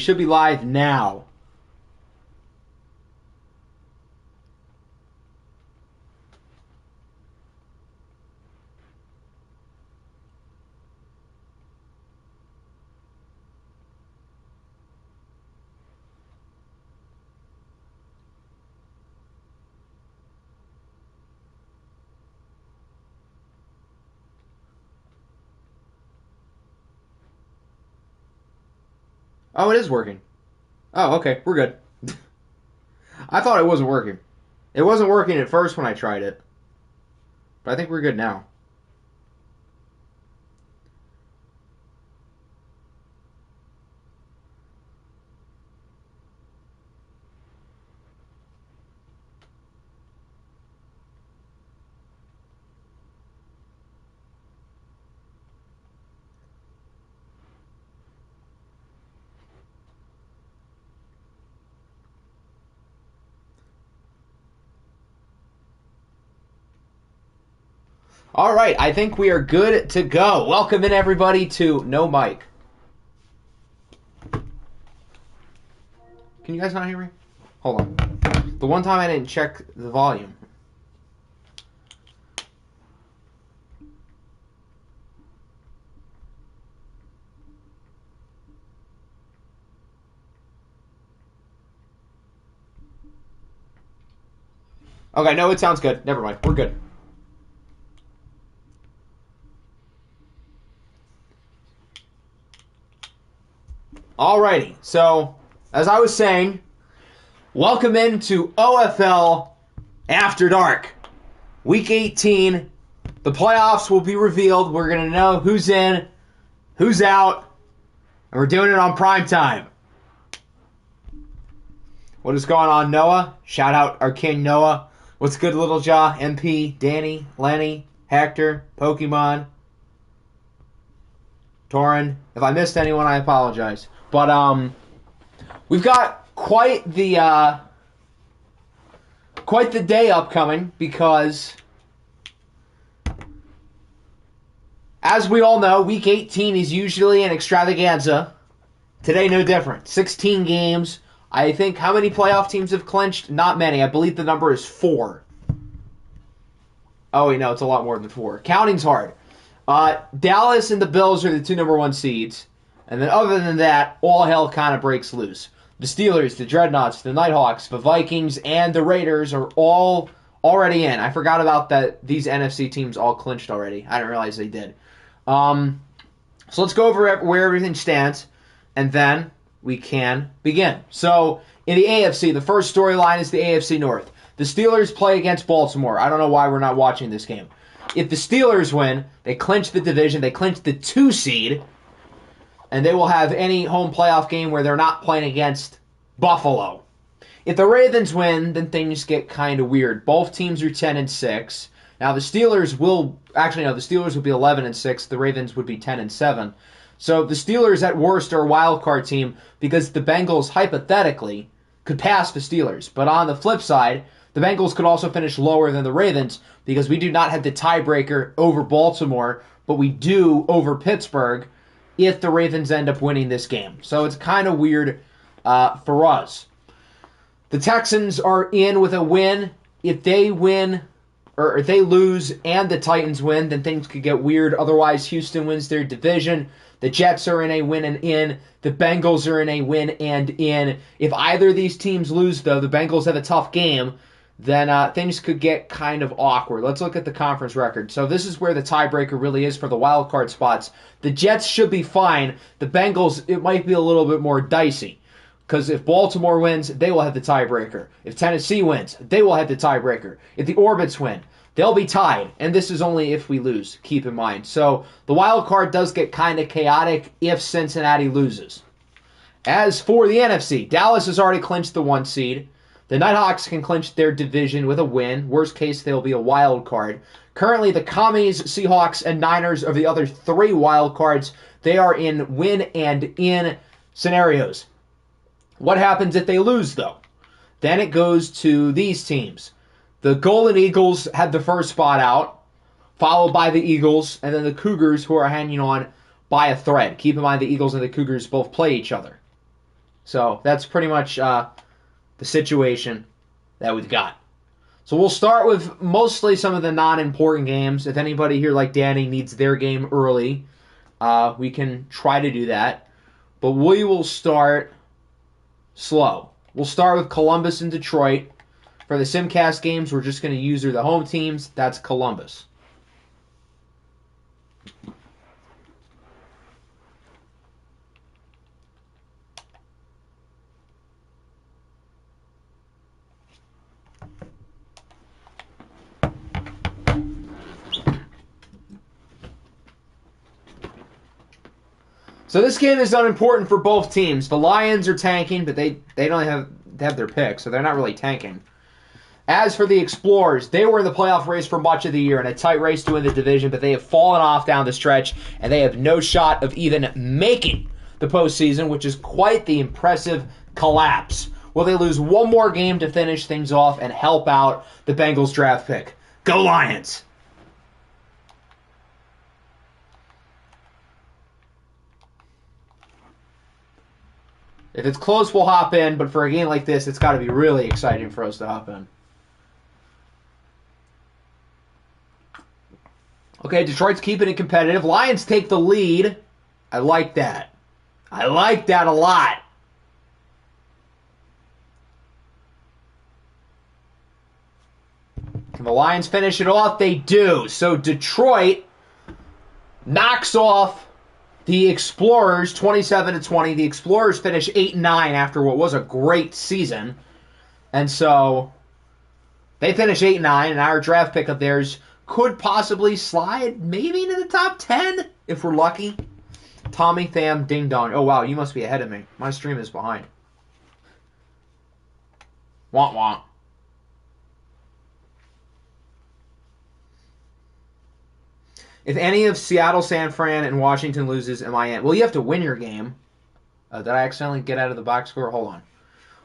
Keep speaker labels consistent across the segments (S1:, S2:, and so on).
S1: should be live now. Oh, it is working. Oh, okay. We're good. I thought it wasn't working. It wasn't working at first when I tried it. But I think we're good now. All right, I think we are good to go. Welcome in, everybody, to No Mic. Can you guys not hear me? Hold on. The one time I didn't check the volume. Okay, no, it sounds good. Never mind. We're good. Alrighty, so as I was saying, welcome into OFL After Dark. Week 18, the playoffs will be revealed. We're going to know who's in, who's out, and we're doing it on prime time. What is going on, Noah? Shout out our king, Noah. What's good, Little Jaw, MP, Danny, Lenny, Hector, Pokemon, Torin. If I missed anyone, I apologize. But we've got quite the day upcoming because, as we all know, Week 18 is usually an extravaganza. Today, no different. 16 games. I think how many playoff teams have clinched? Not many. I believe the number is 4. Oh, wait, no, it's a lot more than 4. Counting's hard. Dallas and the Bills are the 2 number 1 seeds. And then other than that, all hell kind of breaks loose. The Steelers, the Dreadnoughts, the Nighthawks, the Vikings, and the Raiders are all already in. I forgot about that. These NFC teams all clinched already. I didn't realize they did. So let's go over where everything stands, and then we can begin. So in the AFC, the first storyline is the AFC North. The Steelers play against Baltimore. I don't know why we're not watching this game. If the Steelers win, they clinch the division. They clinch the 2 seed. And they will have any home playoff game where they're not playing against Buffalo. If the Ravens win, then things get kind of weird. Both teams are 10-6. Now the Steelers will the Steelers will be 11-6. The Ravens would be 10-7. So the Steelers at worst are a wild card team because the Bengals hypothetically could pass the Steelers. But on the flip side, the Bengals could also finish lower than the Ravens because we do not have the tiebreaker over Baltimore, but we do over Pittsburgh if the Ravens end up winning this game. So it's kind of weird for us. The Texans are in with a win. If they win, or if they lose and the Titans win, then things could get weird. Otherwise, Houston wins their division. The Jets are in a win and in. The Bengals are in a win and in. If either of these teams lose, though, the Bengals have a tough game, then things could get kind of awkward. Let's look at the conference record. So this is where the tiebreaker really is for the wild card spots. The Jets should be fine. The Bengals, it might be a little bit more dicey. Because if Baltimore wins, they will have the tiebreaker. If Tennessee wins, they will have the tiebreaker. If the Orbits win, they'll be tied. And this is only if we lose, keep in mind. So the wild card does get kind of chaotic if Cincinnati loses. As for the NFC, Dallas has already clinched the 1 seed. The Nighthawks can clinch their division with a win. Worst case, they'll be a wild card. Currently, the Commies, Seahawks, and Niners are the other 3 wild cards. They are in win and in scenarios. What happens if they lose, though? Then it goes to these teams. The Golden Eagles had the first spot out, followed by the Eagles, and then the Cougars, who are hanging on by a thread. Keep in mind the Eagles and the Cougars both play each other. So that's pretty much the situation that we've got. So we'll start with mostly some of the non-important games. If anybody here like Danny needs their game early, we can try to do that. But we will start slow. We'll start with Columbus and Detroit. For the Simcast games, we're just going to use the home teams. That's Columbus. So this game is unimportant for both teams. The Lions are tanking, but they don't have their pick, so they're not really tanking. As for the Explorers, they were in the playoff race for much of the year in a tight race to win the division, but they have fallen off down the stretch, and they have no shot of even making the postseason, which is quite the impressive collapse. Will they lose one more game to finish things off and help out the Bengals draft pick? Go Lions! If it's close, we'll hop in, but for a game like this, it's got to be really exciting for us to hop in. Okay, Detroit's keeping it competitive. Lions take the lead. I like that. I like that a lot. Can the Lions finish it off? They do. So Detroit knocks off the Explorers 27-20. The Explorers finish 8-9 after what was a great season. And so they finish 8-9, and our draft pick of theirs could possibly slide maybe into the top 10 if we're lucky. Tommy Tham Ding Dong. Oh, wow, you must be ahead of me. My stream is behind. Womp womp. If any of Seattle, San Fran, and Washington loses, am I in? Well, you have to win your game. Did I accidentally get out of the box score? Hold on.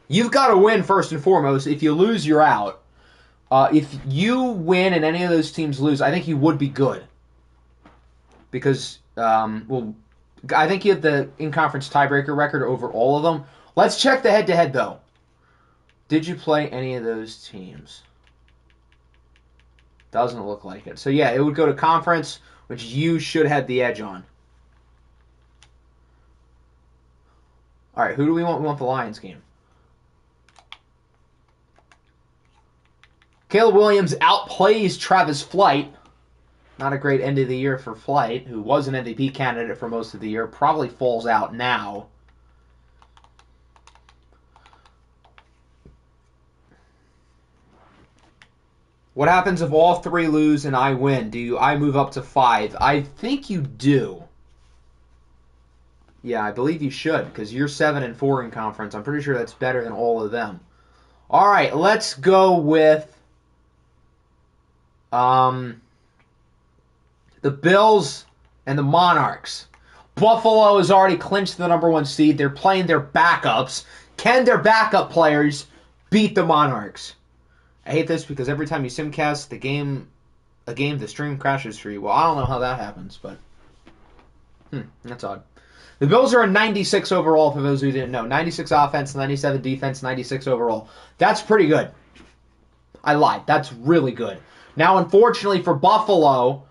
S1: You've got to win first and foremost. If you lose, you're out. If you win and any of those teams lose, I think you would be good. Because, well, I think you have the in-conference tiebreaker record over all of them. Let's check the head-to-head, though. Did you play any of those teams? Doesn't look like it. So, yeah, it would go to conference, which you should have the edge on. All right, who do we want? We want the Lions game. Caleb Williams outplays Travis Flight. Not a great end of the year for Flight, who was an MVP candidate for most of the year. Probably falls out now. What happens if all three lose and I win? Do I move up to 5? I think you do. Yeah, I believe you should, because you're 7-4 in conference. I'm pretty sure that's better than all of them. All right, let's go with the Bills and the Monarchs. Buffalo has already clinched the number 1 seed. They're playing their backups. Can their backup players beat the Monarchs? I hate this because every time you simcast a game, the stream crashes for you. Well, I don't know how that happens, but that's odd. The Bills are a 96 overall, for those who didn't know. 96 offense, 97 defense, 96 overall. That's pretty good. I lied. That's really good. Now, unfortunately for Buffalo,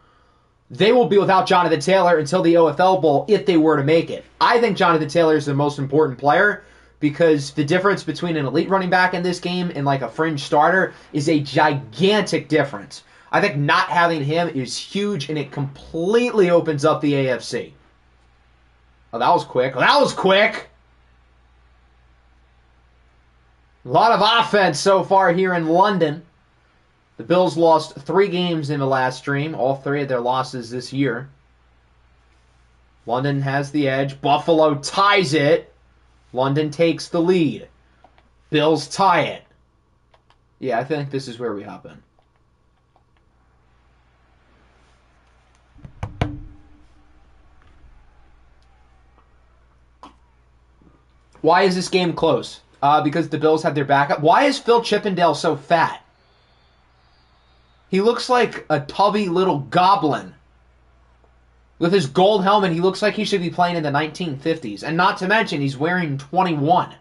S1: they will be without Jonathan Taylor until the OFL Bowl if they were to make it. I think Jonathan Taylor is the most important player because the difference between an elite running back in this game and like a fringe starter is a gigantic difference. I think not having him is huge, and it completely opens up the AFC. Oh, that was quick. That was quick! A lot of offense so far here in London. The Bills lost 3 games in the last stream, all 3 of their losses this year. London has the edge. Buffalo ties it. London takes the lead. Bills tie it. Yeah, I think this is where we hop in. Why is this game close? Because the Bills have their backup. Why is Phil Chippendale so fat? He looks like a tubby little goblin. With his gold helmet, he looks like he should be playing in the 1950s. And not to mention, he's wearing 21.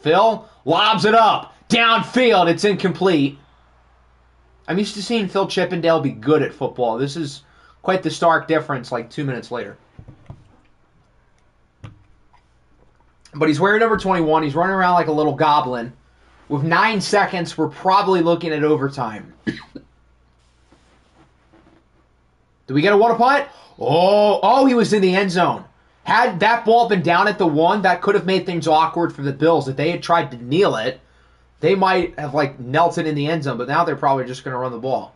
S1: Phil lobs it up. Downfield. It's incomplete. I'm used to seeing Phil Chippendale be good at football. This is quite the stark difference like 2 minutes later. But he's wearing number 21. He's running around like a little goblin. With 9 seconds, we're probably looking at overtime. Did we get a water punt? Oh, he was in the end zone. Had that ball been down at the 1, that could have made things awkward for the Bills. If they had tried to kneel it, they might have knelt it in the end zone, but now they're probably just going to run the ball.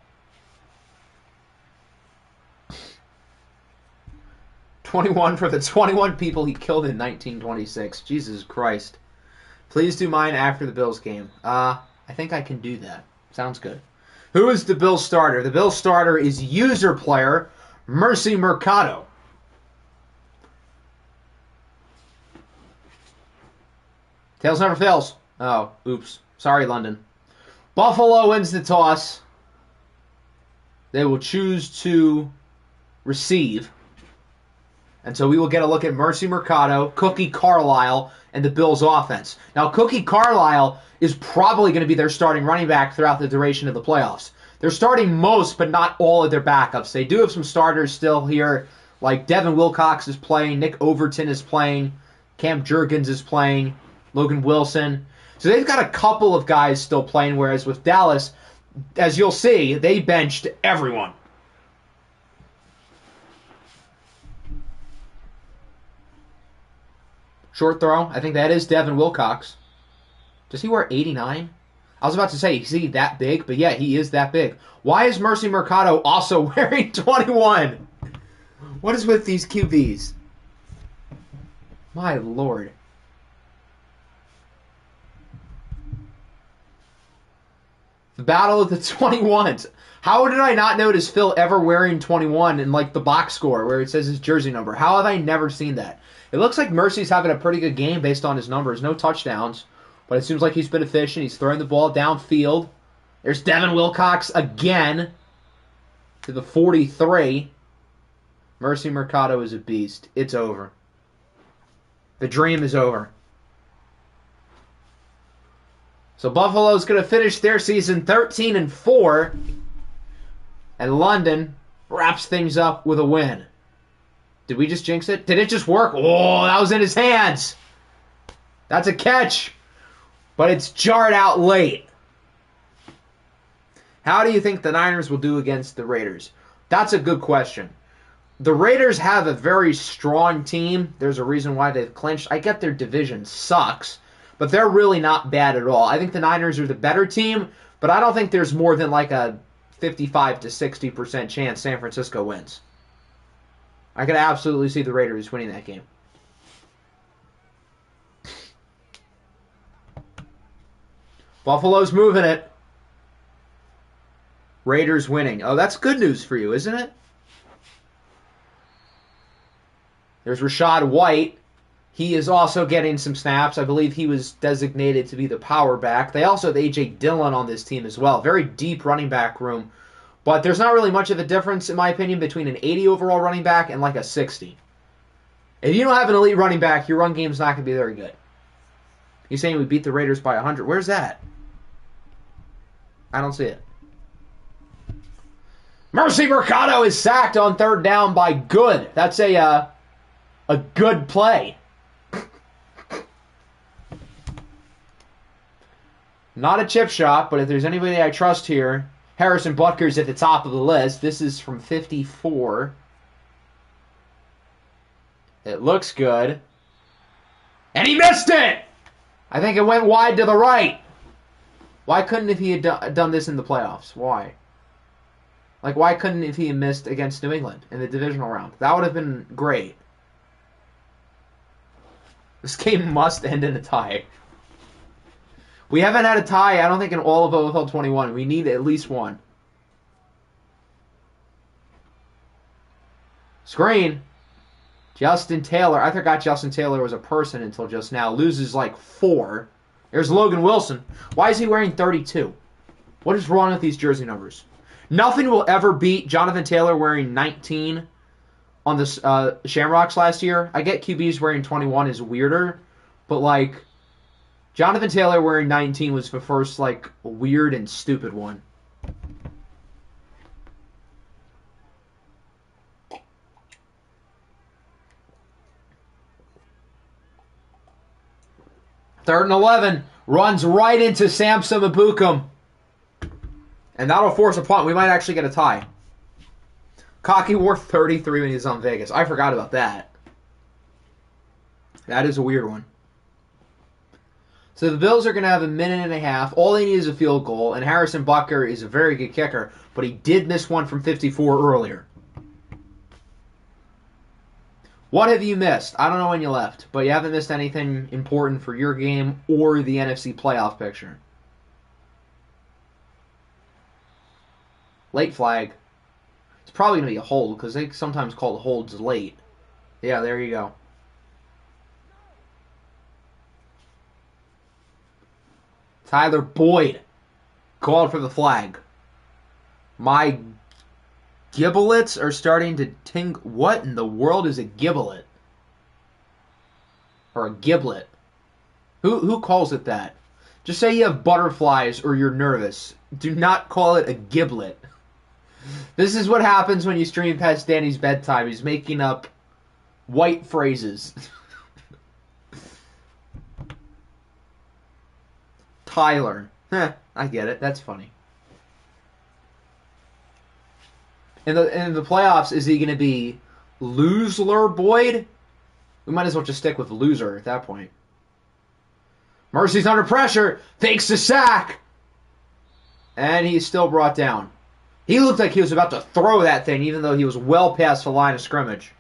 S1: 21 for the 21 people he killed in 1926. Jesus Christ. Please do mine after the Bills game. I think I can do that. Sounds good. Who is the Bills starter? The Bills starter is user player Mercy Mercado. Tails never fails. Oh, oops. Sorry, London. Buffalo wins the toss. They will choose to receive. And so we will get a look at Mercy Mercado, Cookie Carlisle, and the Bills' offense. Now, Cookie Carlisle is probably going to be their starting running back throughout the duration of the playoffs. They're starting most, but not all of their backups. They do have some starters still here, like Devin Wilcox is playing, Nick Overton is playing, Cam Jurgens is playing, Logan Wilson. So they've got a couple of guys still playing, whereas with Dallas, as you'll see, they benched everyone. Short throw. I think that is Devin Wilcox. Does he wear 89? I was about to say, is he that big? But yeah, he is that big. Why is Mercy Mercado also wearing 21? What is with these QBs? My Lord. The battle of the 21s. How did I not notice Phil ever wearing 21 in the box score where it says his jersey number? How have I never seen that? It looks like Mercy's having a pretty good game based on his numbers. No touchdowns, but it seems like he's been efficient. He's throwing the ball downfield. There's Devin Wilcox again to the 43. Mercy Mercado is a beast. It's over. The dream is over. So Buffalo's going to finish their season 13-4, and London wraps things up with a win. Did we just jinx it? Did it just work? Oh, that was in his hands. That's a catch, but it's jarred out late. How do you think the Niners will do against the Raiders? That's a good question. The Raiders have a very strong team. There's a reason why they've clinched. I get their division sucks, but they're really not bad at all. I think the Niners are the better team, but I don't think there's more than a 55 to 60% chance San Francisco wins. I could absolutely see the Raiders winning that game. Buffalo's moving it. Raiders winning. Oh, that's good news for you, isn't it? There's Rashad White. He is also getting some snaps. I believe he was designated to be the power back. They also have A.J. Dillon on this team as well. Very deep running back room. But there's not really much of a difference, in my opinion, between an 80 overall running back and a 60. If you don't have an elite running back, your run game's not going to be very good. You're saying we beat the Raiders by 100. Where's that? I don't see it. Mercy Mercado is sacked on third down by Good. That's a good play. Not a chip shot, but if there's anybody I trust here, Harrison Butker's at the top of the list. This is from 54. It looks good. And he missed it! I think it went wide to the right. Why couldn't if he had done this in the playoffs? Why? Why couldn't if he had missed against New England in the divisional round? That would have been great. This game must end in a tie. We haven't had a tie, I don't think, in all of OFL 21. We need at least one. Screen. Justin Taylor. I forgot Justin Taylor was a person until just now. Loses 4. There's Logan Wilson. Why is he wearing 32? What is wrong with these jersey numbers? Nothing will ever beat Jonathan Taylor wearing 19 on the Shamrocks last year. I get QBs wearing 21 is weirder, but Jonathan Taylor wearing 19 was the first, like, weird and stupid one. Third and 11. Runs right into Samson Abukum. And that'll force a punt. We might actually get a tie. Cocky wore 33 when he was on Vegas. I forgot about that. That is a weird one. So the Bills are going to have a minute and a half. All they need is a field goal. And Harrison Butker is a very good kicker. But he did miss one from 54 earlier. What have you missed? I don't know when you left. But you haven't missed anything important for your game or the NFC playoff picture. Late flag. It's probably going to be a hold because they sometimes call the holds late. Yeah, there you go. Tyler Boyd called for the flag. My giblets are starting to tingle. What in the world is a giblet? Or a giblet? Who calls it that? Just say you have butterflies or you're nervous. Do not call it a giblet. This is what happens when you stream past Danny's bedtime. He's making up white phrases. Tyler. I get it. That's funny. In the playoffs, is he going to be Loser Boyd? We might as well just stick with loser at that point. Mercy's under pressure. Fakes the sack. And he's still brought down. He looked like he was about to throw that thing, even though he was well past the line of scrimmage.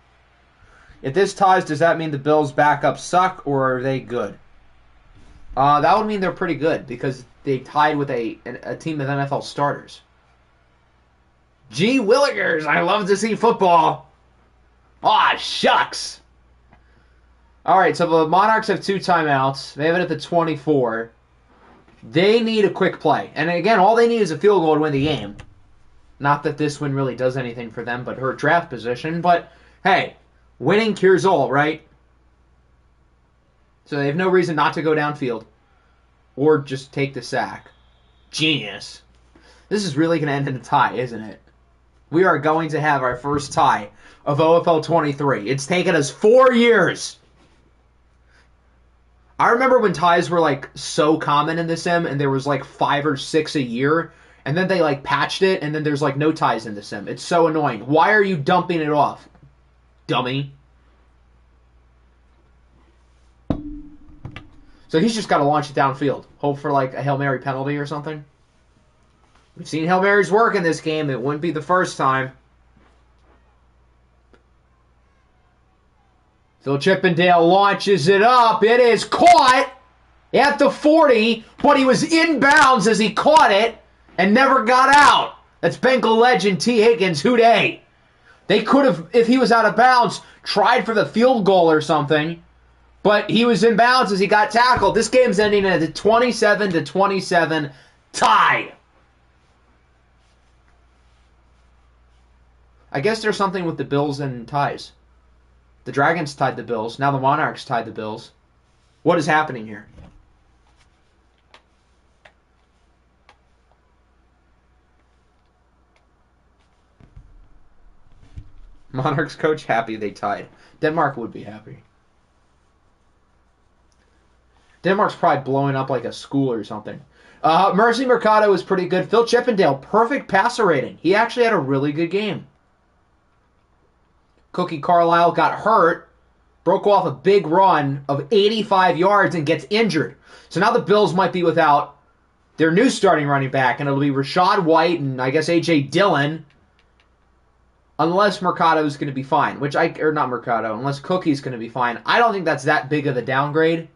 S1: If this ties, does that mean the Bills' backups suck, or are they good? That would mean they're pretty good, because they tied with a team of NFL starters. Gee Willikers, I love to see football. Aw, shucks. All right, so the Monarchs have 2 timeouts. They have it at the 24. They need a quick play. And again, all they need is a field goal to win the game. Not that this win really does anything for them but hurt draft position. But, hey, winning cures all, right? So they have no reason not to go downfield. Or just take the sack. Genius. This is really going to end in a tie, isn't it? We are going to have our first tie of OFL 23. It's taken us 4 years. I remember when ties were like so common in the sim and there was like 5 or 6 a year. And then they like patched it and then there's like no ties in the sim. It's so annoying. Why are you dumping it off, dummy? So he's just got to launch it downfield. Hope for like a Hail Mary penalty or something. We've seen Hail Marys work in this game. It wouldn't be the first time. Phil Chippendale launches it up. It is caught at the 40, but he was inbounds as he caught it and never got out. That's Bengal legend T. Higgins. Hooday. They could have, if he was out of bounds, tried for the field goal or something, but he was in bounds as he got tackled. This game's ending at a 27-27 tie. I guess there's something with the Bills and ties. The Dragons tied the Bills. Now the Monarchs tied the Bills. What is happening here? Monarchs coach happy they tied. Denmark would be happy. Denmark's probably blowing up like a school or something. Mercy Mercado was pretty good. Phil Chippendale, perfect passer rating. He actually had a really good game. Cookie Carlisle got hurt, broke off a big run of 85 yards and gets injured. So now the Bills might be without their new starting running back, and it'll be Rashad White and I guess A.J. Dillon, unless Mercado's going to be fine, unless Cookie's going to be fine. I don't think that's that big of a downgrade.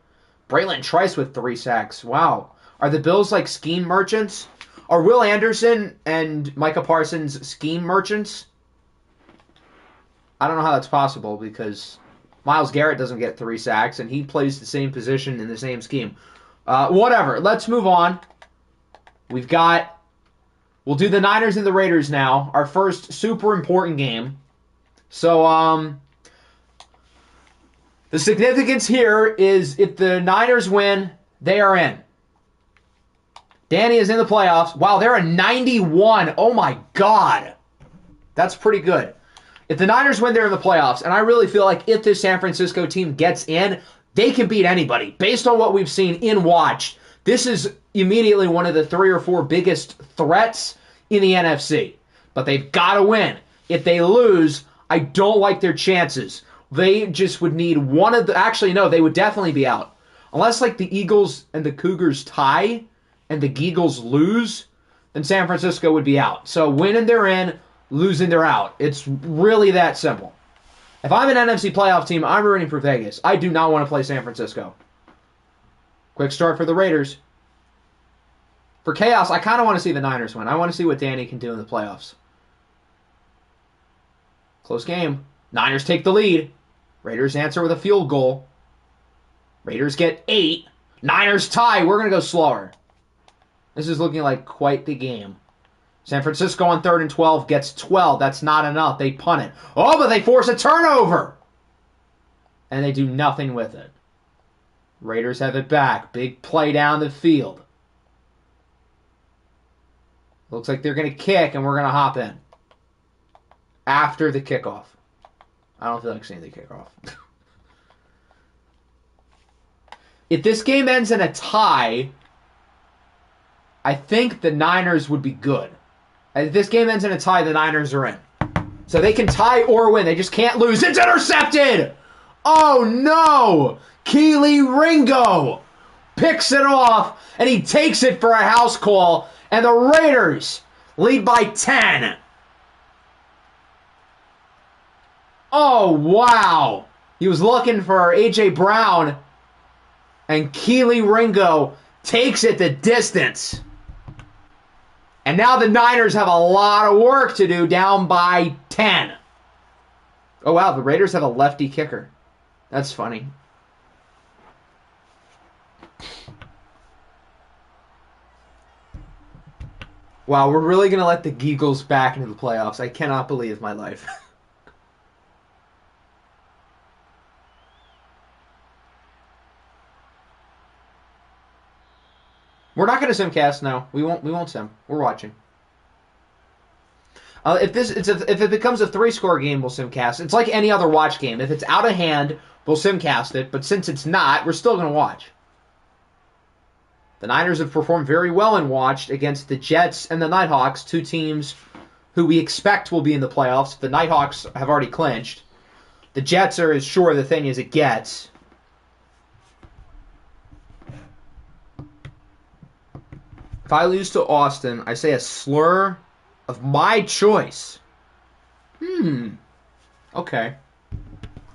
S1: Braylon Trice with 3 sacks. Wow. Are the Bills like scheme merchants? Are Will Anderson and Micah Parsons scheme merchants? I don't know how that's possible because Myles Garrett doesn't get 3 sacks and he plays the same position in the same scheme. Whatever. Let's move on. We'll do the Niners and the Raiders now. Our first super important game. So, the significance here is if the Niners win, They are in. Danny is in the playoffs. Wow, they're a 91. Oh my God. That's pretty good. If the Niners win, they're in the playoffs. And I really feel like if this San Francisco team gets in, they can beat anybody. Based on what we've seen in watch, this is immediately one of the 3 or 4 biggest threats in the NFC. But they've got to win. If they lose, I don't like their chances. They just would need one of the... Actually, no, they would definitely be out. Unless, like, the Eagles and the Cougars tie and the Geagles lose, then San Francisco would be out. So winning, they're in. Losing, they're out. It's really that simple. If I'm an NFC playoff team, I'm rooting for Vegas. I do not want to play San Francisco. Quick start for the Raiders. For chaos, I kind of want to see the Niners win. I want to see what Danny can do in the playoffs. Close game. Niners take the lead. Raiders answer with a field goal. Raiders get 8. Niners tie. We're going to go slower. This is looking like quite the game. San Francisco on 3rd and 12 gets 12. That's not enough. They punt it. Oh, but they force a turnover. And they do nothing with it. Raiders have it back. Big play down the field. Looks like they're going to kick, and we're going to hop in. After the kickoff. I don't feel like saying the kickoff. If this game ends in a tie, I think the Niners would be good. If this game ends in a tie, the Niners are in. So they can tie or win. They just can't lose. It's intercepted! Oh, no! Keely Ringo picks it off, and he takes it for a house call, and the Raiders lead by 10. Oh, wow. He was looking for A.J. Brown, and Keely Ringo takes it the distance. And now the Niners have a lot of work to do, down by 10. Oh, wow, the Raiders have a lefty kicker. That's funny. Wow, we're really going to let the Geagles back into the playoffs. I cannot believe my life. We're not going to simcast, no. We won't sim. We're watching. If it becomes a 3-score game, we'll simcast. It's like any other watch game. If it's out of hand, we'll simcast it. But since it's not, we're still going to watch. The Niners have performed very well in watch against the Jets and the Nighthawks, 2 teams who we expect will be in the playoffs. The Nighthawks have already clinched. The Jets are as sure of the thing as it gets. If I lose to Austin, I say a slur of my choice. Okay.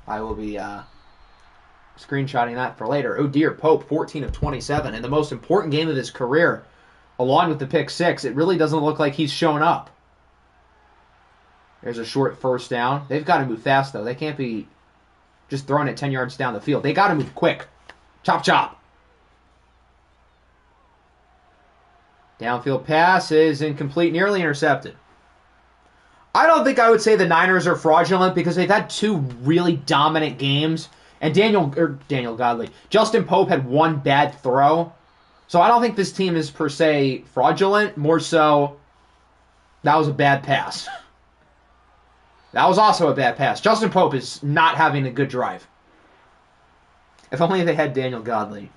S1: I will be screenshotting that for later. Oh dear, Pope, 14 of 27. In the most important game of his career, along with the pick 6, it really doesn't look like he's shown up. There's a short first down. They've got to move fast, though. They can't be just throwing it 10 yards down the field. They got to move quick. Chop, chop. Downfield pass is incomplete, nearly intercepted. I don't think I would say the Niners are fraudulent because they've had 2 really dominant games. And Daniel Godley. Justin Pope had 1 bad throw. So I don't think this team is per se fraudulent. More so, that was a bad pass. That was also a bad pass. Justin Pope is not having a good drive. If only they had Daniel Godley.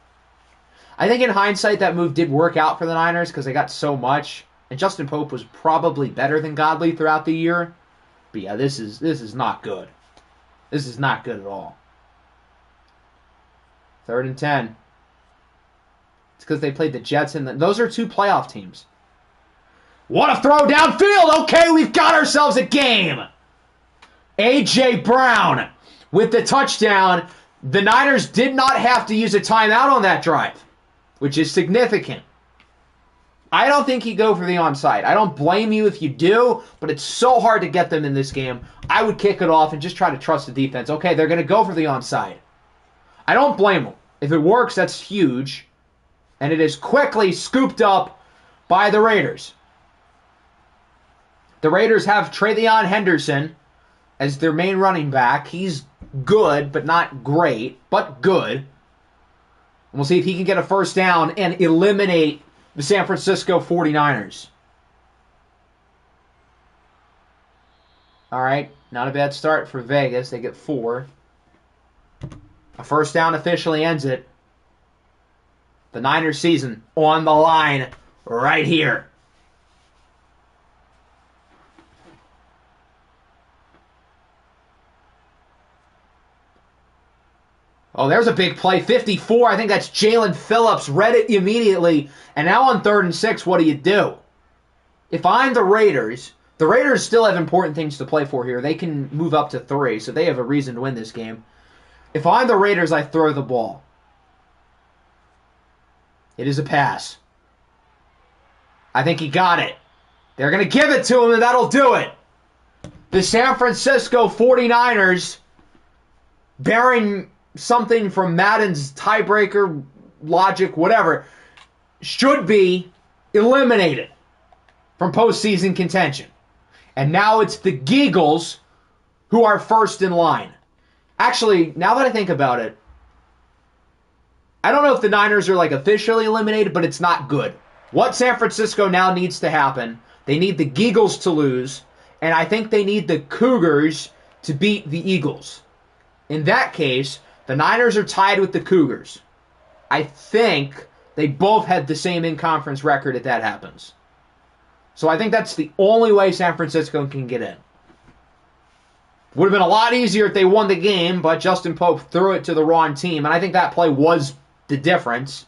S1: I think in hindsight that move did work out for the Niners because they got so much. And Justin Pope was probably better than Godley throughout the year. But yeah, this is not good. This is not good at all. 3rd and 10. It's because they played the Jets and those are 2 playoff teams. What a throw downfield! Okay, we've got ourselves a game. A.J. Brown with the touchdown. The Niners did not have to use a timeout on that drive, which is significant. I don't think you go for the onside. I don't blame you if you do, but it's so hard to get them in this game. I would kick it off and just try to trust the defense. Okay, they're going to go for the onside. I don't blame them. If it works, that's huge. And it is quickly scooped up by the Raiders. The Raiders have Travion Henderson as their main running back. He's good, but not great, but good. We'll see if he can get a first down and eliminate the San Francisco 49ers. All right, not a bad start for Vegas. They get 4. A first down officially ends it. The Niners season on the line right here. Oh, there's a big play. 54. I think that's Jalen Phillips. Read it immediately. And now on 3rd and 6, what do? If I'm the Raiders still have important things to play for here. They can move up to 3, so they have a reason to win this game. If I'm the Raiders, I throw the ball. It is a pass. I think he got it. They're going to give it to him, and that'll do it. The San Francisco 49ers, bearing something from Madden's tiebreaker logic, whatever, should be eliminated from postseason contention. And now it's the Geagles who are first in line. Actually, now that I think about it, I don't know if the Niners are like officially eliminated, but it's not good. What San Francisco now needs to happen, they need the Geagles to lose, and I think they need the Cougars to beat the Eagles. In that case, the Niners are tied with the Cougars. I think they both had the same in-conference record if that happens. So I think that's the only way San Francisco can get in. Would have been a lot easier if they won the game, but Justin Pope threw it to the wrong team, and I think that play was the difference.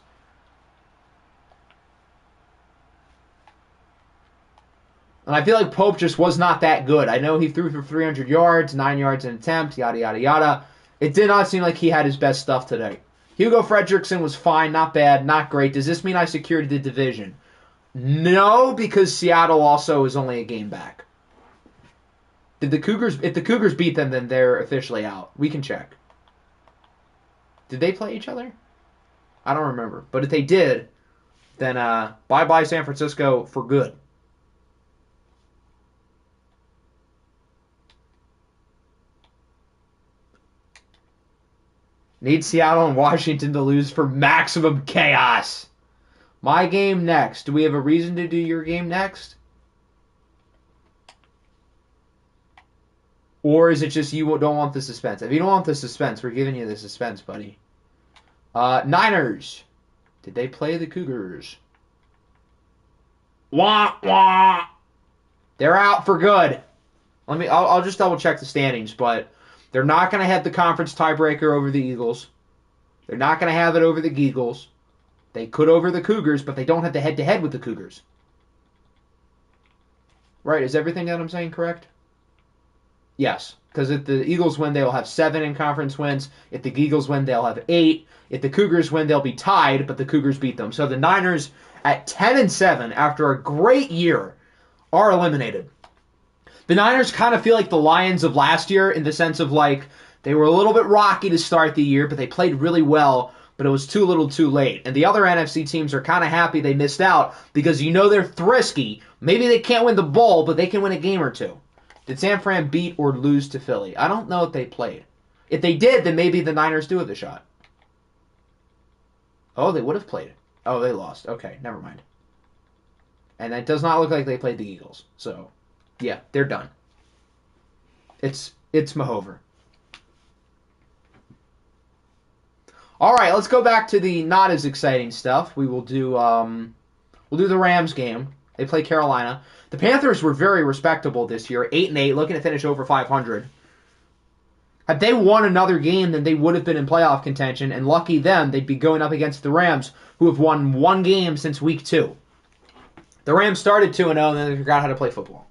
S1: And I feel like Pope just was not that good. I know he threw for 300 yards, 9 yards an attempt, yada, yada, yada. It did not seem like he had his best stuff today. Hugo Fredrickson was fine, not bad, not great. Does this mean I secured the division? No, because Seattle also is only a game back. If the Cougars beat them, then they're officially out. We can check. Did they play each other? I don't remember. But if they did, then bye-bye San Francisco for good. Need Seattle and Washington to lose for maximum chaos. My game next. Do we have a reason to do your game next? Or is it just you don't want the suspense? If you don't want the suspense, we're giving you the suspense, buddy. Niners. Did they play the Cougars? Wah, wah. They're out for good. I'll just double check the standings, but they're not going to have the conference tiebreaker over the Eagles. They're not going to have it over the Geagles. They could over the Cougars, but they don't have the head-to-head with the Cougars. Right, is everything that I'm saying correct? Yes, because if the Eagles win, they'll have 7 in conference wins. If the Eagles win, they'll have 8. If the Cougars win, they'll be tied, but the Cougars beat them. So the Niners at 10-7 after a great year are eliminated. The Niners kind of feel like the Lions of last year in the sense of like they were a little bit rocky to start the year, but they played really well, but it was too little too late. And the other NFC teams are kind of happy they missed out because you know they're thrisky. Maybe they can't win the bowl, but they can win a game or two. Did San Fran beat or lose to Philly? I don't know if they played. If they did, then maybe the Niners do have a shot. Oh, they would have played. Oh, they lost. Okay, never mind. And it does not look like they played the Eagles. So, yeah, they're done. It's Mahover. All right, let's go back to the not as exciting stuff. We'll do the Rams game. They play Carolina. The Panthers were very respectable this year, 8-8, looking to finish over 500. Had they won another game, then they would have been in playoff contention, and lucky them, they'd be going up against the Rams, who have won one game since week 2. The Rams started 2-0, and then they forgot how to play football.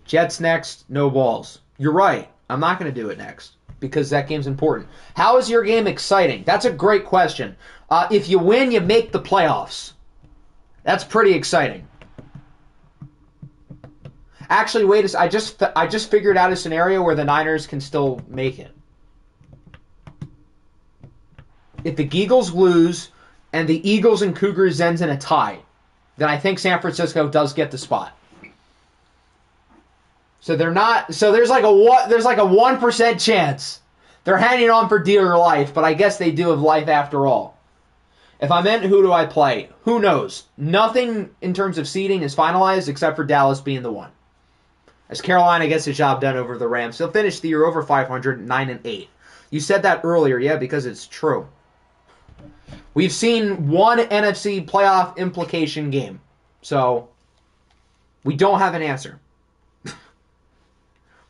S1: Jets next, no balls. You're right. I'm not going to do it next because that game's important. How is your game exciting? That's a great question. If you win, you make the playoffs. That's pretty exciting. Actually, wait a second. I just figured out a scenario where the Niners can still make it. If the Eagles lose and the Eagles and Cougars ends in a tie, then I think San Francisco does get the spot. So they're not. So there's like a 1% chance They're hanging on for dear life, but I guess they do have life after all. If I'm in, who do I play? Who knows? Nothing in terms of seeding is finalized except for Dallas being the one. As Carolina gets the job done over the Rams, they'll finish the year over 500, 9-8. You said that earlier, yeah, because it's true. We've seen one NFC playoff implication game, so we don't have an answer.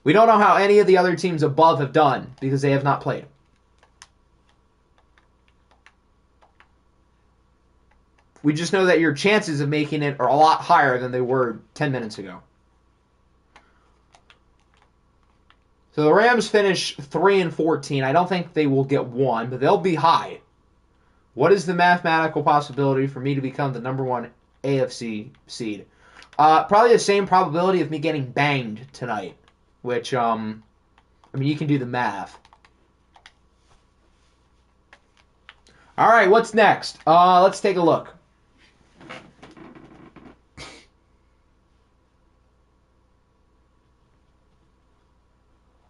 S1: We don't know how any of the other teams above have done because they have not played. We just know that your chances of making it are a lot higher than they were 10 minutes ago. So the Rams finish 3-14. I don't think they will get one, but they'll be high. What is the mathematical possibility for me to become the number one AFC seed? Probably the same probability of me getting banged tonight, which, I mean, you can do the math. All right, what's next? Let's take a look.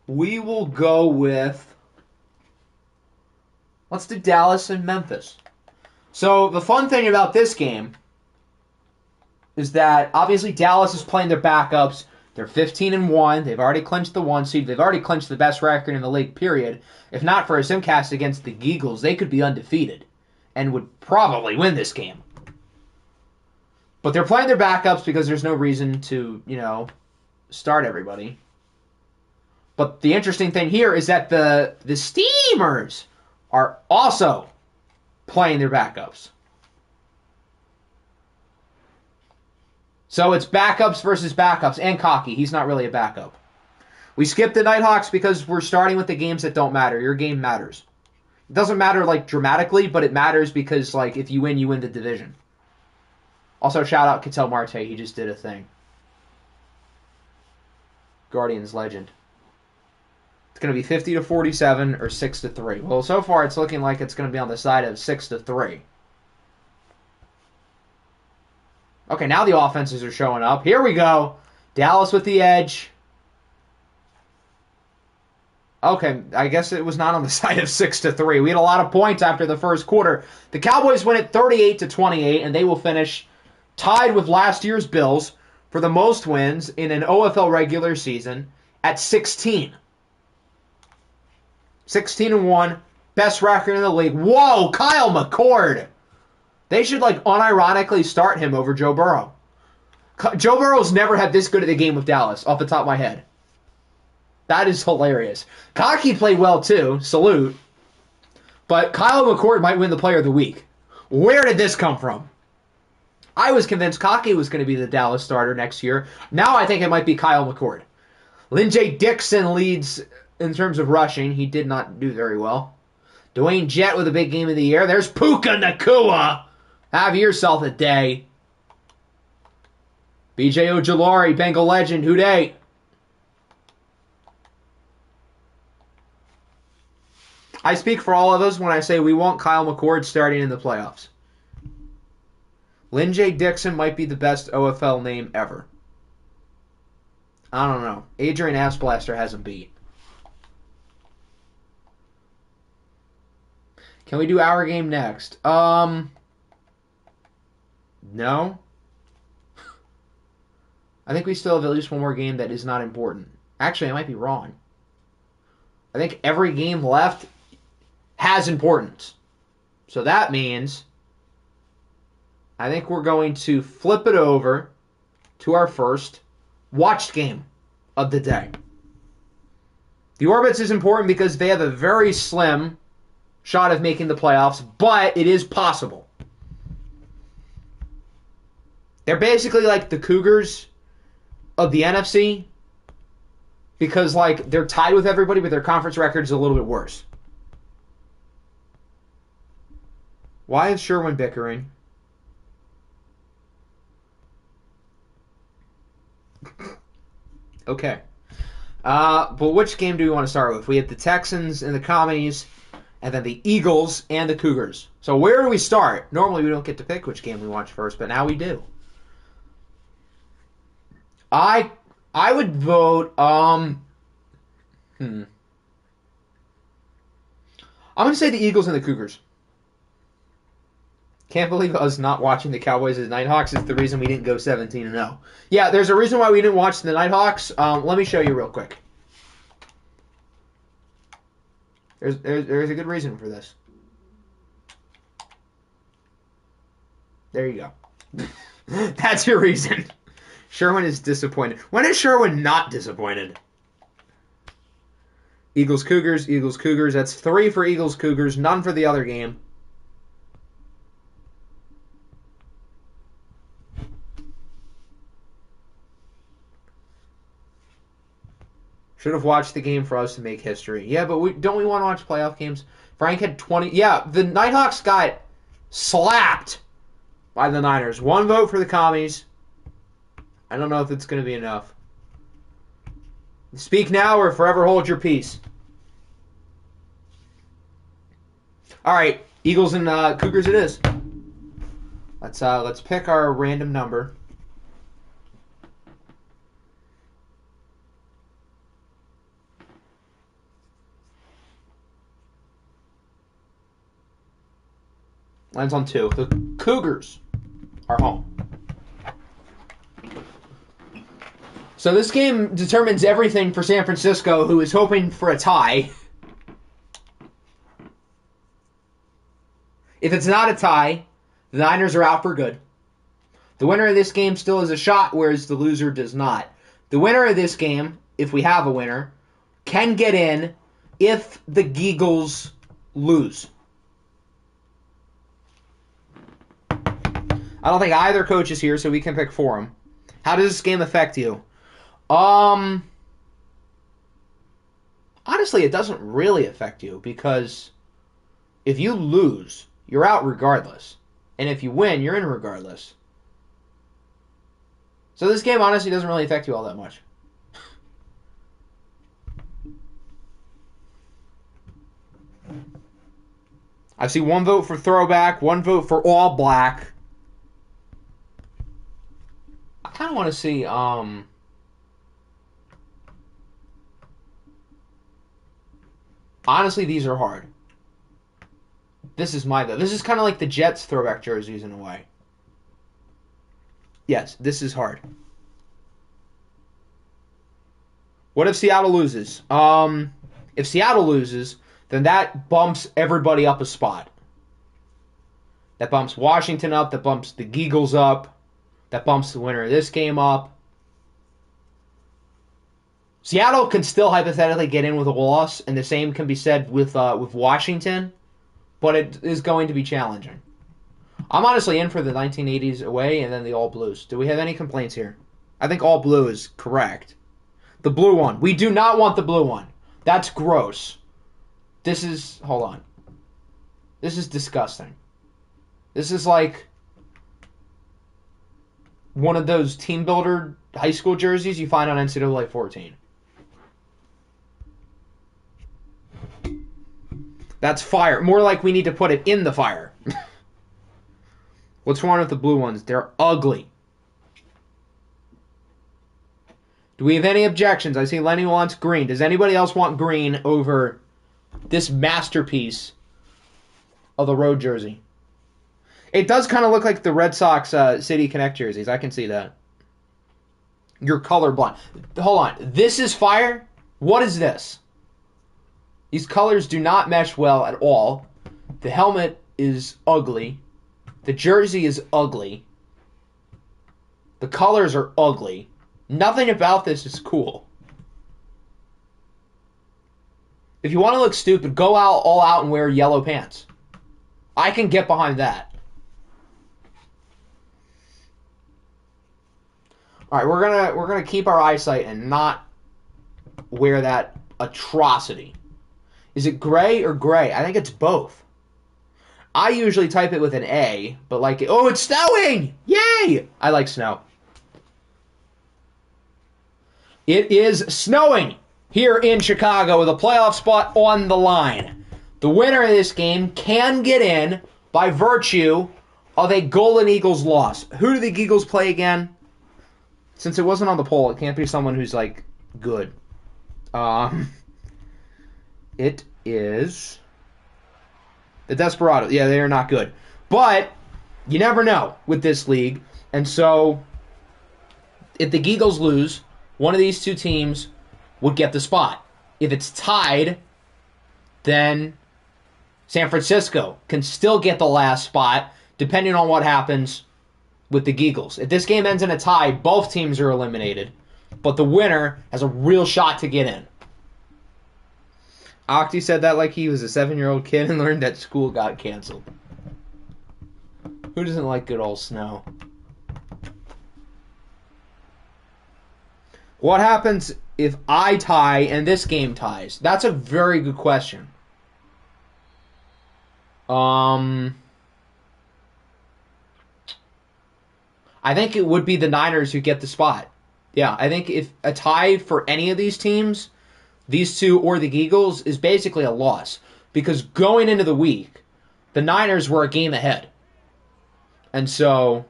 S1: We will go with, let's do Dallas and Memphis. So the fun thing about this game is that obviously Dallas is playing their backups. They're 15-1. They've already clinched the 1 seed. They've already clinched the best record in the league, period. If not for a simcast against the Eagles, they could be undefeated and would probably win this game. But they're playing their backups because there's no reason to, start everybody. But the interesting thing here is that the Steamers are also playing their backups. So it's backups versus backups, and Cocky. He's not really a backup. We skipped the Nighthawks because we're starting with the games that don't matter. Your game matters. It doesn't matter, dramatically, but it matters because, if you win the division. Also, shout out Ketel Marte. He just did a thing. Guardians legend. It's going to be 50-47 or 6-3. Well, so far it's looking like it's going to be on the side of 6-3. Okay, now the offenses are showing up. Here we go. Dallas with the edge. Okay, I guess it was not on the side of 6-3. We had a lot of points after the first quarter. The Cowboys win it 38-28, and they will finish tied with last year's Bills for the most wins in an OFL regular season at 16. 16-1, best record in the league. Whoa, Kyle McCord. They should, unironically start him over Joe Burrow. Joe Burrow's never had this good at the game with Dallas, off the top of my head. That is hilarious. Cocky played well, too. Salute. But Kyle McCord might win the Player of the Week. Where did this come from? I was convinced Cocky was going to be the Dallas starter next year. Now I think it might be Kyle McCord. Lynn J. Dixon leads in terms of rushing. He did not do very well. Dwayne Jett with a big game of the year. There's Puka Nacua. Have yourself a day. B.J. Ojolari, Bengal legend. Who dey? I speak for all of us when I say we want Kyle McCord starting in the playoffs. Lynn J. Dixon might be the best OFL name ever. I don't know. Adrian Assblaster has him beat. Can we do our game next? No. I think we still have at least one more game that is not important. Actually, I might be wrong. I think every game left has importance. So that means I think we're going to flip it over to our first watched game of the day. The Orbits is important because they have a very slim shot of making the playoffs, but it is possible. They're basically like the Cougars of the NFC because they're tied with everybody, but their conference record's a little bit worse. Why is Sherwin bickering? Okay. But which game do we want to start with? We have the Texans and the Commies, and then the Eagles and the Cougars. So where do we start? Normally we don't get to pick which game we watch first, but now we do. I would vote, I'm going to say the Eagles and the Cougars. Can't believe us not watching the Cowboys as Nighthawks is the reason we didn't go 17-0. Yeah, there's a reason why we didn't watch the Nighthawks. Let me show you real quick. There's a good reason for this. There you go. That's your reason. Sherwin is disappointed. When is Sherwin not disappointed? Eagles, Cougars, Eagles, Cougars. That's 3 for Eagles, Cougars, none for the other game. Should have watched the game for us to make history. Yeah, but don't we want to watch playoff games? Frank had 20. Yeah, the Nighthawks got slapped by the Niners. 1 vote for the Commies. I don't know if it's going to be enough. Speak now or forever hold your peace. All right, Eagles and Cougars it is. Let's pick our random number. Lands on 2. The Cougars are home. So this game determines everything for San Francisco, who is hoping for a tie. If it's not a tie, the Niners are out for good. The winner of this game still has a shot, whereas the loser does not. The winner of this game, if we have a winner, can get in if the Eagles lose. I don't think either coach is here, so we can pick for him. How does this game affect you? Honestly, it doesn't really affect you because if you lose, you're out regardless. And if you win, you're in regardless. So this game honestly doesn't really affect you all that much. I see 1 vote for throwback, 1 vote for all black. I kind of want to see, honestly, these are hard. This is my vote. This is kind of like the Jets throwback jerseys in a way. Yes, this is hard. What if Seattle loses? If Seattle loses, then that bumps everybody up a spot. That bumps Washington up. That bumps the Eagles up. That bumps the winner of this game up. Seattle can still hypothetically get in with a loss, and the same can be said with Washington, but it is going to be challenging. I'm honestly in for the 1980s away and then the all blues. Do we have any complaints here? I think all blue is correct. The blue one. We do not want the blue one. That's gross. This is... Hold on. This is disgusting. This is like one of those team builder high school jerseys you find on NCAA 14. That's fire. More like we need to put it in the fire. What's wrong with the blue ones? They're ugly. Do we have any objections? I see Lenny wants green. Does anybody else want green over this masterpiece of the road jersey? It does kind of look like the Red Sox City Connect jerseys. I can see that. You're colorblind. Hold on. This is fire? What is this? These colors do not mesh well at all. The helmet is ugly. The jersey is ugly. The colors are ugly. Nothing about this is cool. If you want to look stupid, go out all out and wear yellow pants. I can get behind that. All right, we're gonna keep our eyesight and not wear that atrocity. Is it gray or gray? I think it's both. I usually type it with an A, but like, oh, it's snowing! Yay! I like snow. It is snowing here in Chicago with a playoff spot on the line. The winner of this game can get in by virtue of a Golden Eagles loss. Who do the Eagles play again? Since it wasn't on the poll, it can't be someone who's, like, good. It is... The Desperados, yeah, they are not good. But you never know with this league. And so if the Eagles lose, one of these two teams would get the spot. If it's tied, then San Francisco can still get the last spot, depending on what happens with the Eagles. If this game ends in a tie, both teams are eliminated, but the winner has a real shot to get in. Octi said that like he was a 7-year-old kid and learned that school got canceled. Who doesn't like good old snow? What happens if I tie and this game ties? That's a very good question. I think it would be the Niners who get the spot. Yeah, I think if a tie for any of these teams, these two or the Eagles, is basically a loss. Because going into the week, the Niners were a game ahead. And so,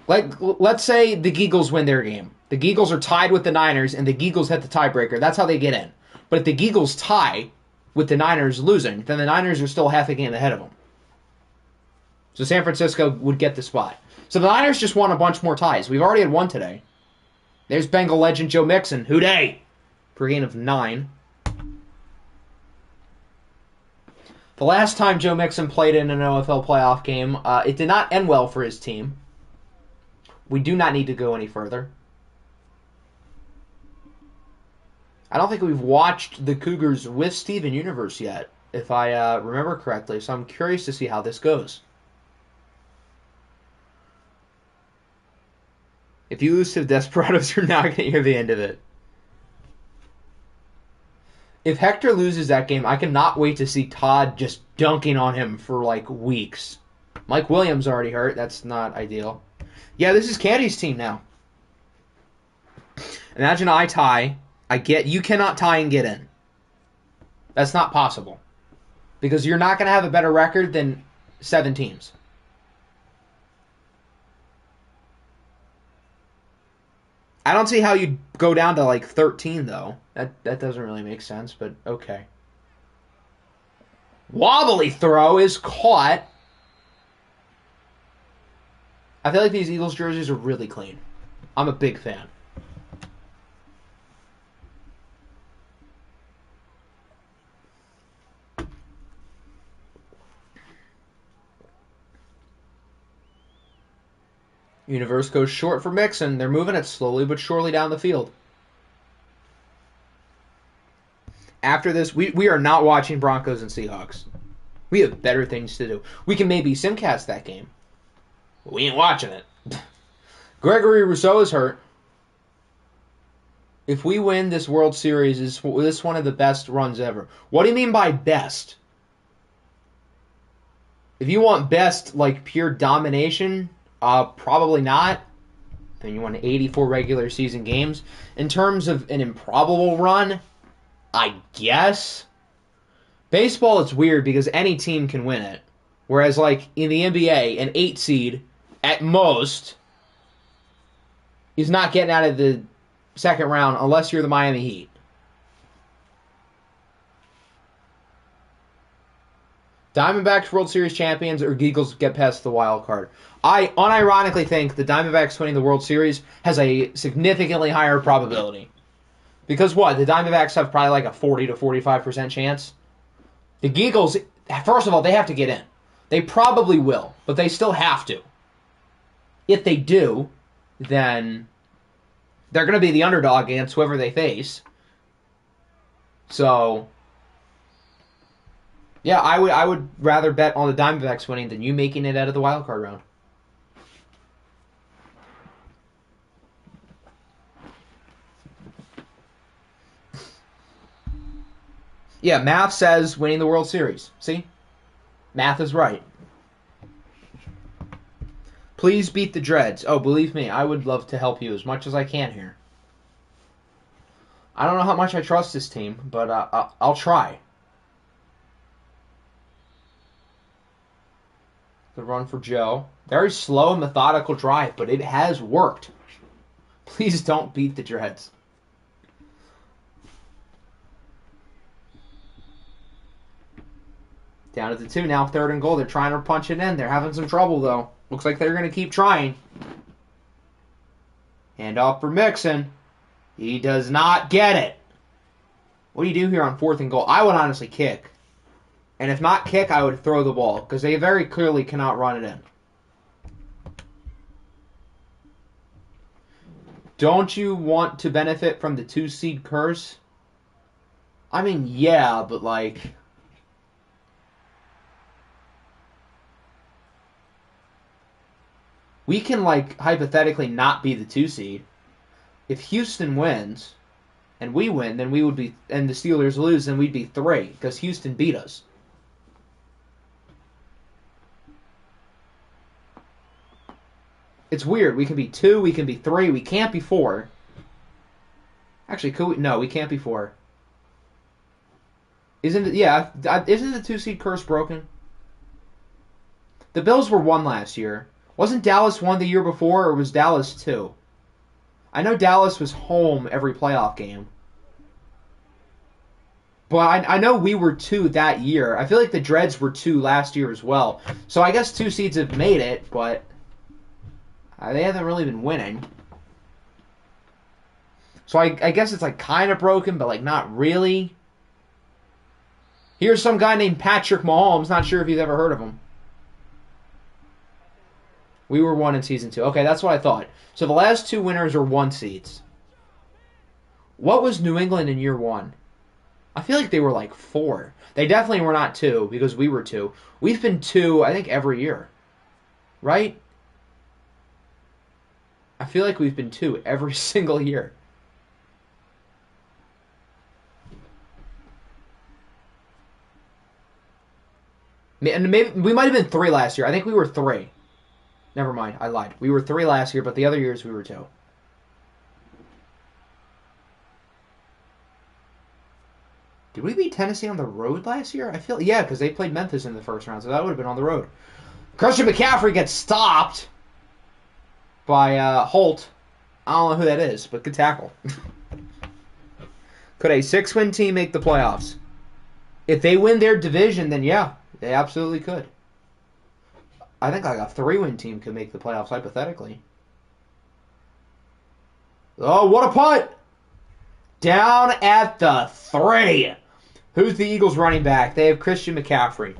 S1: let's say the Eagles win their game. The Eagles are tied with the Niners, and the Eagles hit the tiebreaker. That's how they get in. But if the Eagles tie with the Niners losing, then the Niners are still half a game ahead of them. So San Francisco would get the spot. So the Niners just won a bunch more ties. We've already had one today. There's Bengal legend Joe Mixon. Hooday! For a gain of 9. The last time Joe Mixon played in an OFL playoff game, it did not end well for his team. We do not need to go any further. I don't think we've watched the Cougars with Steven Universe yet, if I remember correctly, so I'm curious to see how this goes. If you lose to the Desperados, you're not going to hear the end of it. If Hector loses that game, I cannot wait to see Todd just dunking on him for, like, weeks. Mike Williams already hurt. That's not ideal. Yeah, this is Caddy's team now. Imagine I tie. You cannot tie and get in. That's not possible. Because you're not going to have a better record than 7 teams. I don't see how you'd go down to like 13, though. That doesn't really make sense, but okay. Wobbly throw is caught. I feel like these Eagles jerseys are really clean. I'm a big fan. Universe goes short for Mixon. They're moving it slowly but surely down the field. After this, we are not watching Broncos and Seahawks. We have better things to do. We can maybe simcast that game. But we ain't watching it. Gregory Rousseau is hurt. If we win this World Series, is this one of the best runs ever? What do you mean by best? If you want best, like pure domination, probably not. Then you want 84 regular season games. In terms of an improbable run, I guess. Baseball, it's weird because any team can win it. Whereas, like, in the NBA, an 8 seed, at most, is not getting out of the second round unless you're the Miami Heat. Diamondbacks World Series champions or Eagles get past the wild card. I unironically think the Diamondbacks winning the World Series has a significantly higher probability. Because what? The Diamondbacks have probably like a 40 to 45% chance. The Eagles, first of all, they have to get in. They probably will, but they still have to. If they do, then they're going to be the underdog against whoever they face. So, yeah, I would rather bet on the Diamondbacks winning than you making it out of the wild card round. Yeah, math says winning the World Series. See? Math is right. Please beat the Dreads. Oh, believe me, I would love to help you as much as I can here. I don't know how much I trust this team, but I'll try. The run for Joe. Very slow and methodical drive, but it has worked. Please don't beat the Dreads. Down at the 2 now, 3rd and goal. They're trying to punch it in. They're having some trouble, though. Looks like they're going to keep trying. Hand off for Mixon. He does not get it. What do you do here on 4th and goal? I would honestly kick. And if not kick, I would throw the ball. Because they very clearly cannot run it in. Don't you want to benefit from the 2-seed curse? I mean, yeah, but like... we can, like, hypothetically not be the 2-seed. If Houston wins, and we win, then we would be... and the Steelers lose, then we'd be 3. Because Houston beat us. It's weird. We can be 2, we can be 3, we can't be 4. Actually, could we? No, we can't be 4. Isn't it? Yeah, isn't the 2-seed curse broken? The Bills were 1 last year. Wasn't Dallas 1 the year before, or was Dallas 2? I know Dallas was home every playoff game. But I know we were 2 that year. I feel like the Dreads were 2 last year as well. So I guess 2 seeds have made it, but... they haven't really been winning. So I guess it's like kind of broken, but like not really. Here's some guy named Patrick Mahomes. Not sure if you've ever heard of him. We were 1 in season 2. Okay, that's what I thought. So the last 2 winners are 1 seeds. What was New England in year 1? I feel like they were like 4. They definitely were not 2 because we were 2. We've been 2, I think, every year. Right? I feel like we've been 2 every single year. And maybe we might have been 3 last year. I think we were 3. Never mind, I lied. We were 3 last year, but the other years we were 2. Did we beat Tennessee on the road last year? I feel yeah, because they played Memphis in the first round, so that would have been on the road. Christian McCaffrey gets stopped by Holt. I don't know who that is, but good tackle. Could a 6-win team make the playoffs? If they win their division, then yeah, they absolutely could. I think like a 3-win team could make the playoffs, hypothetically. Oh, what a punt! Down at the 3. Who's the Eagles running back? They have Christian McCaffrey.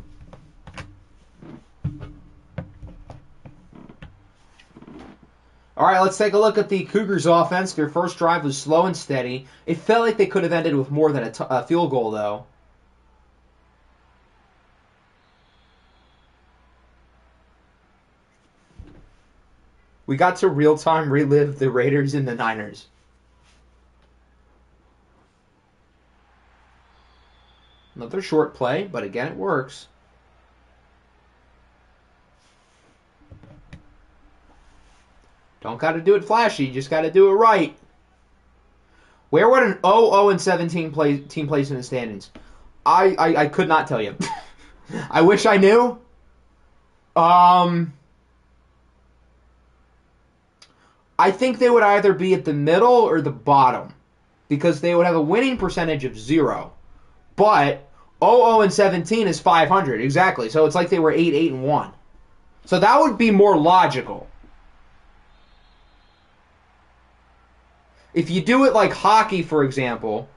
S1: All right, let's take a look at the Cougars' offense. Their first drive was slow and steady. It felt like they could have ended with more than a field goal, though. We got to real-time relive the Raiders and the Niners. Another short play, but again, it works. Don't got to do it flashy, you just got to do it right. Where would an 0-17 team place in the standings? I could not tell you. I wish I knew. I think they would either be at the middle or the bottom because they would have a winning percentage of 0. But 0-17 is 500, exactly. So it's like they were 8-1. So that would be more logical. If you do it like hockey, for example,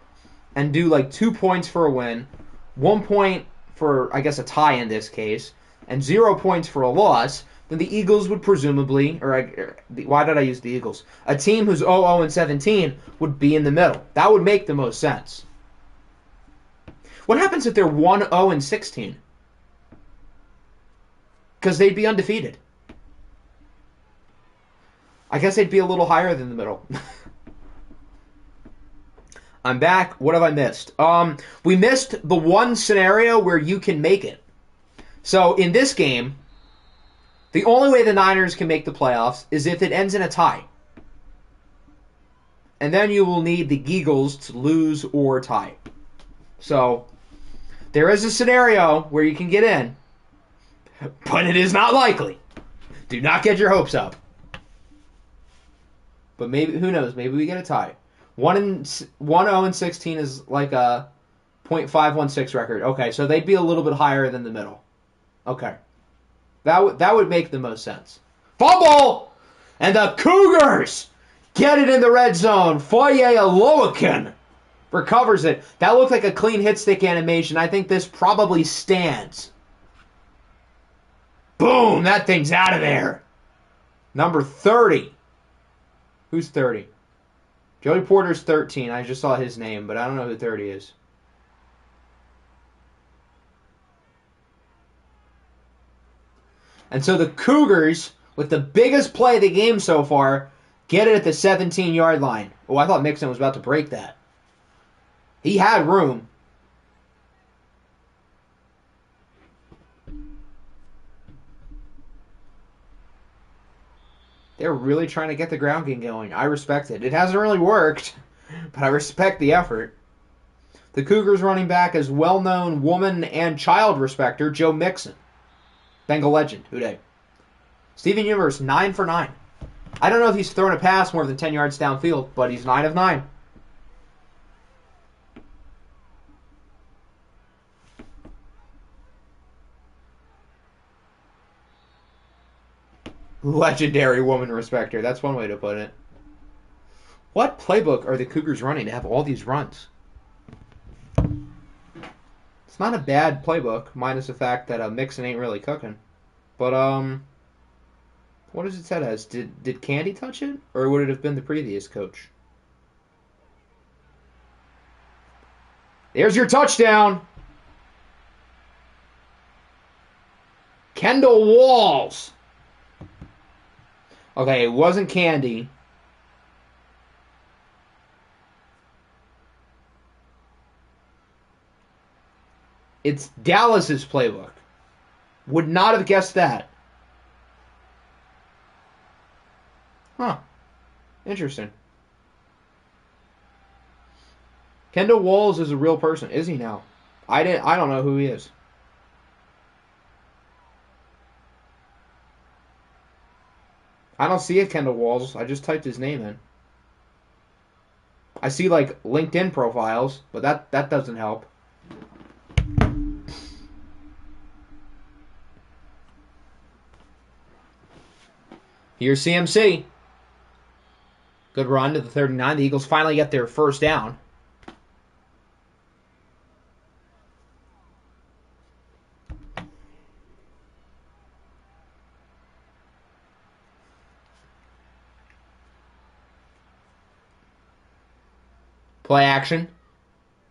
S1: and do like 2 points for a win, 1 point for, I guess, a tie in this case, and 0 points for a loss, then the Eagles would presumably, why did I use the Eagles? A team who's 0-17 would be in the middle. That would make the most sense. What happens if they're 1-16? Because they'd be undefeated. I guess they'd be a little higher than the middle. I'm back. What have I missed? We missed the one scenario where you can make it. So in this game, the only way the Niners can make the playoffs is if it ends in a tie. And then you will need the Eagles to lose or tie. So there is a scenario where you can get in, but it is not likely. Do not get your hopes up. But maybe, who knows, maybe we get a tie. 1-0-16 is like a .516 record. Okay, so they'd be a little bit higher than the middle. Okay. That would make the most sense. Fumble! And the Cougars get it in the red zone. Foye Aloakin recovers it. That looked like a clean hit stick animation. I think this probably stands. Boom! That thing's out of there. Number 30. Who's 30? Joey Porter's 13. I just saw his name, but I don't know who 30 is. And so the Cougars, with the biggest play of the game so far, get it at the 17-yard line. Oh, I thought Mixon was about to break that. He had room. They're really trying to get the ground game going. I respect it. It hasn't really worked, but I respect the effort. The Cougars running back is well-known woman and child respecter Joe Mixon. Bengal legend. Who dey? Steven Universe, 9 for 9. I don't know if he's thrown a pass more than 10 yards downfield, but he's 9 of 9. Legendary woman respecter. That's one way to put it. What playbook are the Cougars running to have all these runs? It's not a bad playbook, minus the fact that Mixon ain't really cooking. But, what does it say as? Did Candy touch it? Or would it have been the previous coach? There's your touchdown! Kendall Walls! Okay, it wasn't Candy. It's Dallas's playbook. Would not have guessed that. Huh. Interesting. Kendall Walls is a real person. Is he now? I don't know who he is. I don't see a Kendall Walls. I just typed his name in. I see like LinkedIn profiles, but that doesn't help. Here's CMC. Good run to the 39. The Eagles finally get their first down. Play action.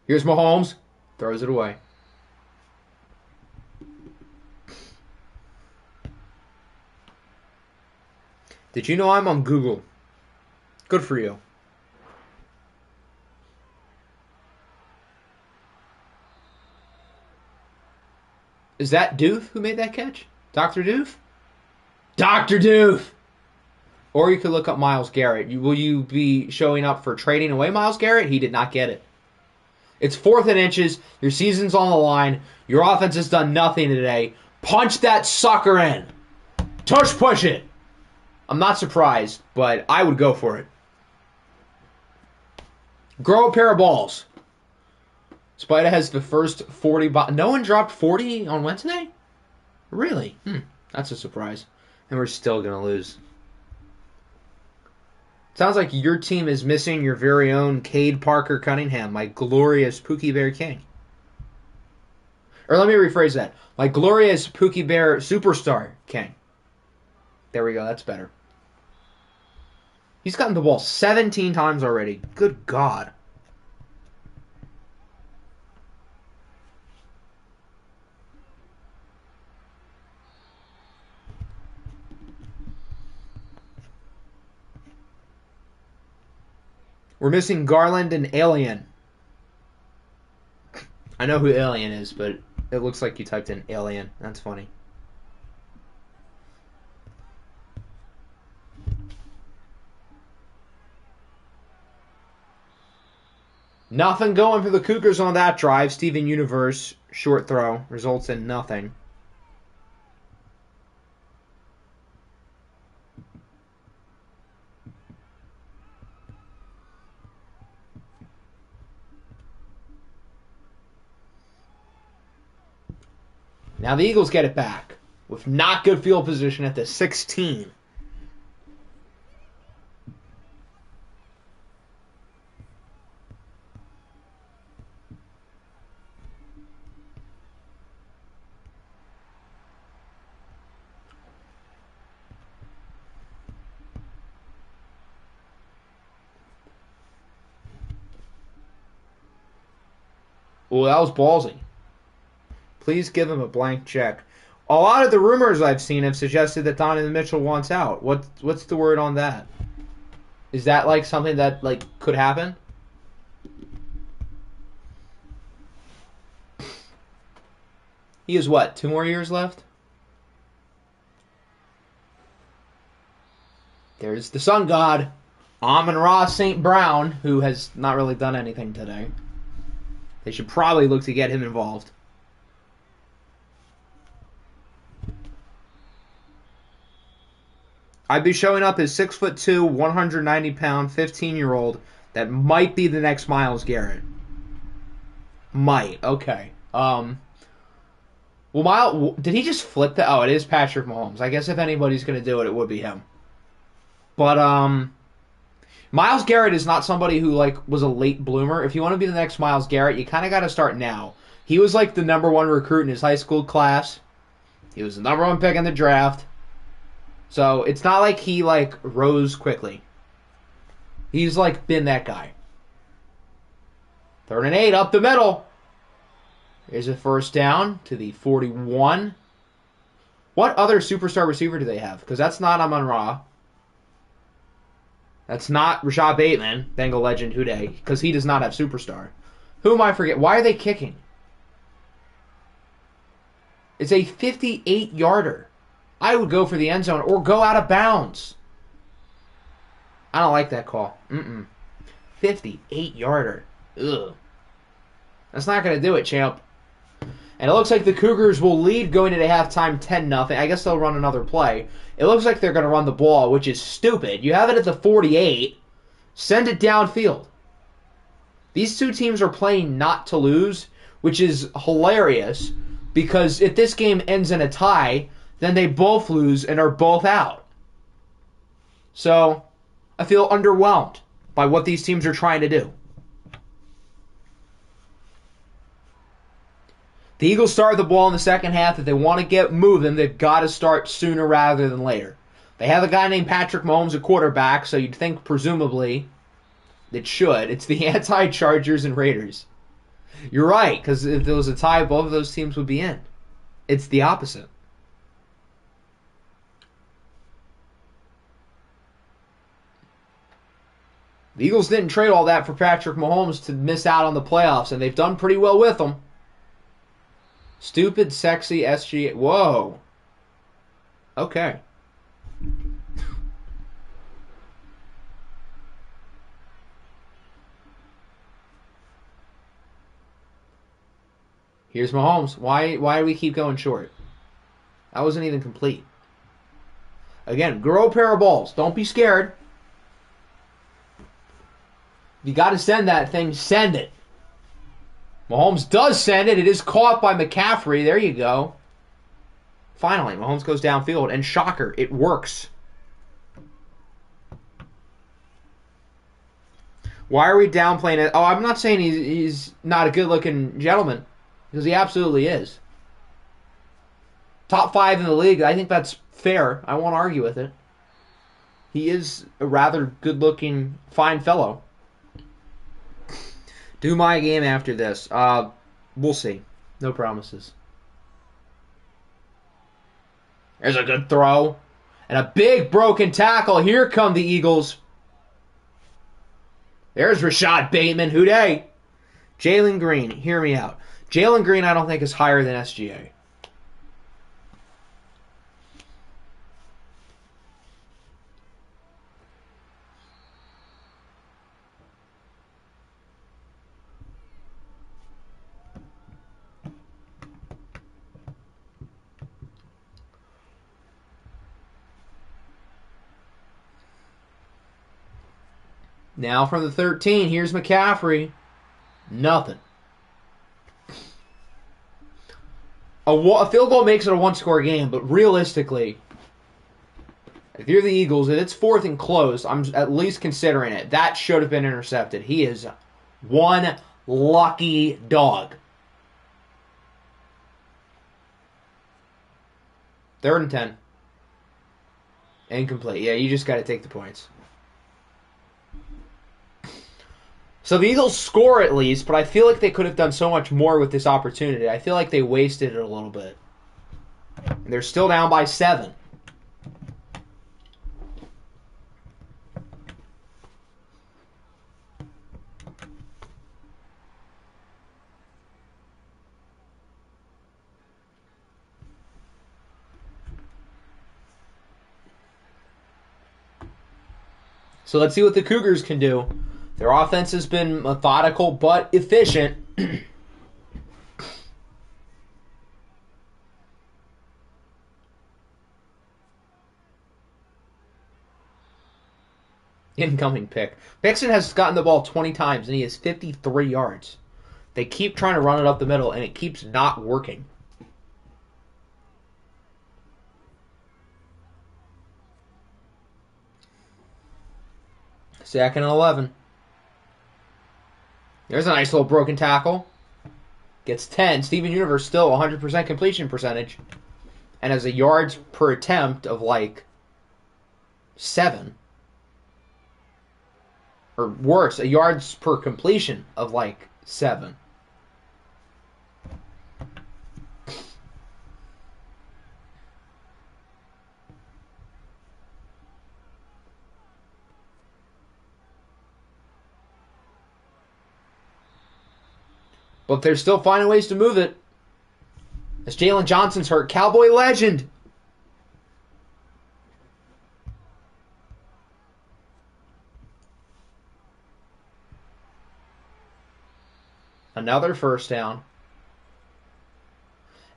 S1: Here's Mahomes. Throws it away. Did you know I'm on Google? Good for you. Is that Doof who made that catch? Dr. Doof? Dr. Doof! Or you could look up Myles Garrett. Will you be showing up for trading away Myles Garrett? He did not get it. It's 4th and inches. Your season's on the line. Your offense has done nothing today. Punch that sucker in. Tush push it. I'm not surprised, but I would go for it. Grow a pair of balls. Spida has the first 40... No one dropped 40 on Wednesday? Really? That's a surprise. And we're still going to lose. Sounds like your team is missing your very own Cade Parker Cunningham, my glorious Pookie Bear King. Or let me rephrase that. My glorious Pookie Bear Superstar King. There we go. That's better. He's gotten the ball 17 times already. Good God. We're missing Garland and Alien. I know who Alien is, but it looks like you typed in Alien. That's funny. Nothing going for the Cougars on that drive. Steven Universe, short throw, results in nothing. Now the Eagles get it back with not good field position at the 16. Oh, that was ballsy. Please give him a blank check. A lot of the rumors I've seen have suggested that Donovan Mitchell wants out. What's the word on that? Is that like something that like could happen? He has what? 2 more years left? There's the sun god, Amon-Ra St. Brown, who has not really done anything today. They should probably look to get him involved. I'd be showing up as 6'2", 190-pound, 15-year-old that might be the next Myles Garrett. Might. Okay. Well, did he just flip that? Oh, it is Patrick Mahomes. I guess if anybody's going to do it, it would be him. But Myles Garrett is not somebody who like was a late bloomer. If you want to be the next Myles Garrett, you kind of got to start now. He was like the number 1 recruit in his high school class. He was the number 1 pick in the draft. So it's not like he like rose quickly. He's like been that guy. 3rd and 8 up the middle. Here's a first down to the 41. What other superstar receiver do they have? Because that's not Amon-Ra. That's not Rashad Bateman, Bengal legend Houday, because he does not have superstar. Who am I forget? Why are they kicking? It's a 58-yarder. I would go for the end zone or go out of bounds. I don't like that call. 58-yarder. Ugh. That's not going to do it, champ. And it looks like the Cougars will lead going into halftime 10-0. I guess they'll run another play. It looks like they're going to run the ball, which is stupid. You have it at the 48. Send it downfield. These two teams are playing not to lose, which is hilarious because if this game ends in a tie, then they both lose and are both out. So, I feel underwhelmed by what these teams are trying to do. The Eagles started the ball in the second half. If they want to get moving, they've got to start sooner rather than later. They have a guy named Patrick Mahomes at quarterback, so you'd think presumably it should. It's the anti-Chargers and Raiders. You're right, because if there was a tie, both of those teams would be in. It's the opposite. The Eagles didn't trade all that for Patrick Mahomes to miss out on the playoffs, and they've done pretty well with them. Stupid, sexy SG. Whoa. Okay. Here's Mahomes. Why do we keep going short? That wasn't even complete. Again, grow a pair of balls. Don't be scared. If you got to send that thing, send it. Mahomes does send it. It is caught by McCaffrey. There you go. Finally, Mahomes goes downfield. And shocker, it works. Why are we downplaying it? Oh, I'm not saying he's not a good-looking gentleman. Because he absolutely is. Top 5 in the league. I think that's fair. I won't argue with it. He is a rather good-looking, fine fellow. Do my game after this. We'll see. No promises. There's a good throw. And a big broken tackle. Here come the Eagles. There's Rashad Bateman. Houday. Jalen Green. Hear me out. Jalen Green I don't think is higher than SGA. Now from the 13, here's McCaffrey. Nothing. A field goal makes it a one-score game, but realistically, if you're the Eagles and it's 4th and close, I'm at least considering it. That should have been intercepted. He is one lucky dog. 3rd and 10. Incomplete. Yeah, you just got to take the points. So the Eagles score at least, but I feel like they could have done so much more with this opportunity. I feel like they wasted it a little bit. And they're still down by 7. So let's see what the Cougars can do. Their offense has been methodical but efficient. Incoming pick. Mixon has gotten the ball 20 times, and he has 53 yards. They keep trying to run it up the middle, and it keeps not working. Second and 11. There's a nice little broken tackle. Gets 10. Steven Universe still 100% completion percentage. And has a yards per attempt of like 7. Or worse, a yards per completion of like 7. But they're still finding ways to move it. As Jalen Johnson's hurt. Cowboy legend. Another first down.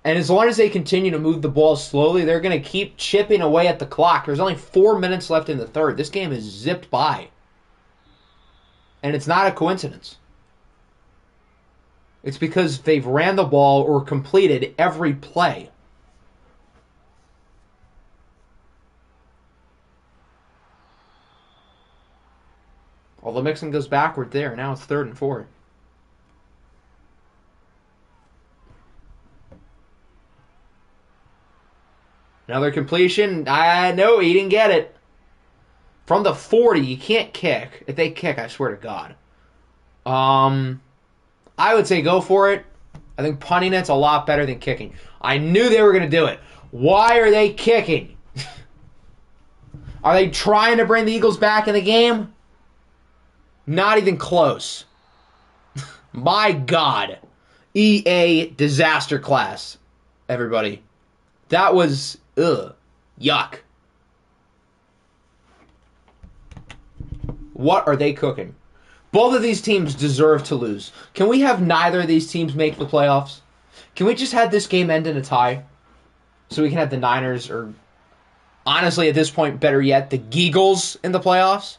S1: And as long as they continue to move the ball slowly, they're going to keep chipping away at the clock. There's only 4 minutes left in the third. This game is zipped by. And it's not a coincidence. It's because they've ran the ball or completed every play. Although Mixon goes backward there. Now it's 3rd and 4. Another completion. No, he didn't get it. From the 40, you can't kick. If they kick, I swear to God. I would say go for it. I think punting it's a lot better than kicking. I knew they were going to do it. Why are they kicking? Are they trying to bring the Eagles back in the game? Not even close. My God. EA disaster class, everybody. That was, yuck. What are they cooking? Both of these teams deserve to lose. Can we have neither of these teams make the playoffs? Can we just have this game end in a tie? So we can have the Niners, or honestly at this point, better yet, the Geagles in the playoffs?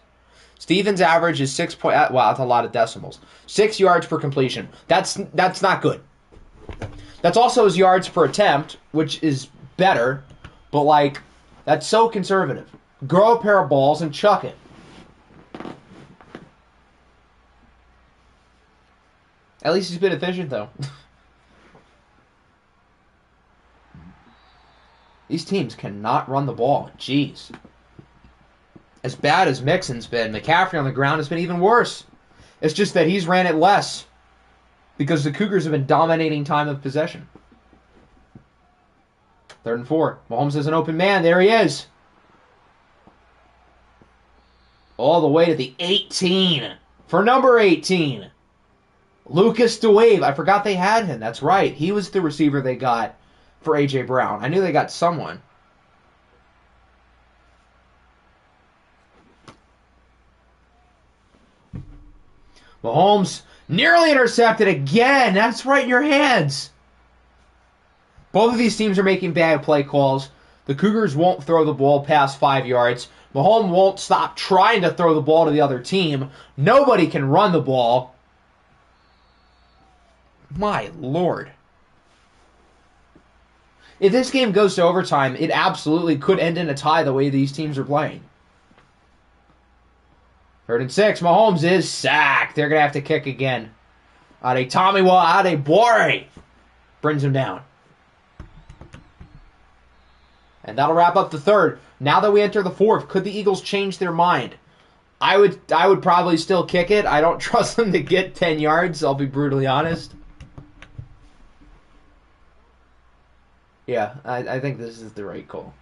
S1: Stevens' average is 6 point. Wow, that's a lot of decimals. 6 yards per completion. That's not good. That's also his yards per attempt, which is better, but like, that's so conservative. Grow a pair of balls and chuck it. At least he's been efficient, though. These teams cannot run the ball. Jeez. As bad as Mixon's been, McCaffrey on the ground has been even worse. It's just that he's ran it less because the Cougars have been dominating time of possession. 3rd and 4. Mahomes is an open man. There he is. All the way to the 18. For number 18. Lucas DeWave. I forgot they had him. That's right. He was the receiver they got for A.J. Brown. I knew they got someone. Mahomes nearly intercepted again. That's right in your hands. Both of these teams are making bad play calls. The Cougars won't throw the ball past 5 yards. Mahomes won't stop trying to throw the ball to the other team. Nobody can run the ball. My Lord. If this game goes to overtime, it absolutely could end in a tie the way these teams are playing. 3rd and 6. Mahomes is sacked. They're going to have to kick again. Adebawore brings him down. And that'll wrap up the third. Now that we enter the fourth, could the Eagles change their mind? I would probably still kick it. I don't trust them to get 10 yards, I'll be brutally honest. Yeah, I think this is the right call.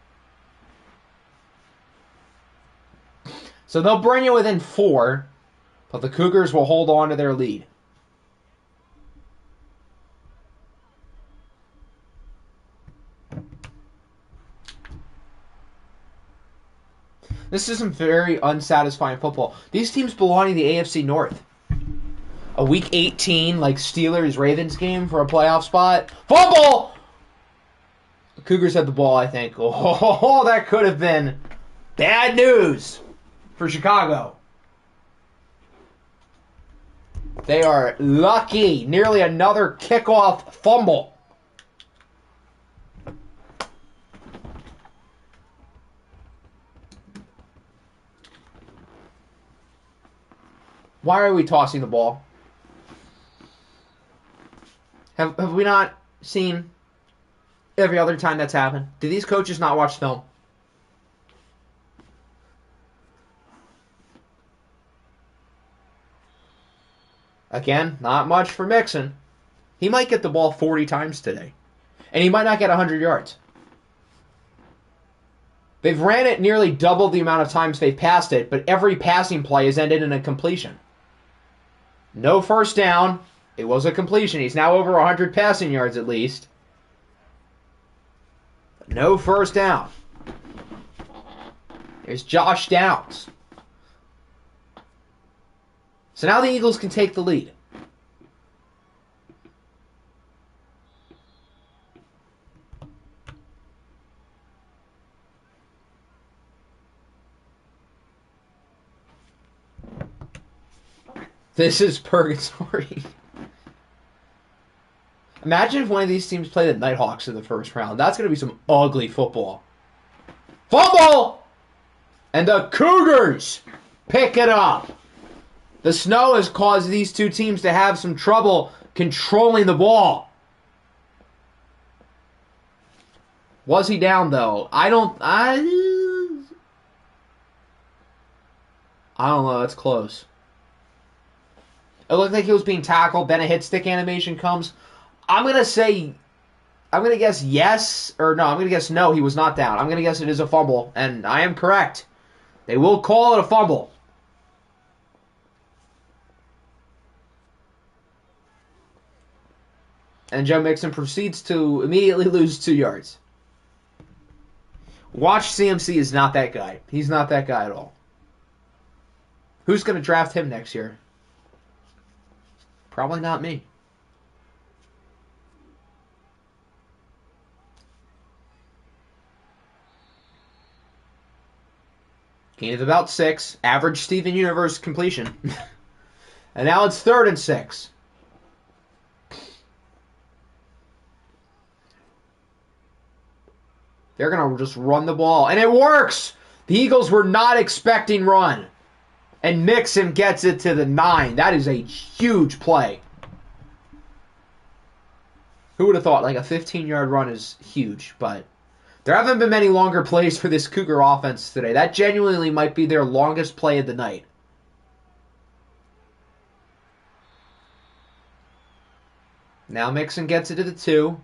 S1: So they'll bring you within 4, but the Cougars will hold on to their lead. This is some very unsatisfying football. These teams belong in the AFC North. A Week 18, like Steelers-Ravens game for a playoff spot. Fumble! The Cougars had the ball, I think. Oh, that could have been bad news for Chicago. They are lucky. Nearly another kickoff fumble. Why are we tossing the ball? Have we not seen every other time that's happened? Do these coaches not watch film? Again, not much for Mixon. He might get the ball 40 times today. And he might not get 100 yards. They've ran it nearly double the amount of times they've passed it, but every passing play has ended in a completion. No first down. It was a completion. He's now over 100 passing yards at least. No first down. There's Josh Downs. So now the Eagles can take the lead. This is purgatory. Imagine if one of these teams play the Nighthawks in the first round. That's going to be some ugly football. Fumble! And the Cougars pick it up. The snow has caused these two teams to have some trouble controlling the ball. Was he down, though? I don't know. That's close. It looked like he was being tackled. Then a hit stick animation comes. I'm going to guess yes. Or no, I'm going to guess no, he was not down. I'm going to guess it is a fumble. And I am correct. They will call it a fumble. And Joe Mixon proceeds to immediately lose 2 yards. Watch CMC is not that guy. He's not that guy at all. Who's going to draft him next year? Probably not me. Gain of about 6. Average Steven Universe completion. And now it's 3rd and 6. They're going to just run the ball. And it works! The Eagles were not expecting run. And Mixon gets it to the 9. That is a huge play. Who would have thought? Like a 15-yard run is huge, but there haven't been many longer plays for this Cougar offense today. That genuinely might be their longest play of the night. Now Mixon gets it to the 2.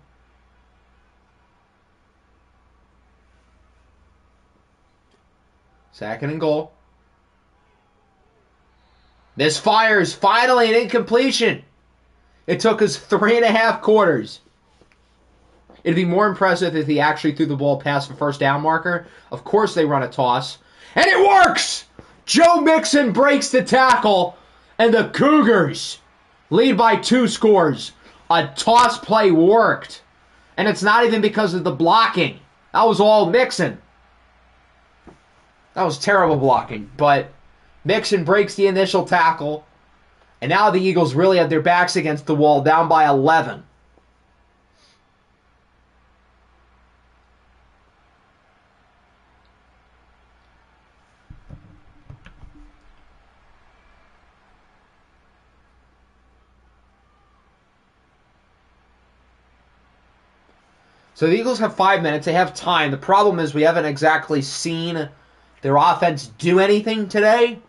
S1: Second and goal. Misfires. Finally an incompletion. It took us 3.5 quarters. It'd be more impressive if he actually threw the ball past the first down marker. Of course they run a toss. And it works! Joe Mixon breaks the tackle. And the Cougars lead by 2 scores. A toss play worked. And it's not even because of the blocking. That was all Mixon. That was terrible blocking. But Mixon breaks the initial tackle. And now the Eagles really have their backs against the wall, down by 11. So the Eagles have 5 minutes. They have time. The problem is we haven't exactly seen their offense do anything today.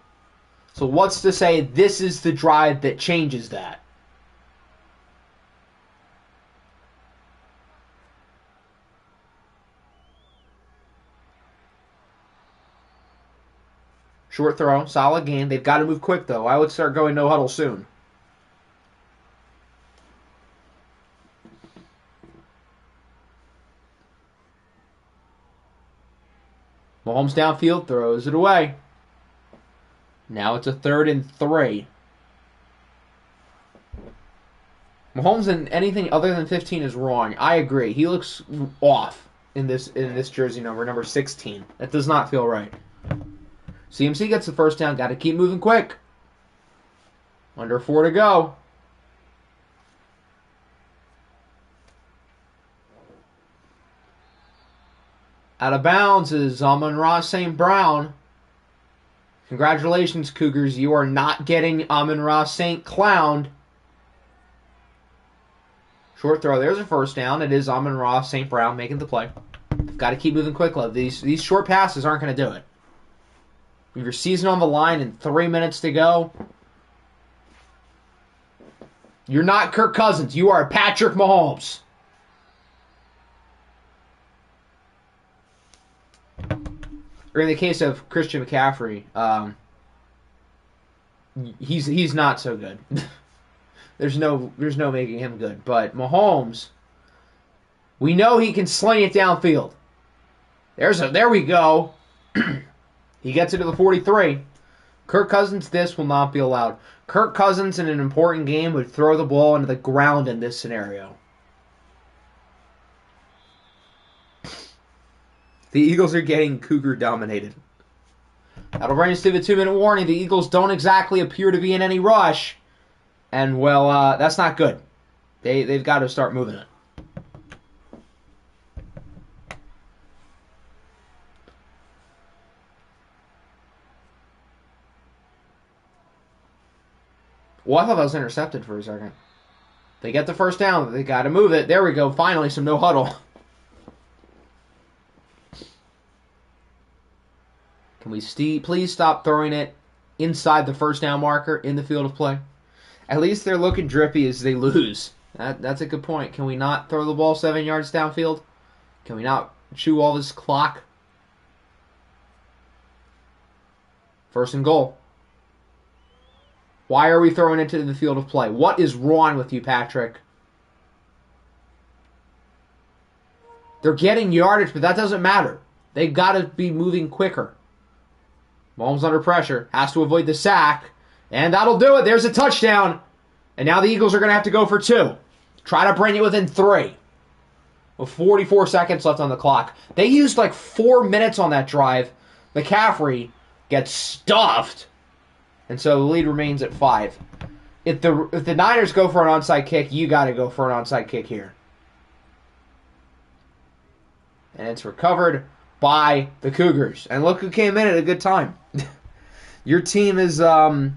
S1: So what's to say this is the drive that changes that? Short throw, solid gain. They've got to move quick, though. I would start going no huddle soon. Mahomes downfield, throws it away. Now it's a 3rd and 3. Mahomes in anything other than 15 is wrong. I agree. He looks off in this jersey number 16. That does not feel right. CMC gets the first down. Got to keep moving quick. Under 4 to go. Out of bounds is Amon-Ra St. Brown. Congratulations, Cougars. You are not getting Amon-Ra St. Clowned. Short throw. There's a first down. It is Amon-Ra St. Brown making the play. Got to keep moving quick, love. These short passes aren't going to do it. With your season on the line and 3 minutes to go, you're not Kirk Cousins. You are Patrick Mahomes. Or in the case of Christian McCaffrey, he's not so good. There's no making him good. But Mahomes, we know he can sling it downfield. There we go. He gets it to the 43. Kirk Cousins, this will not be allowed. Kirk Cousins in an important game would throw the ball into the ground in this scenario. The Eagles are getting Cougar dominated. That'll bring us to the 2-minute warning. The Eagles don't exactly appear to be in any rush. And, well, that's not good. They've got to start moving it. Well, I thought that was intercepted for a second. They get the first down. They got to move it. There we go. Finally, some no huddle. Can we please stop throwing it inside the first down marker in the field of play? At least they're looking drippy as they lose. That's a good point. Can we not throw the ball 7 yards downfield? Can we not chew all this clock? First and goal. Why are we throwing it to the field of play? What is wrong with you, Patrick? They're getting yardage, but that doesn't matter. They've got to be moving quicker. Mahomes under pressure. Has to avoid the sack. And that'll do it. There's a touchdown. And now the Eagles are going to have to go for 2. Try to bring it within 3. With 44 seconds left on the clock. They used like 4 minutes on that drive. McCaffrey gets stuffed. And so the lead remains at 5. If the Niners go for an onside kick, you got to go for an onside kick here. And it's recovered by the Cougars. And look who came in at a good time. Your team is currently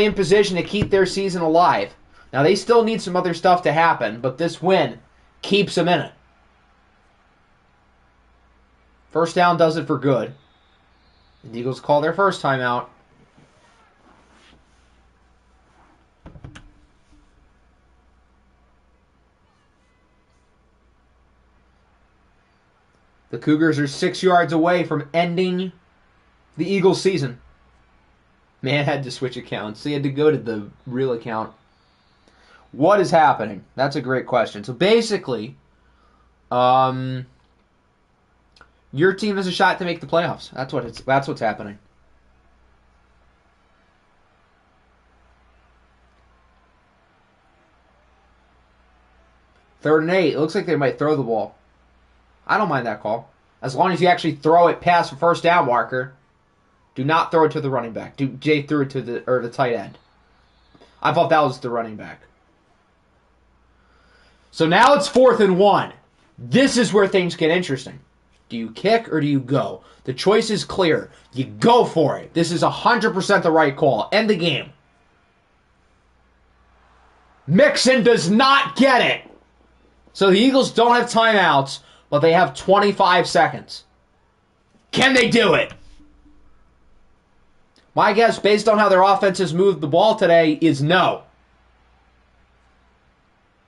S1: in position to keep their season alive. Now, they still need some other stuff to happen, but this win keeps them in it. First down does it for good. The Eagles call their first timeout. The Cougars are 6 yards away from ending the Eagles' season. Man had to switch accounts. He had to go to the real account. What is happening? That's a great question. So basically, your team has a shot to make the playoffs. That's what's happening. Third and 8. It looks like they might throw the ball. I don't mind that call. As long as you actually throw it past the first down marker. Do not throw it to the running back. Jay threw it to the tight end. I thought that was the running back. So now it's 4th and 1. This is where things get interesting. Do you kick or do you go? The choice is clear. You go for it. This is 100% the right call. End the game. Mixon does not get it. So the Eagles don't have timeouts, but they have 25 seconds. Can they do it? My guess, based on how their offenses moved the ball today, is no.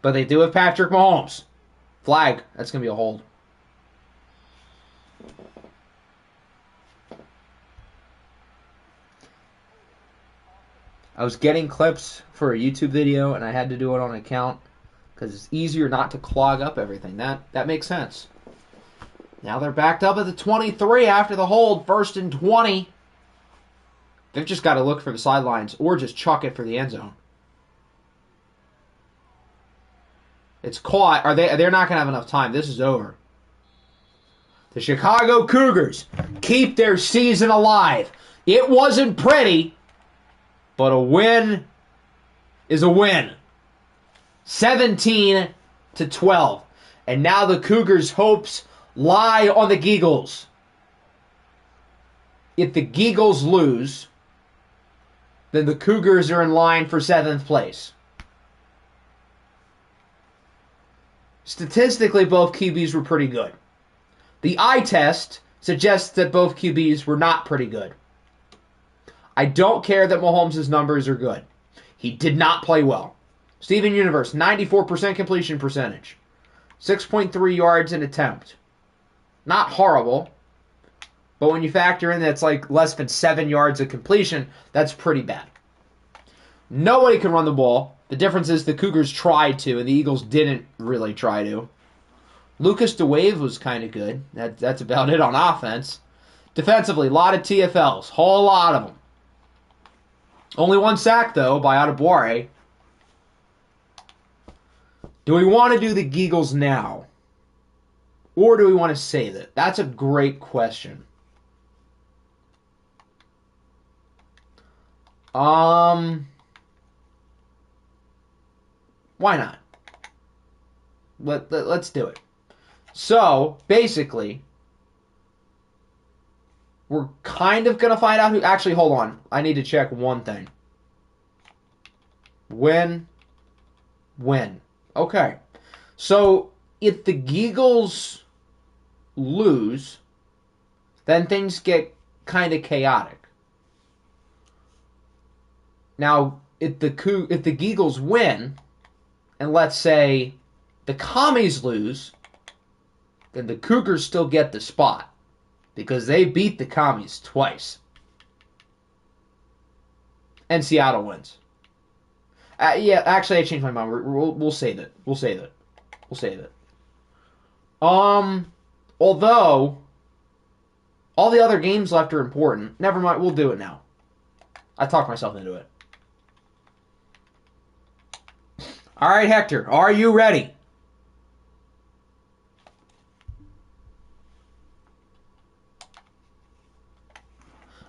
S1: But they do have Patrick Mahomes. Flag. That's going to be a hold. I was getting clips for a YouTube video, and I had to do it on an account because it's easier not to clog up everything. That makes sense. Now they're backed up at the 23 after the hold. 1st and 20. They've just got to look for the sidelines or just chuck it for the end zone. It's caught. They're not going to have enough time. This is over. The Chicago Cougars keep their season alive. It wasn't pretty, but a win is a win. 17-12. And now the Cougars' hopes lie on the Geagles. If the Geagles lose, then the Cougars are in line for 7th place. Statistically, both QBs were pretty good. The eye test suggests that both QBs were not pretty good. I don't care that Mahomes' numbers are good. He did not play well. Steven Universe, 94% completion percentage. 6.3 yards an attempt. Not horrible. But when you factor in that it's like less than 7 yards of completion, that's pretty bad. Nobody can run the ball. The difference is the Cougars tried to, and the Eagles didn't really try to. Lucas DeWave was kind of good. That's about it on offense. Defensively, a lot of TFLs. Whole lot of them. Only one sack, though, by Adebawore. Do we want to do the Geagles now? Or do we want to save it? That's a great question. Why not? Let's do it. So, basically, we're kind of going to find out who... Actually, hold on. I need to check one thing. Win. Okay. So, if the Geagles lose, then things get kind of chaotic. Now, if the Geagles win, and let's say the Commies lose, then the Cougars still get the spot because they beat the Commies twice. And Seattle wins. Yeah, actually, I changed my mind. We'll save it. We'll save it. Although all the other games left are important. Never mind. We'll do it now. I talked myself into it. All right, Hector, are you ready?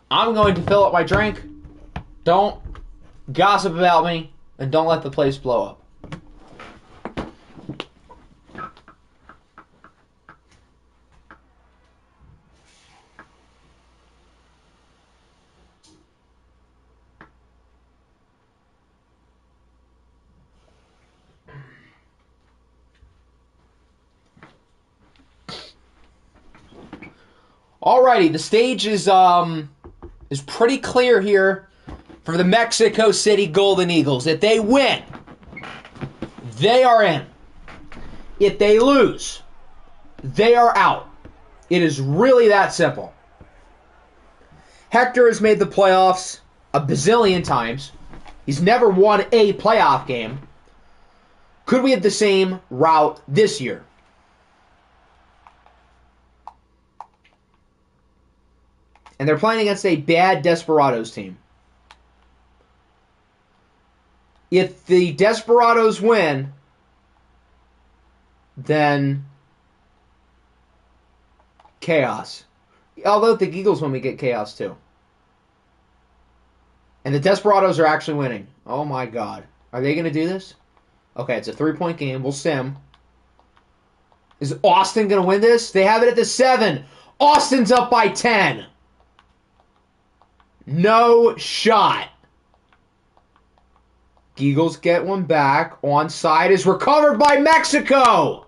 S1: I'm going to fill up my drink. Don't gossip about me, and don't let the place blow up. Alrighty, the stage is pretty clear here for the Mexico City Golden Eagles. If they win, they are in. If they lose, they are out. It is really that simple. Hector has made the playoffs a bazillion times. He's never won a playoff game. Could we have the same route this year? And they're playing against a bad Desperados team. If the Desperados win, then chaos. Although if the Eagles win, we get chaos too. And the Desperados are actually winning. Oh my God. Are they going to do this? Okay, it's a 3-point game. We'll sim. Is Austin going to win this? They have it at the 7. Austin's up by 10. No shot. Eagles get one back. Onside is recovered by Mexico.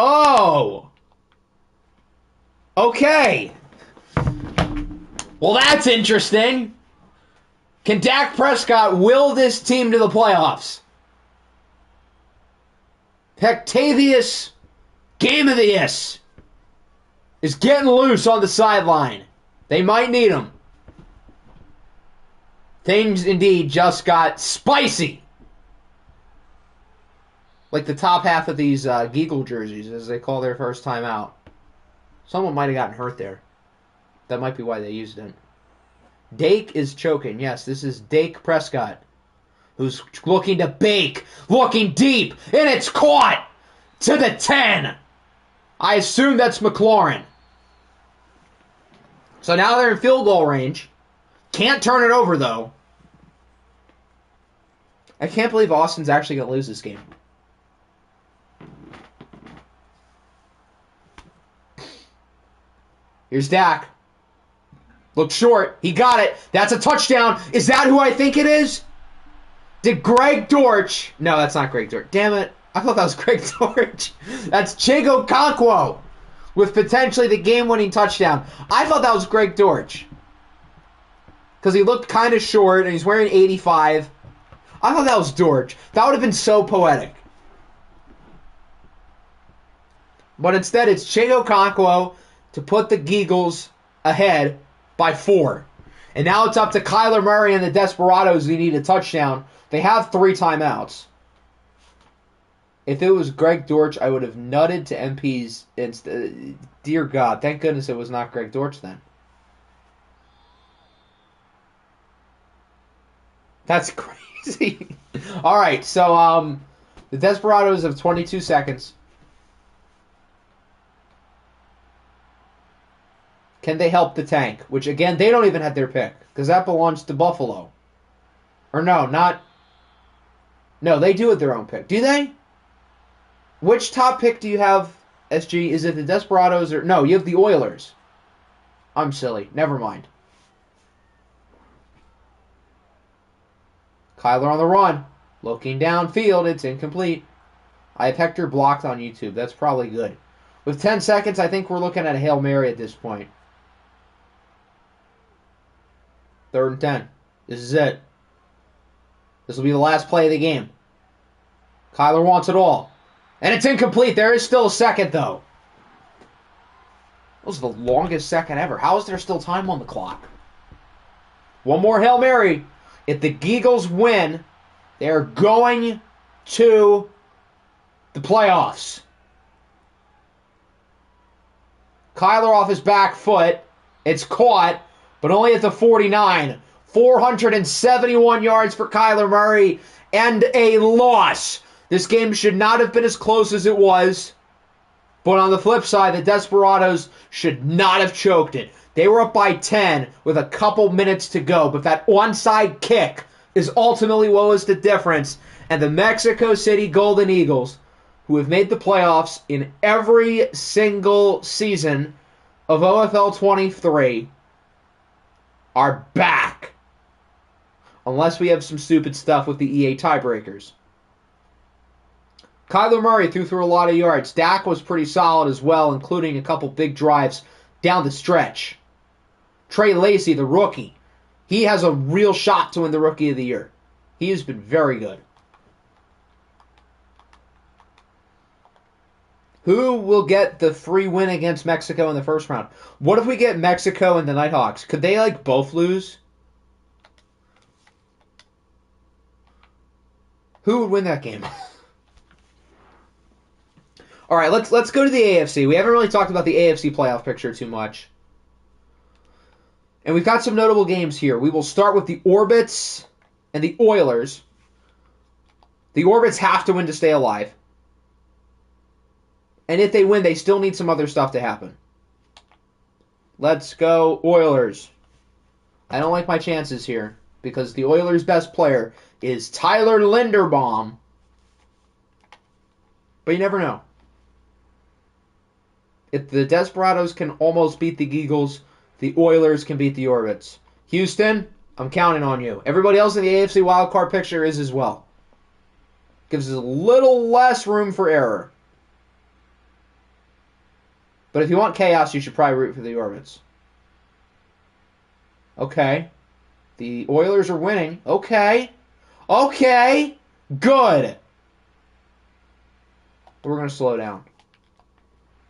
S1: Oh! Okay. Well, that's interesting. Can Dak Prescott will this team to the playoffs? Pectavious Game of the Yes is getting loose on the sideline. They might need him. Things indeed just got spicy. Like the top half of these Geagle jerseys, as they call their first time out. Someone might have gotten hurt there. That might be why they used it. Dake is choking. Yes, this is Dak Prescott, who's looking to bake, looking deep, and it's caught to the 10. I assume that's McLaurin. So now they're in field goal range. Can't turn it over, though. I can't believe Austin's actually going to lose this game. Here's Dak. Look short. He got it. That's a touchdown. Is that who I think it is? Did Greg Dortch... No, that's not Greg Dortch. Damn it. I thought that was Greg Dortch. That's Chigo Okonkwo with potentially the game-winning touchdown. I thought that was Greg Dortch. Because he looked kind of short and he's wearing 85. I thought that was Dortch. That would have been so poetic. But instead, it's Chigo Okonkwo to put the Geagles ahead by 4. And now it's up to Kyler Murray and the Desperados who need a touchdown. They have 3 timeouts. If it was Greg Dortch, I would have nutted to MP's. Dear God, thank goodness it was not Greg Dortch then. That's crazy. All right, so the Desperados have 22 seconds. Can they help the tank? Which, again, they don't even have their pick. Because that belongs to Buffalo. Or no, not... No, they do have their own pick. Do they? Which top pick do you have, SG? Is it the Desperados or... No, you have the Oilers. I'm silly. Never mind. Kyler on the run. Looking downfield. It's incomplete. I have Hector blocked on YouTube. That's probably good. With 10 seconds, I think we're looking at a Hail Mary at this point. 3rd and 10. This is it. This will be the last play of the game. Kyler wants it all. And it's incomplete. There is still a second, though. That was the longest second ever. How is there still time on the clock? One more Hail Mary. If the Geagles win, they're going to the playoffs. Kyler off his back foot. It's caught, but only at the 49. 471 yards for Kyler Murray and a loss. This game should not have been as close as it was. But on the flip side, the Desperados should not have choked it. They were up by 10 with a couple minutes to go. But that onside kick is ultimately what was the difference. And the Mexico City Golden Eagles, who have made the playoffs in every single season of OFL 23, are back. Unless we have some stupid stuff with the EA tiebreakers. Kyler Murray threw a lot of yards. Dak was pretty solid as well, including a couple big drives down the stretch. Trey Lacey, the rookie, he has a real shot to win the Rookie of the Year. He has been very good. Who will get the free win against Mexico in the first round? What if we get Mexico and the Nighthawks? Could they both lose? Who would win that game? All right, let's go to the AFC. We haven't really talked about the AFC playoff picture too much. And we've got some notable games here. We will start with the Orbits and the Oilers. The Orbits have to win to stay alive. And if they win, they still need some other stuff to happen. Let's go Oilers. I don't like my chances here because the Oilers' best player is Tyler Linderbaum. But you never know. If the Desperados can almost beat the Eagles, the Oilers can beat the Orbits. Houston, I'm counting on you. Everybody else in the AFC wildcard picture is as well. Gives us a little less room for error. But if you want chaos, you should probably root for the Orbits. Okay. The Oilers are winning. Okay. Okay. Good. We're going to slow down.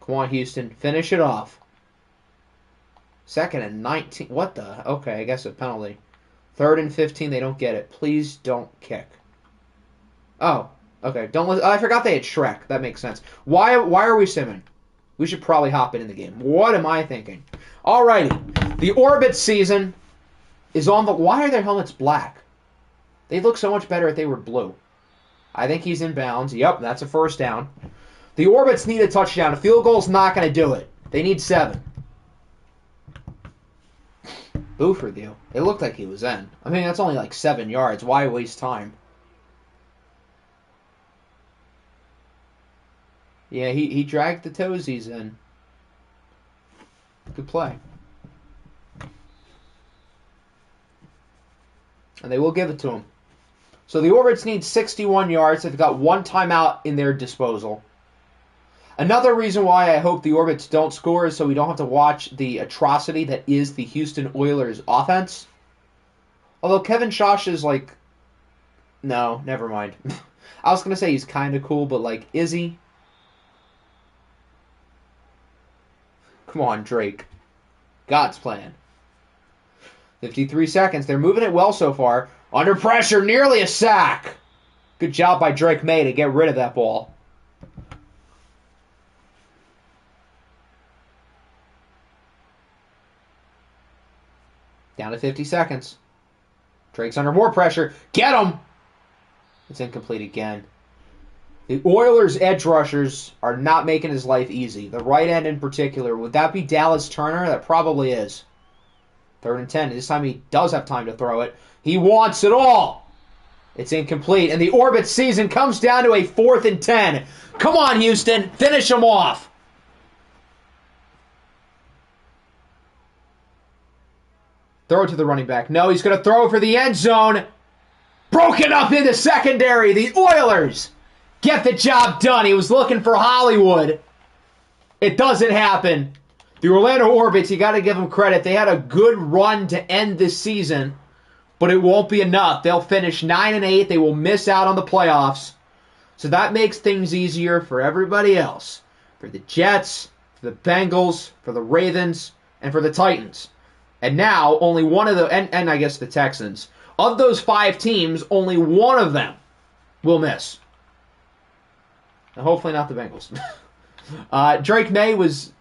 S1: Come on, Houston. Finish it off. 2nd and 19. What the? Okay, I guess a penalty. 3rd and 15. They don't get it. Please don't kick. Oh, okay. Don't. I forgot they had Shrek. That makes sense. Why are we simming? We should probably hop in the game. What am I thinking? Alrighty. The Orbit season is on the... Why are their helmets black? They'd look so much better if they were blue. I think he's in bounds. Yep, that's a first down. The Orbits need a touchdown. A field goal's not going to do it. They need 7. Buford, you. It looked like he was in. I mean, that's only like 7 yards. Why waste time? Yeah, he dragged the toesies in. Good play. And they will give it to him. So the Orbits need 61 yards. They've got 1 timeout in their disposal. Another reason why I hope the Orbits don't score is so we don't have to watch the atrocity that is the Houston Oilers offense. Although Kevin Schosh is like... No, never mind. I was going to say he's kind of cool, but like, is he? Come on, Drake. God's plan. 53 seconds. They're moving it well so far. Under pressure, nearly a sack. Good job by Drake May to get rid of that ball. Down to 50 seconds. Drake's under more pressure. Get him! It's incomplete again. The Oilers' edge rushers are not making his life easy. The right end in particular. Would that be Dallas Turner? That probably is. 3rd and 10. This time he does have time to throw it. He wants it all. It's incomplete. And the Orbit season comes down to a 4th and 10. Come on, Houston. Finish him off. Throw it to the running back. No, he's going to throw it for the end zone. Broken up in the secondary. The Oilers get the job done. He was looking for Hollywood. It doesn't happen. The Orlando Orbits, you got to give them credit. They had a good run to end this season, but it won't be enough. They'll finish 9-8. They will miss out on the playoffs. So that makes things easier for everybody else. For the Jets, for the Bengals, for the Ravens, and for the Titans. And now, only one of the, and I guess the Texans, of those 5 teams, only one of them will miss. And hopefully not the Bengals. Drake May was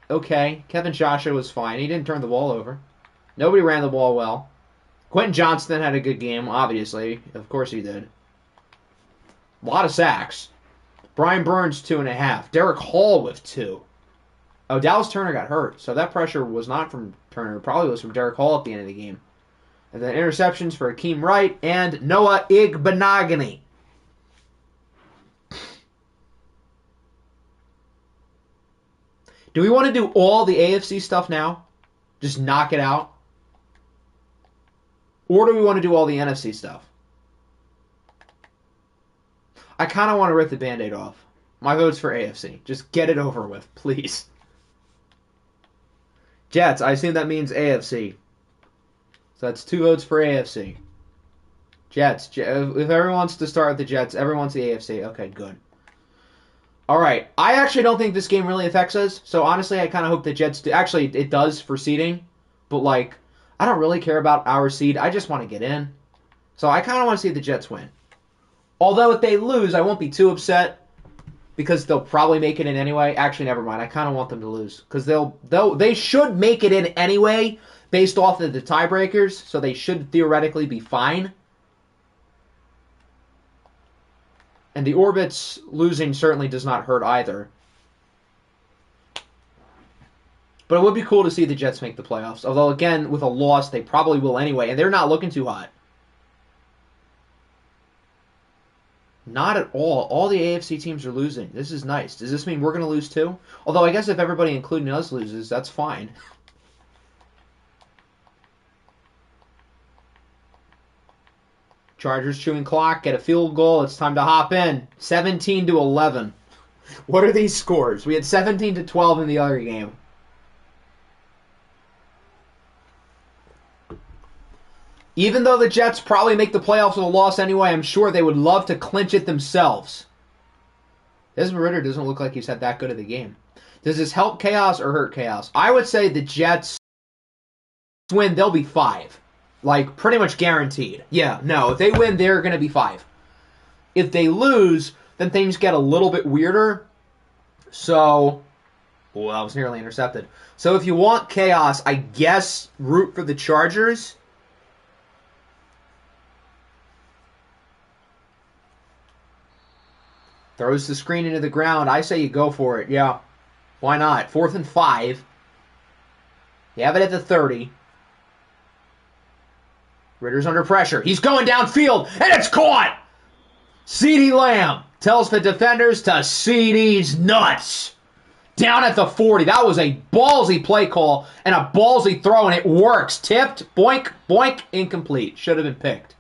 S1: okay. Kevin Joshua was fine. He didn't turn the ball over. Nobody ran the ball well. Quentin Johnston had a good game, obviously. Of course he did. A lot of sacks. Brian Burns, 2.5. Derek Hall with 2. Oh, Dallas Turner got hurt, so that pressure was not from Turner. It probably was from Derek Hall at the end of the game. And then interceptions for Akeem Wright and Noah Igbenogany. Do we want to do all the AFC stuff now? Just knock it out? Or do we want to do all the NFC stuff? I kind of want to rip the Band-Aid off. My vote's for AFC. Just get it over with, please. Jets, I assume that means AFC. So that's 2 votes for AFC. Jets. If everyone wants to start with the Jets, everyone wants the AFC. Okay, good. Alright, I actually don't think this game really affects us, so honestly I kind of hope the Jets do. Actually, it does for seeding, but like, I don't really care about our seed. I just want to get in. So I kind of want to see the Jets win. Although if they lose, I won't be too upset, because they'll probably make it in anyway. Actually, never mind. I kind of want them to lose. Because they should make it in anyway, based off of the tiebreakers, so they should theoretically be fine. And the Orbits losing certainly does not hurt either. But it would be cool to see the Jets make the playoffs. Although, again, with a loss, they probably will anyway. And they're not looking too hot. Not at all. All the AFC teams are losing. This is nice. Does this mean we're going to lose too? Although I guess if everybody, including us, loses, that's fine. Chargers chewing clock, get a field goal. It's time to hop in. 17-11. What are these scores? We had 17-12 in the other game. Even though the Jets probably make the playoffs with a loss anyway, I'm sure they would love to clinch it themselves. Desmond Ridder doesn't look like he's had that good of the game. Does this help chaos or hurt chaos? I would say the Jets win, they'll be 5. Like, pretty much guaranteed. Yeah, no, if they win, they're going to be 5. If they lose, then things get a little bit weirder. So, well, that was nearly intercepted. So if you want chaos, I guess root for the Chargers. Throws the screen into the ground. I say you go for it. Yeah. Why not? 4th and 5. You have it at the 30. Ritter's under pressure. He's going downfield, and it's caught! CeeDee Lamb tells the defenders to CeeDee's nuts. Down at the 40. That was a ballsy play call and a ballsy throw, and it works. Tipped, boink, boink, incomplete. Should have been picked.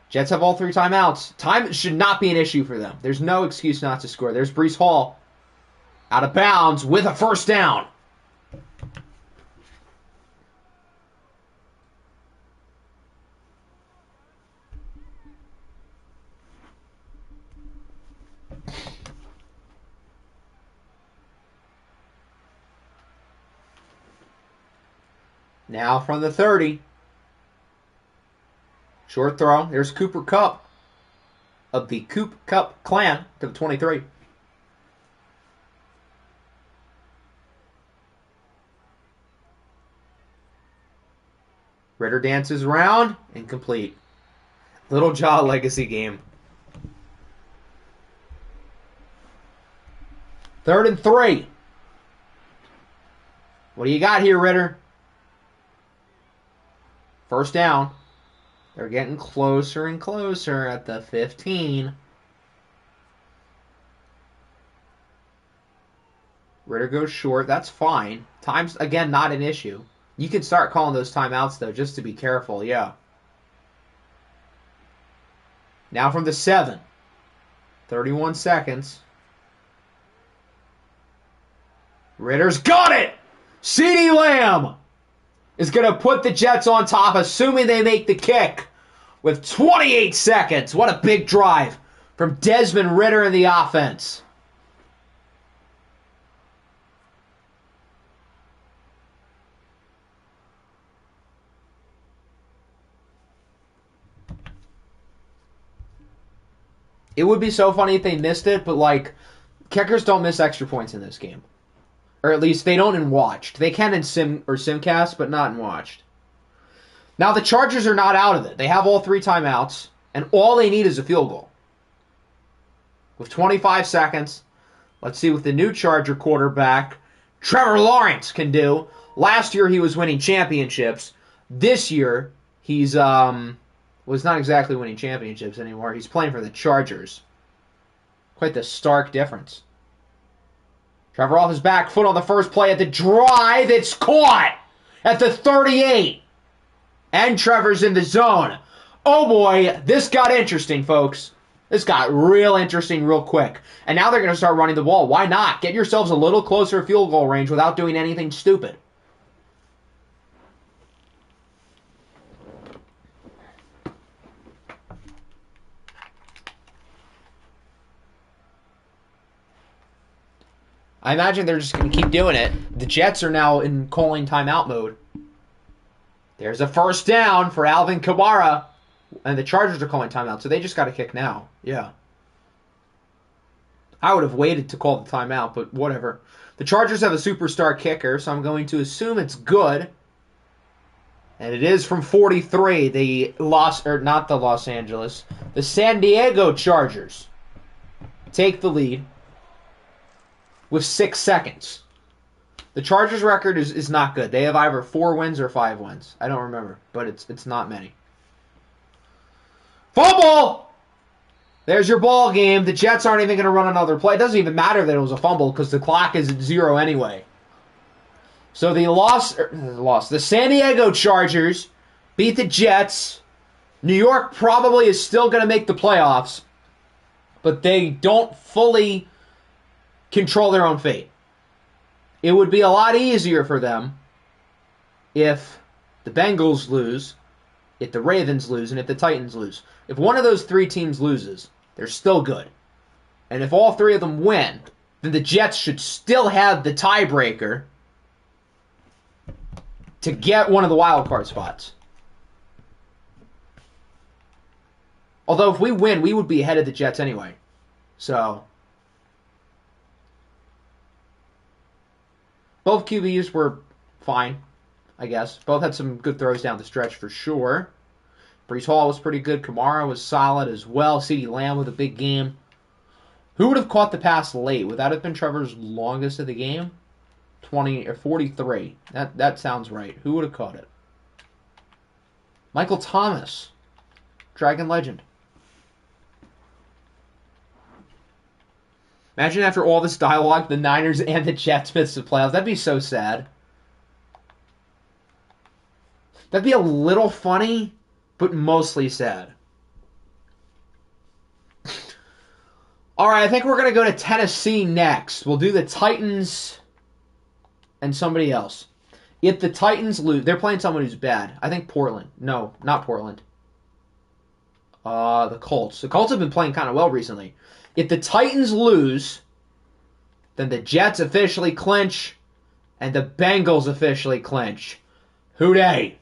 S1: Jets have all 3 timeouts. Time should not be an issue for them. There's no excuse not to score. There's Breece Hall. Out of bounds with a first down. Now from the 30. Short throw. There's Cooper Kupp of the Coop Cup clan to the 23. Ridder dances around. Incomplete. Little Jaw legacy game. 3rd and 3. What do you got here, Ridder? First down. They're getting closer and closer at the 15. Ridder goes short. That's fine. Time's, again, not an issue. You can start calling those timeouts, though, just to be careful. Yeah. Now from the 7. 31 seconds. Ridder's got it! CeeDee Lamb is going to put the Jets on top, assuming they make the kick with 28 seconds. What a big drive from Desmond Ridder in the offense. It would be so funny if they missed it, but, like, kickers don't miss extra points in this game. Or at least they don't in Watched. They can in Sim or Simcast, but not in Watched. Now the Chargers are not out of it. They have all 3 timeouts, and all they need is a field goal. With 25 seconds, let's see what the new Charger quarterback, Trevor Lawrence, can do. Last year he was winning championships. This year he's was not exactly winning championships anymore. He's playing for the Chargers. Quite the stark difference. Trevor off his back foot on the first play at the drive. It's caught at the 38. And Trevor's in the zone. Oh boy, this got interesting, folks. This got real interesting real quick. And now they're going to start running the ball. Why not? Get yourselves a little closer field goal range without doing anything stupid. I imagine they're just going to keep doing it. The Jets are now in calling timeout mode. There's a first down for Alvin Kamara. And the Chargers are calling timeout, so they just got to kick now. Yeah. I would have waited to call the timeout, but whatever. The Chargers have a superstar kicker, so I'm going to assume it's good. And it is from 43. The San Diego Chargers take the lead with 6 seconds. The Chargers' record is not good. They have either 4 wins or 5 wins. I don't remember, but it's not many. Fumble! There's your ball game. The Jets aren't even going to run another play. It doesn't even matter that it was a fumble because the clock is at 0 anyway. So the San Diego Chargers beat the Jets New York probably is still going to make the playoffs, but they don't fully control their own fate. It would be a lot easier for them if the Bengals lose, if the Ravens lose, and if the Titans lose. If one of those three teams loses, they're still good. And if all three of them win, then the Jets should still have the tiebreaker to get one of the wild card spots. Although if we win, we would be ahead of the Jets anyway. So, both QBs were fine, I guess. Both had some good throws down the stretch for sure. Breece Hall was pretty good. Kamara was solid as well. CeeDee Lamb with a big game. Who would have caught the pass late? Would that have been Trevor's longest of the game? 20 or 43. That sounds right. Who would have caught it? Michael Thomas, Dragon legend. Imagine after all this dialogue, the Niners and the Jets miss the playoffs. That'd be so sad. That'd be a little funny, but mostly sad. All right, I think we're going to go to Tennessee next. We'll do the Titans and somebody else. If the Titans lose, they're playing someone who's bad. I think Portland. No, not Portland. The Colts. The Colts have been playing kind of well recently. If the Titans lose, then the Jets officially clinch and the Bengals officially clinch. Hooday.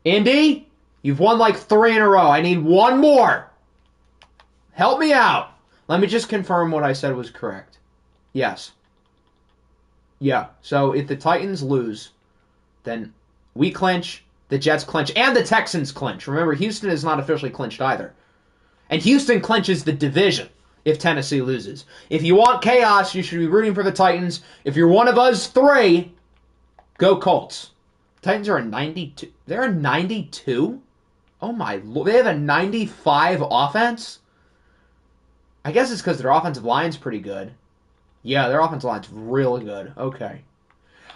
S1: Indy, you've won like 3 in a row. I need one more. Help me out. Let me just confirm what I said was correct. Yes. Yeah, so if the Titans lose, then we clinch, the Jets clinch, and the Texans clinch. Remember, Houston is not officially clinched either. And Houston clinches the division if Tennessee loses. If you want chaos, you should be rooting for the Titans. If you're one of us three, go Colts. Titans are a 92. They're a 92? Oh my Lord. They have a 95 offense? I guess it's because their offensive line's pretty good. Yeah, their offensive line's really good. Okay.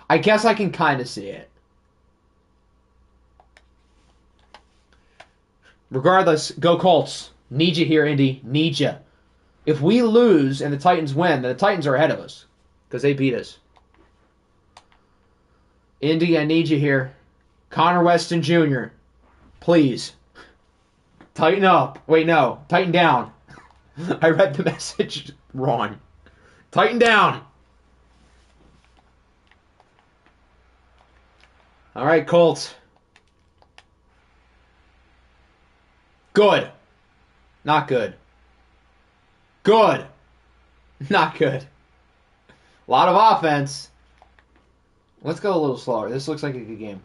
S1: I guess I can kind of see it. Regardless, go Colts. Need you here, Indy. Need you. If we lose and the Titans win, then the Titans are ahead of us because they beat us. Indy, I need you here. Connor Weston Jr., please. Tighten up. Wait, no. Tighten down. I read the message wrong. Tighten down. All right, Colts. Good. Not good. Good. Not good. A lot of offense. Let's go a little slower. This looks like a good game.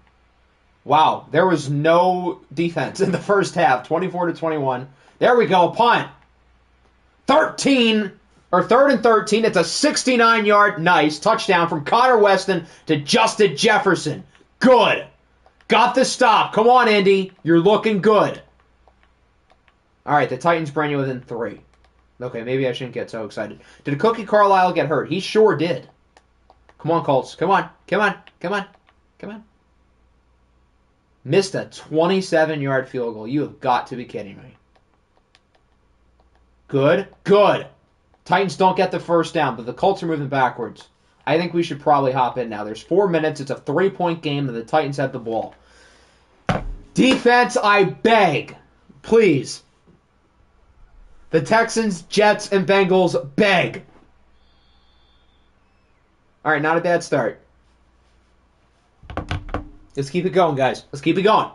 S1: Wow, there was no defense in the first half. 24-21. There we go. Punt. 13 or 3rd and 13. It's a 69-yard nice touchdown from Connor Weston to Justin Jefferson. Good. Got the stop. Come on, Indy. You're looking good. All right, the Titans bring you within 3. Okay, maybe I shouldn't get so excited. Did Cookie Carlisle get hurt? He sure did. Come on, Colts. Come on. Come on. Come on. Come on. Missed a 27-yard field goal. You have got to be kidding me. Good. Good. Titans don't get the first down, but the Colts are moving backwards. I think we should probably hop in now. There's 4 minutes. It's a 3-point game, and the Titans have the ball. Defense, I beg. Please. The Texans, Jets, and Bengals beg. All right, not a bad start. Let's keep it going, guys. Let's keep it going.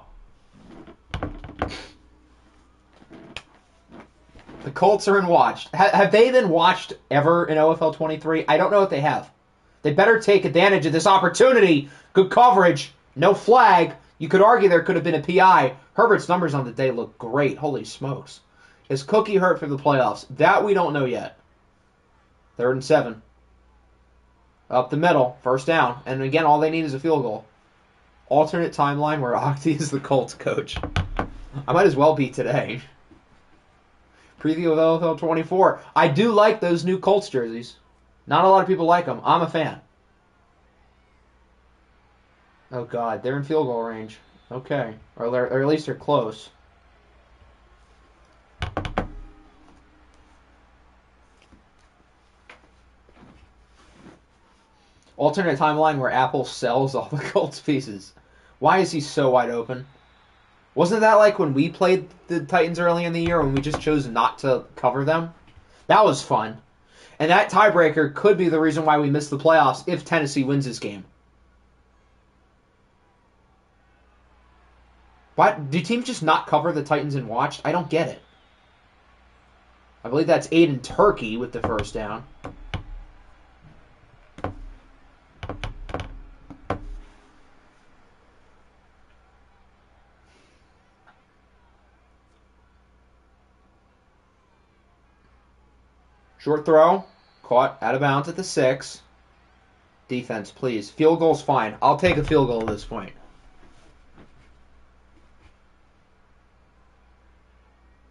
S1: The Colts are in watch. Have they been watched ever in OFL 23? I don't know if they have. They better take advantage of this opportunity. Good coverage. No flag. You could argue there could have been a PI. Herbert's numbers on the day look great. Holy smokes. Is Cookie hurt for the playoffs? That we don't know yet. 3rd and 7. Up the middle. First down. And again, all they need is a field goal. Alternate timeline where Octi is the Colts coach. I might as well be today. Preview of OFL 24. I do like those new Colts jerseys. Not a lot of people like them. I'm a fan. Oh, God. They're in field goal range. Okay. Or at least they're close. Alternate timeline where Apple sells all the Colts pieces. Why is he so wide open? Wasn't that like when we played the Titans early in the year when we just chose not to cover them? That was fun. And that tiebreaker could be the reason why we missed the playoffs if Tennessee wins this game. Why do teams just not cover the Titans and watch? I don't get it. I believe that's Aiden Turkey with the first down. Short throw. Caught out of bounds at the 6. Defense, please. Field goal's fine. I'll take a field goal at this point.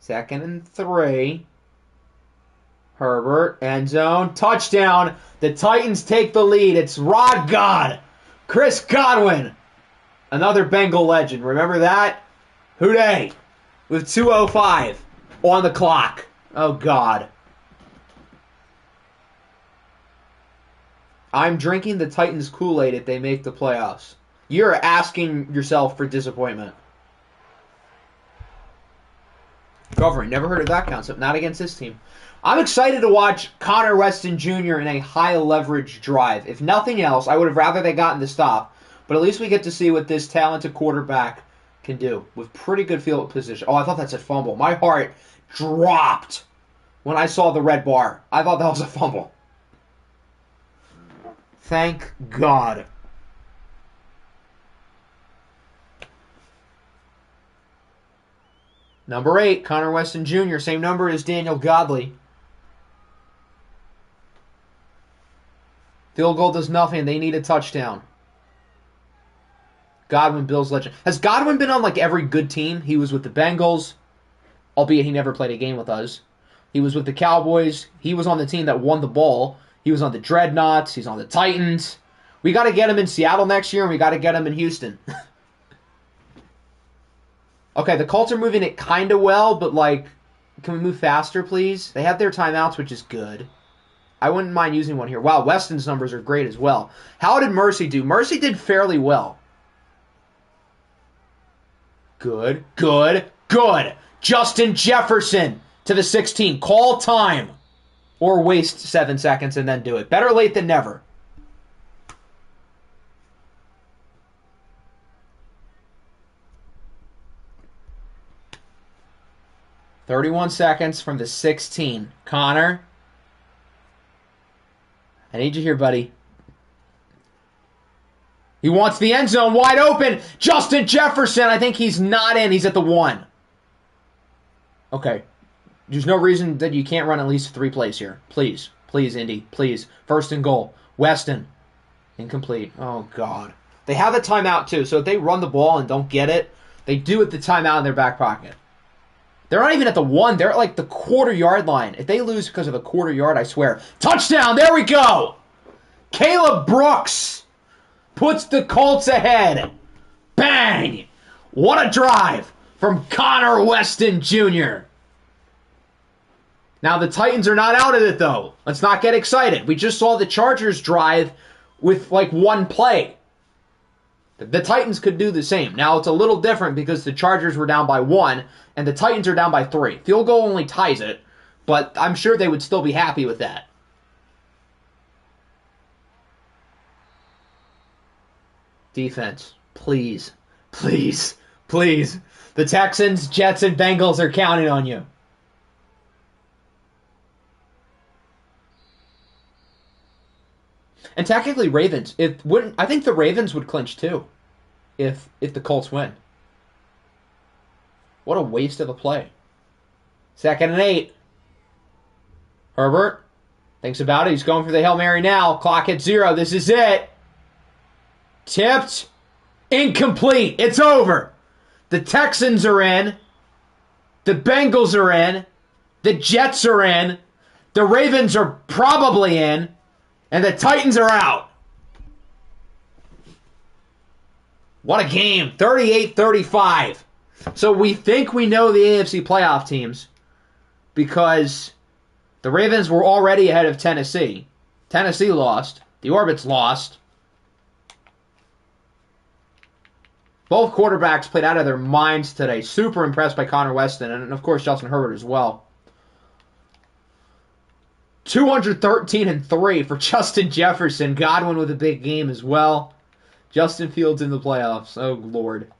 S1: Second and 3. Herbert, end zone, touchdown. The Titans take the lead. It's Rod God, Chris Godwin, another Bengal legend. Remember that? Hooday, with 2:05 on the clock. Oh, God. I'm drinking the Titans Kool-Aid if they make the playoffs. You're asking yourself for disappointment. Covering. Never heard of that concept. Not against this team. I'm excited to watch Connor Weston Jr. in a high-leverage drive. If nothing else, I would have rather they gotten the stop. But at least we get to see what this talented quarterback can do with pretty good field position. Oh, I thought that's a fumble. My heart dropped when I saw the red bar. I thought that was a fumble. Thank God. Number 8, Connor Weston Jr., same number as Daniel Godley. Field goal does nothing. They need a touchdown. Godwin, Bills legend. Has Godwin been on like every good team? He was with the Bengals, albeit he never played a game with us. He was with the Cowboys. He was on the team that won the ball. He was on the Dreadnoughts. He's on the Titans. We got to get him in Seattle next year, and we got to get him in Houston. Okay, the Colts are moving it kind of well, but like, can we move faster, please? They have their timeouts, which is good. I wouldn't mind using one here. Wow, Weston's numbers are great as well. How did Mercy do? Mercy did fairly well. Good, good, good. Justin Jefferson to the 16. Call time. Or waste 7 seconds and then do it. Better late than never. "31 seconds from the 16. Connor, I need you here, buddy. He wants the end zone wide open. Justin Jefferson, I think he's not in. He's at the 1. Okay. There's no reason that you can't run at least 3 plays here. Please. Please, Indy. Please. First and goal. Weston. Incomplete. Oh, God. They have a timeout, too, so if they run the ball and don't get it, they do it the timeout in their back pocket. They're not even at the 1. They're at like the quarter-yard line. If they lose because of a quarter yard, I swear. Touchdown! There we go! Caleb Brooks puts the Colts ahead. Bang! What a drive from Connor Weston Jr. Now, the Titans are not out of it, though. Let's not get excited. We just saw the Chargers drive with like 1 play. The Titans could do the same. Now, it's a little different because the Chargers were down by 1, and the Titans are down by 3. Field goal only ties it, but I'm sure they would still be happy with that. Defense, please, please, please. The Texans, Jets, and Bengals are counting on you. And technically, Ravens. I think the Ravens would clinch too, if the Colts win. What a waste of a play. 2nd and 8. Herbert thinks about it. He's going for the Hail Mary now. Clock at 0. This is it. Tipped. Incomplete. It's over. The Texans are in. The Bengals are in. The Jets are in. The Ravens are probably in. And the Titans are out. What a game. 38-35. So we think we know the AFC playoff teams because the Ravens were already ahead of Tennessee. Tennessee lost. The Orbits lost. Both quarterbacks played out of their minds today. Super impressed by Connor Weston and, of course, Justin Herbert as well. 213-3 for Justin Jefferson. Godwin with a big game as well. Justin Fields in the playoffs. Oh, Lord.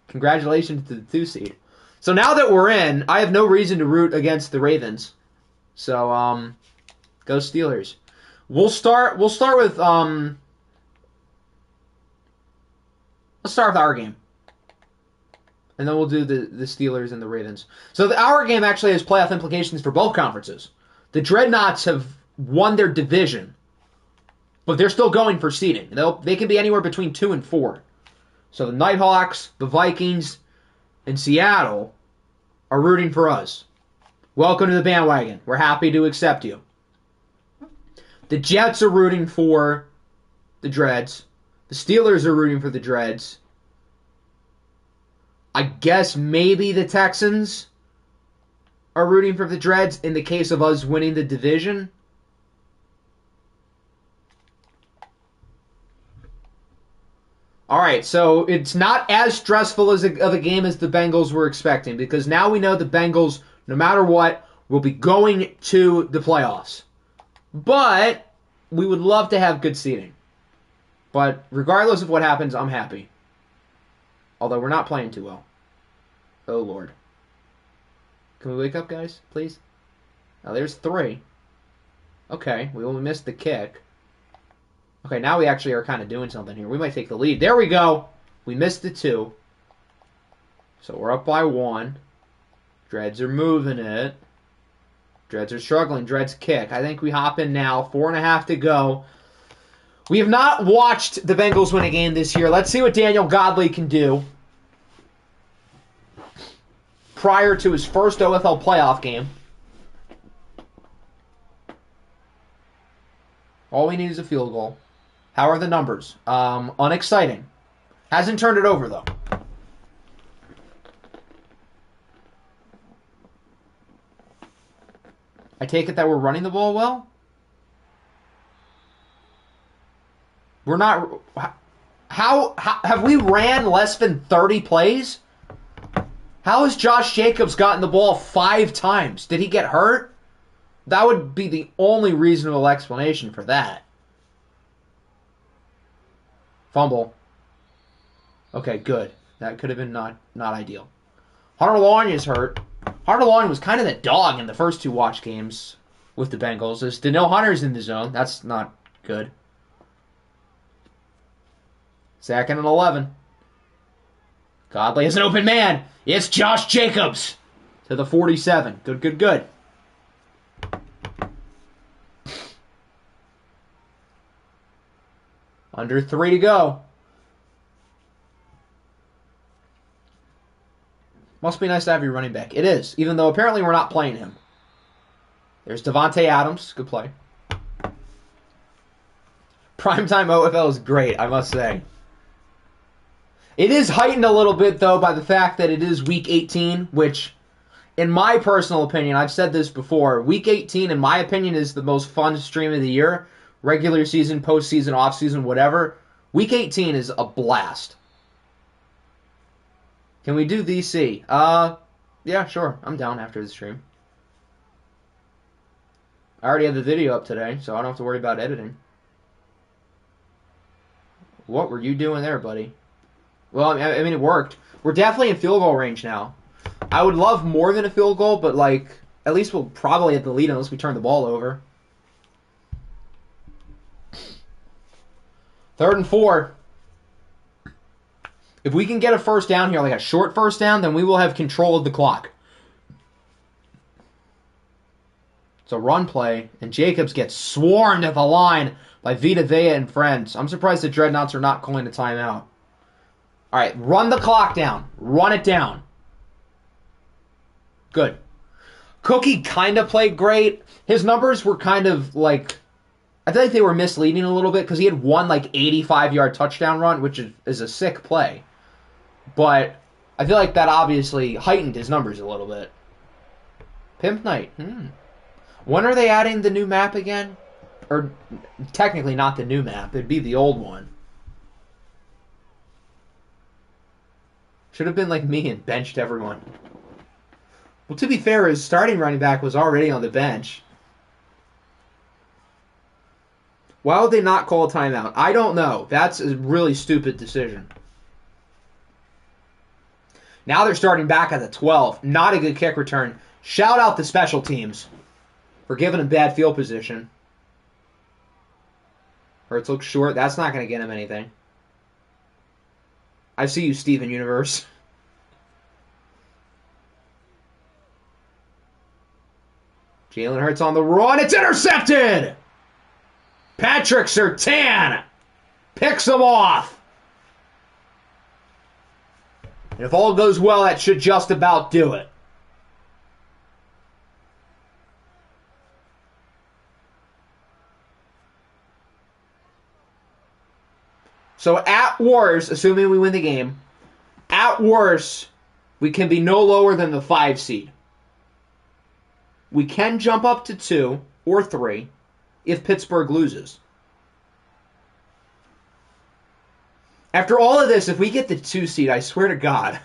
S1: Congratulations to the 2 seed. So now that we're in, I have no reason to root against the Ravens. So, go Steelers. We'll start with, let's start with our game. And then we'll do the Steelers and the Ravens. So our game actually has playoff implications for both conferences. The Dreadnoughts have won their division, but they're still going for seeding. They can be anywhere between 2 and 4. So the Nighthawks, the Vikings, and Seattle are rooting for us. Welcome to the bandwagon. We're happy to accept you. The Jets are rooting for the Dreads. The Steelers are rooting for the Dreads. I guess maybe the Texans are rooting for the Dreads in the case of us winning the division. All right, so it's not as stressful of a game as the Bengals were expecting because now we know the Bengals, no matter what, will be going to the playoffs. But we would love to have good seeding. But regardless of what happens, I'm happy. Although we're not playing too well. Oh, Lord. Can we wake up, guys, please? Now, there's 3. Okay, we only missed the kick. Okay, now we actually are kind of doing something here. We might take the lead. There we go. We missed the 2. So we're up by 1. Dreads are moving it. Dreads are struggling. Dreads kick. I think we hop in now. 4.5 to go. We have not watched the Bengals win a game this year. Let's see what Daniel Godley can do prior to his first OFL playoff game. All we need is a field goal. How are the numbers? Unexciting. Hasn't turned it over, though. I take it that we're running the ball well? We're not... How have we ran less than 30 plays? How has Josh Jacobs gotten the ball 5 times? Did he get hurt? That would be the only reasonable explanation for that. Fumble. Okay, good. That could have been not ideal. Hunter Long is hurt. Hunter Long was kind of the dog in the first 2 watch games with the Bengals. As Danielle Hunter's in the zone. That's not good. 2nd and 11. Godley is an open man. It's Josh Jacobs to the 47. Good. Under 3 to go. Must be nice to have your running back. It is, even though apparently we're not playing him. There's Devontae Adams. Good play. Primetime OFL is great, I must say. It is heightened a little bit, though, by the fact that it is Week 18, which, in my personal opinion, I've said this before, Week 18, in my opinion, is the most fun stream of the year. Regular season, postseason, offseason, whatever. Week 18 is a blast. Can we do VC? Yeah, sure. I'm down after the stream. I already have the video up today, so I don't have to worry about editing. What were you doing there, buddy? Well, I mean, it worked. We're definitely in field goal range now. I would love more than a field goal, but, like, at least we'll probably have the lead unless we turn the ball over. 3rd and 4. If we can get a first down here, like a short first down, then we will have control of the clock. It's a run play, and Jacobs gets swarmed at the line by Vita Vea and friends. I'm surprised the Dreadnoughts are not calling a timeout. All right, run the clock down. Run it down. Good. Cookie kind of played great. His numbers were kind of like I feel like they were misleading a little bit because he had one like 85-yard touchdown run, which is a sick play. But I feel like that obviously heightened his numbers a little bit. Pimp Night. When are they adding the new map again? Or technically not the new map. It'd be the old one. Should have been like me and benched everyone. Well, to be fair, his starting running back was already on the bench. Why would they not call a timeout? I don't know. That's a really stupid decision. Now they're starting back at the 12. Not a good kick return. Shout out the special teams for giving him bad field position. Hurts looks short. That's not going to get him anything. I see you, Steven Universe. Jalen Hurts on the run. It's intercepted! Patrick Surtain picks him off. And if all goes well, that should just about do it. So at worst, assuming we win the game, at worst, we can be no lower than the 5 seed. We can jump up to 2 or 3 if Pittsburgh loses. After all of this, if we get the 2 seed, I swear to God,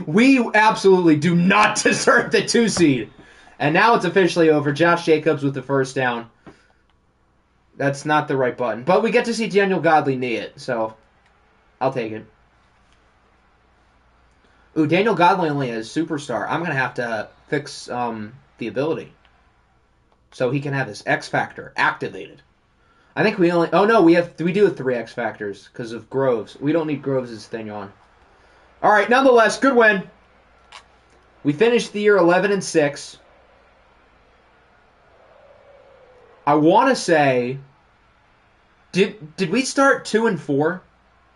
S1: we absolutely do not deserve the 2 seed. And now it's officially over. Josh Jacobs with the first down. That's not the right button. But we get to see Daniel Godley knee it, so I'll take it. Ooh, Daniel Godley only has superstar. I'm going to have to fix the ability so he can have his X Factor activated. I think we only... Oh, no, we do have 3 X Factors because of Groves. We don't need Groves' thing on. All right, nonetheless, good win. We finished the year 11-6. I want to say... Did we start 2-4?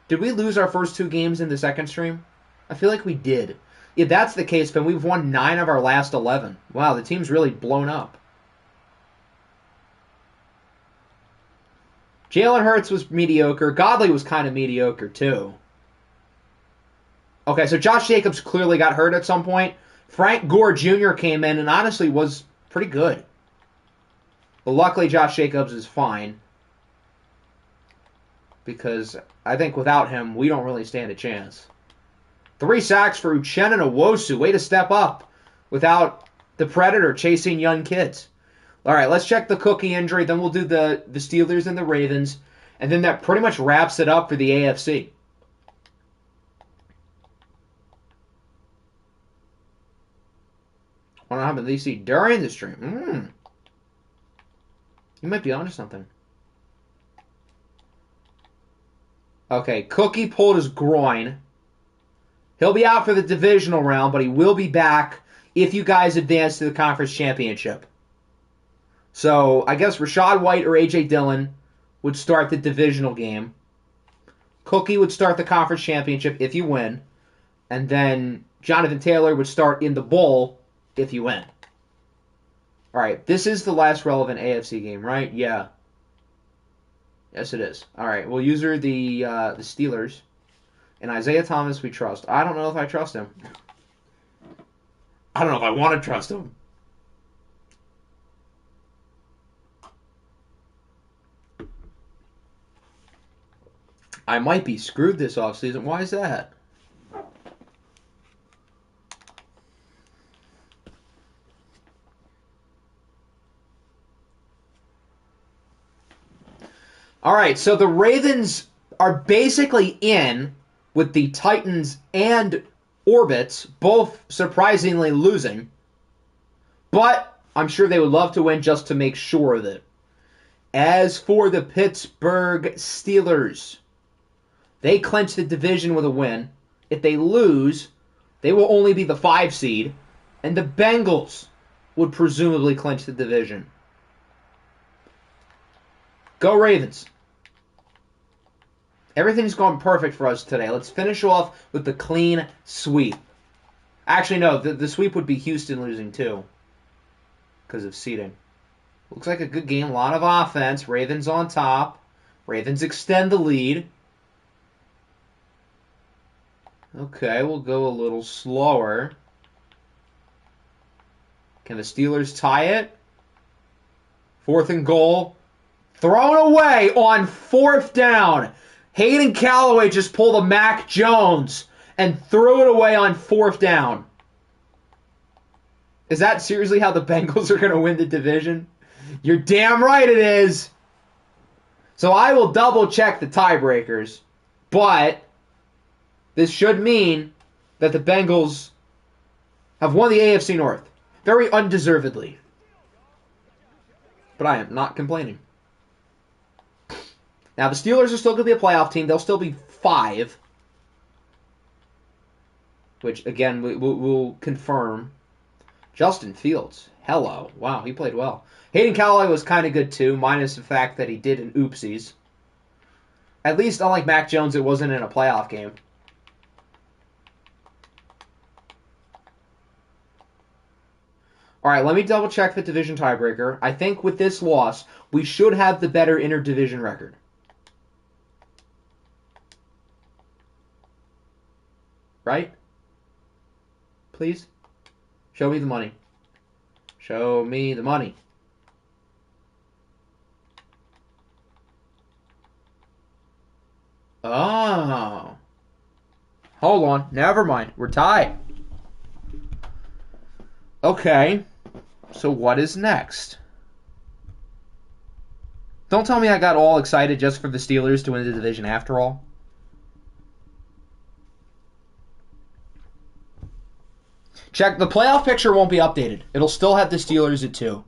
S1: Did we lose our first 2 games in the second stream? I feel like we did. If that's the case, then we've won 9 of our last 11. Wow, the team's really blown up. Jalen Hurts was mediocre. Godley was kind of mediocre, too. Okay, so Josh Jacobs clearly got hurt at some point. Frank Gore Jr. came in and honestly was pretty good. But luckily, Josh Jacobs is fine. Because I think without him, we don't really stand a chance. 3 sacks for Uchenna Nwosu. Way to step up without the Predator chasing young kids. All right, let's check the Cookie injury. Then we'll do the Steelers and the Ravens. And then that pretty much wraps it up for the AFC. What happened to DC during the stream? You might be onto something. Okay, Cookie pulled his groin. He'll be out for the divisional round, but he will be back if you guys advance to the conference championship. So, I guess Rachaad White or A.J. Dillon would start the divisional game. Cookie would start the conference championship if you win. And then Jonathan Taylor would start in the bowl if you win. Alright, this is the last relevant AFC game, right? Yeah. Yes, it is. Alright, we'll use the Steelers. And Isaiah Thomas we trust. I don't know if I trust him. I don't know if I want to trust him. I might be screwed this offseason. Why is that? All right, so the Ravens are basically in with the Titans and Orbits, both surprisingly losing. But I'm sure they would love to win just to make sure of it. As for the Pittsburgh Steelers, they clinch the division with a win. If they lose, they will only be the 5 seed, and the Bengals would presumably clinch the division. Go Ravens. Everything's gone perfect for us today. Let's finish off with the clean sweep. Actually, no, the sweep would be Houston losing too because of seeding. Looks like a good game. A lot of offense. Ravens on top. Ravens extend the lead. Okay, we'll go a little slower. Can the Steelers tie it? 4th and goal. Thrown away on 4th down. Hayden Callaway just pulled a Mac Jones and threw it away on 4th down. Is that seriously how the Bengals are going to win the division? You're damn right it is. So I will double check the tiebreakers, but this should mean that the Bengals have won the AFC North. Very undeservedly. But I am not complaining. Now, the Steelers are still going to be a playoff team. They'll still be 5. Which, again, we'll confirm. Justin Fields. Hello. Wow, he played well. Hayden Callaway was kind of good, too, minus the fact that he did an oopsies. At least, unlike Mac Jones, it wasn't in a playoff game. All right, let me double-check the division tiebreaker. I think with this loss, we should have the better interdivision record. Right? Please? Show me the money. Show me the money. Oh. Hold on. Never mind. We're tied. Okay. So what is next? Don't tell me I got all excited just for the Steelers to win the division after all. Check, the playoff picture won't be updated. It'll still have the Steelers at 2.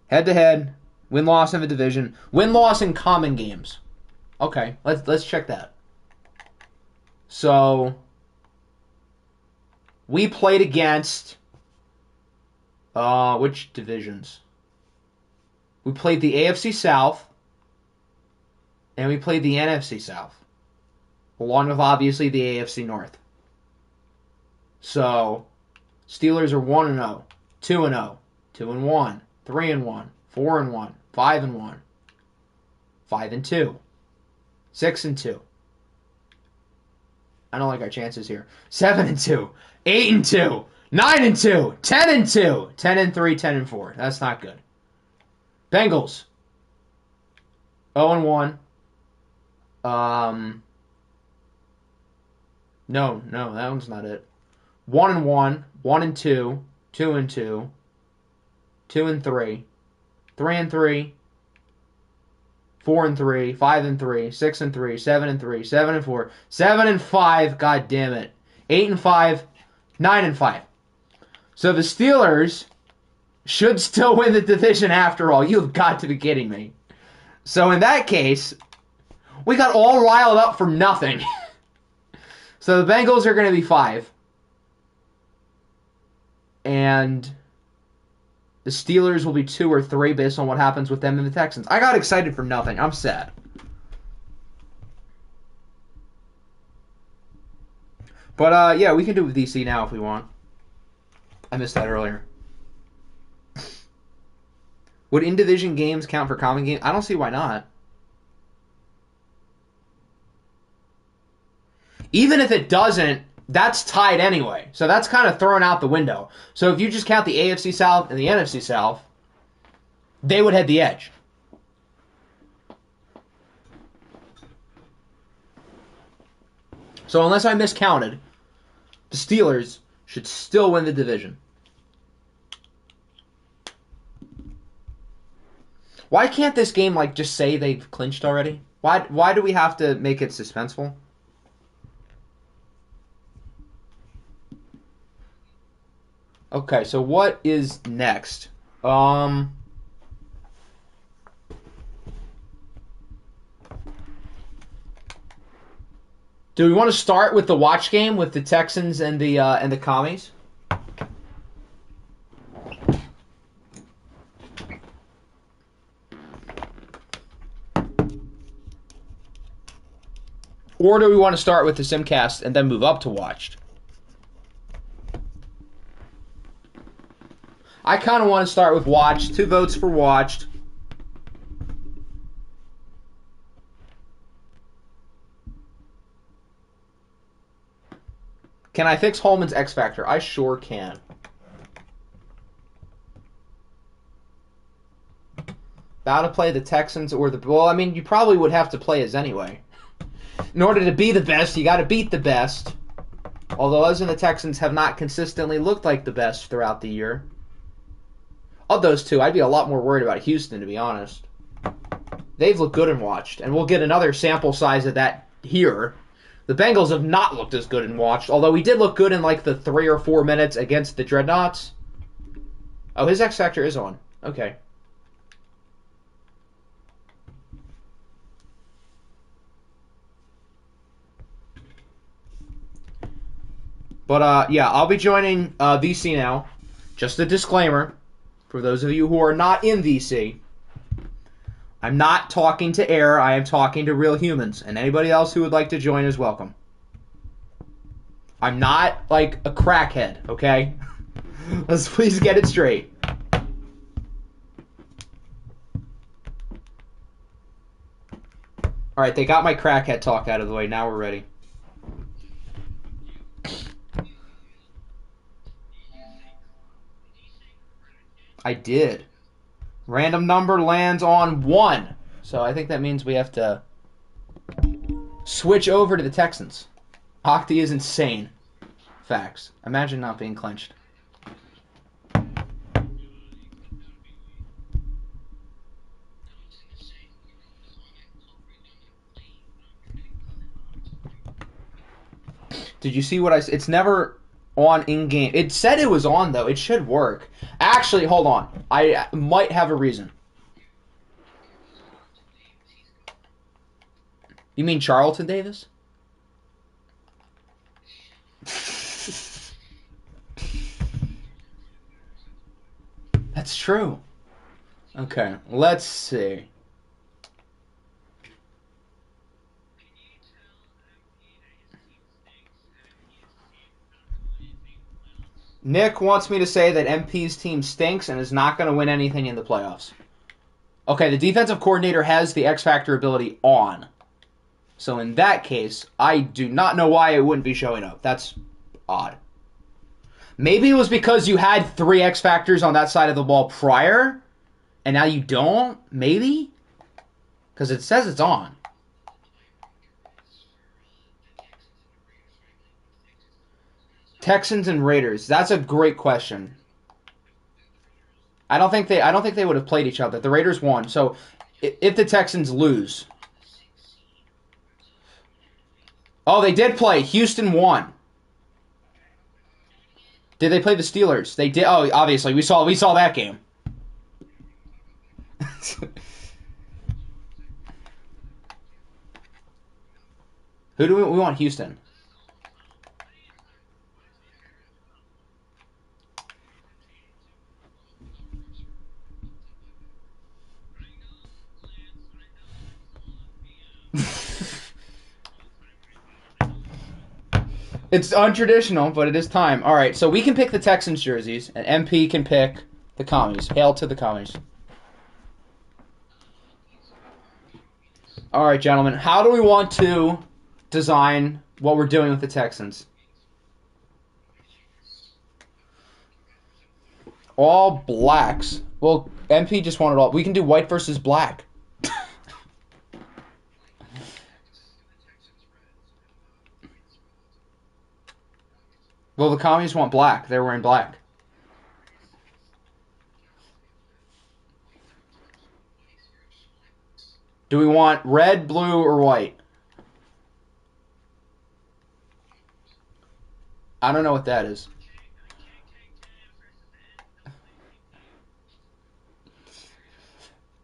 S1: Head-to-head, win-loss in the division, win-loss in common games. Okay, let's check that. So, we played against, which divisions? We played the AFC South, and we played the NFC South, along with, obviously, the AFC North. So, Steelers are 1-0, 2-0, 2-1, 3-1, 4-1, 5-1, 5-2, 6-2. I don't like our chances here. 7-2, 8-2, 9-2, 10-2, 10-3, 10-4. That's not good. Bengals 0-1. No, that one's not it. 1-1, 1-2, 2-2, 2-3, 3-3, 4-3, 5-3, 6-3, 7-3, 7-4, 7-5. God damn it. 8-5, 9-5. So the Steelers should still win the division after all. You've got to be kidding me. So in that case, we got all riled up for nothing. So the Bengals are going to be 5. And the Steelers will be 2 or 3 based on what happens with them and the Texans. I got excited for nothing. I'm sad. But, yeah, we can do it with DC now if we want. I missed that earlier. Would in-division games count for common games? I don't see why not. Even if it doesn't, that's tied anyway. So that's kind of thrown out the window. So if you just count the AFC South and the NFC South, they would head the edge. So unless I miscounted, the Steelers should still win the division. Why can't this game just say they've clinched already? Why do we have to make it suspenseful? Okay, so what is next? Do we want to start with the watch game with the Texans and the Commies? Or do we want to start with the Simcast and then move up to watched? I kind of want to start with watched. 2 votes for watched. Can I fix Holman's X Factor? I sure can. About to play the Texans or the... Well, I mean, you probably would have to play as anyway. In order to be the best, you got to beat the best. Although us and the Texans have not consistently looked like the best throughout the year. Of those two, I'd be a lot more worried about Houston, to be honest. They've looked good and watched, and we'll get another sample size of that here. The Bengals have not looked as good and watched, although we did look good in like the 3 or 4 minutes against the Dreadnoughts. Oh, his X Factor is on. Okay. But, yeah, I'll be joining VC now. Just a disclaimer, for those of you who are not in VC, I'm not talking to air, I am talking to real humans, and anybody else who would like to join is welcome. I'm not, like, a crackhead, okay? Let's please get it straight. Alright, they got my crackhead talk out of the way, now we're ready. I did. Random number lands on 1. So I think that means we have to switch over to the Texans. Octi is insane. Facts. Imagine not being clinched. Did you see what I said? It's never on in-game. It said it was on, though. It should work. Actually, hold on. I might have a reason. You mean Charlton Davis? That's true. Okay, let's see. Nick wants me to say that MP's team stinks and is not going to win anything in the playoffs. Okay, the defensive coordinator has the X Factor ability on. So in that case, I do not know why it wouldn't be showing up. That's odd. Maybe it was because you had 3 X Factors on that side of the ball prior, and now you don't? Maybe? Because it says it's on. Texans and Raiders. That's a great question. I don't think they would have played each other. The Raiders won. So if the Texans lose. Oh, they did play. Houston won. Did they play the Steelers? They did. Oh, obviously we saw that game. Who do we want? Houston. It's untraditional, but it is time. All right, so we can pick the Texans jerseys, and MP can pick the Commies. Hail to the Commies. All right, gentlemen, how do we want to design what we're doing with the Texans? All blacks. Well, MP just wanted all. We can do white versus black. Well, the Commies want black. They're wearing black. Do we want red, blue, or white? I don't know what that is.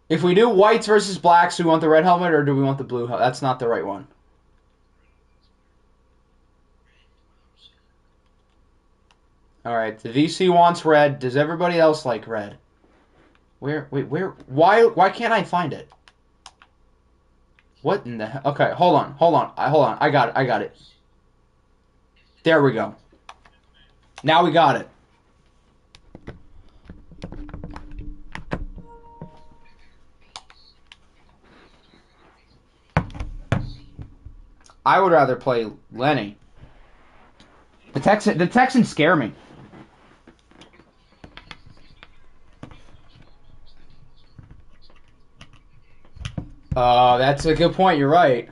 S1: If we do whites versus blacks, do we want the red helmet or do we want the blue helmet? That's not the right one. Alright, the VC wants red. Does everybody else like red? Where? Why can't I find it? What in the hell? Okay, hold on. I got it. There we go. Now we got it. I would rather play Lenny. The Texans scare me. That's a good point. You're right.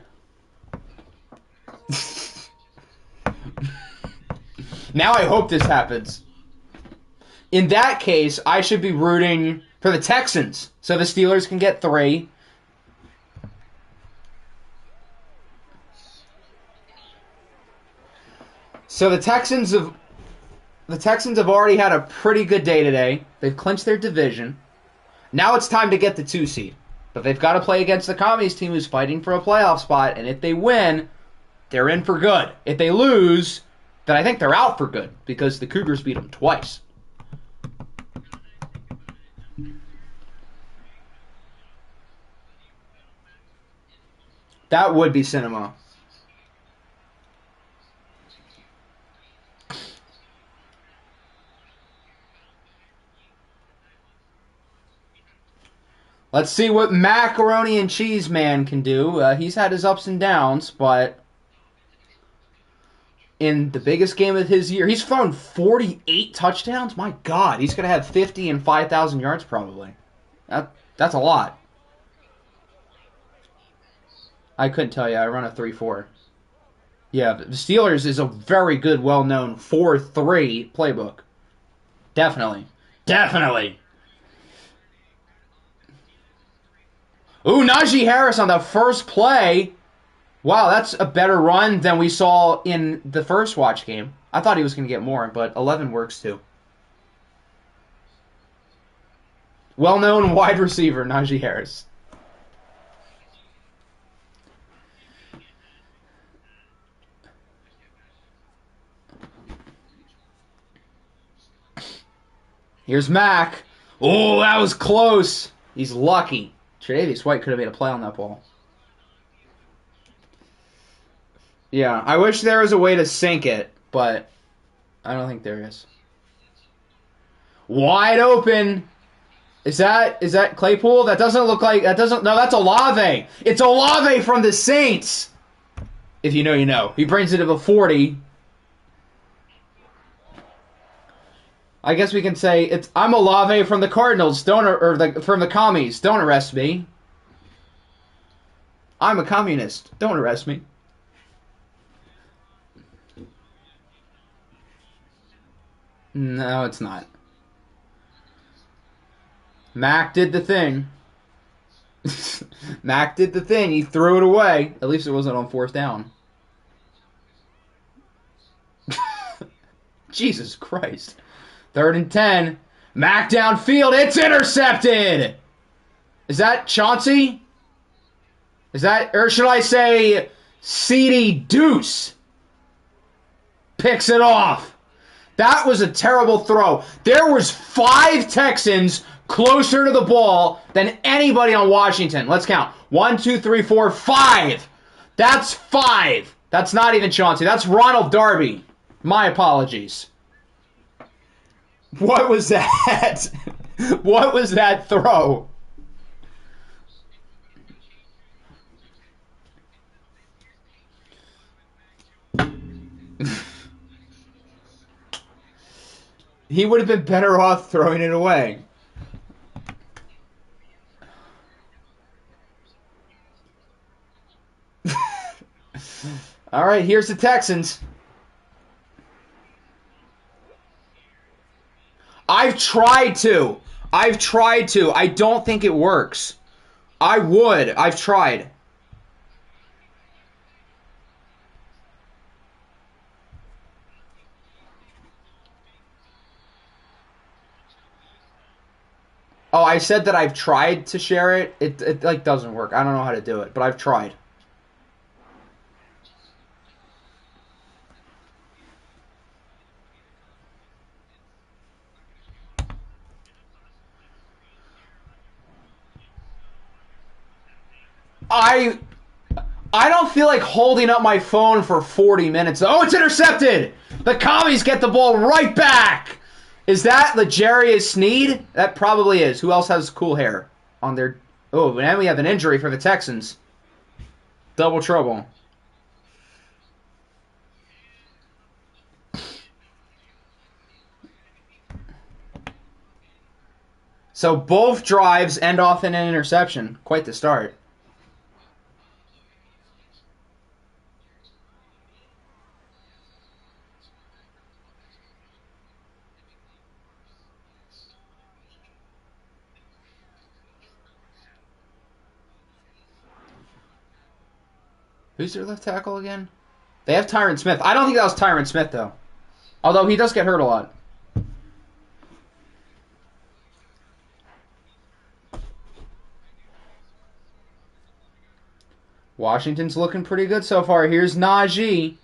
S1: Now I hope this happens. In that case, I should be rooting for the Texans so the Steelers can get 3. So the Texans have already had a pretty good day today. They've clinched their division. Now it's time to get the 2 seed. But they've got to play against the Commies team who's fighting for a playoff spot, and if they win, they're in for good. If they lose, then I think they're out for good because the Cougars beat them twice. That would be cinema. Let's see what Macaroni and Cheese Man can do. He's had his ups and downs, but in the biggest game of his year, he's thrown 48 touchdowns. My God, he's going to have 50 and 5,000 yards probably. That's a lot. I couldn't tell you. I run a 3-4. Yeah, the Steelers is a very good, well-known 4-3 playbook. Definitely. Definitely. Ooh, Najee Harris on the first play. Wow, that's a better run than we saw in the first watch game. I thought he was going to get more, but 11 works too. Well-known wide receiver, Najee Harris. Here's Mac. Oh, that was close. He's lucky. Tre'Davious White could have made a play on that ball. Yeah, I wish there was a way to sink it, but I don't think there is. Wide open. Is that Claypool? That doesn't look like no, that's Olave. It's Olave from the Saints. If you know, you know. He brings it to the 40. I guess we can say I'm Olave from the Cardinals, from the Commies. Don't arrest me. I'm a communist. Don't arrest me. No, it's not. Mac did the thing. Mac did the thing. He threw it away. At least it wasn't on 4th down. Jesus Christ. 3rd and 10. Mac downfield. It's intercepted. Is that Chauncey? Is that, or should I say, CD Deuce picks it off. That was a terrible throw. There was 5 Texans closer to the ball than anybody on Washington. Let's count. 1, 2, 3, 4, 5. That's 5. That's not even Chauncey. That's Ronald Darby. My apologies. What was that? What was that throw? He would have been better off throwing it away. All right, here's the Texans. I've tried to. I don't think it works. I've tried. Oh, I said that I've tried to share it. It like doesn't work. I don't know how to do it, but I've tried. I don't feel like holding up my phone for 40 minutes. Oh, it's intercepted! The Commies get the ball right back! Is that L'Jarius Sneed? That probably is. Who else has cool hair on their... Oh, and we have an injury for the Texans. Double trouble. So both drives end off in an interception. Quite the start. Who's their left tackle again? They have Tyron Smith. I don't think that was Tyron Smith, though. Although he does get hurt a lot. Washington's looking pretty good so far. Here's Najee.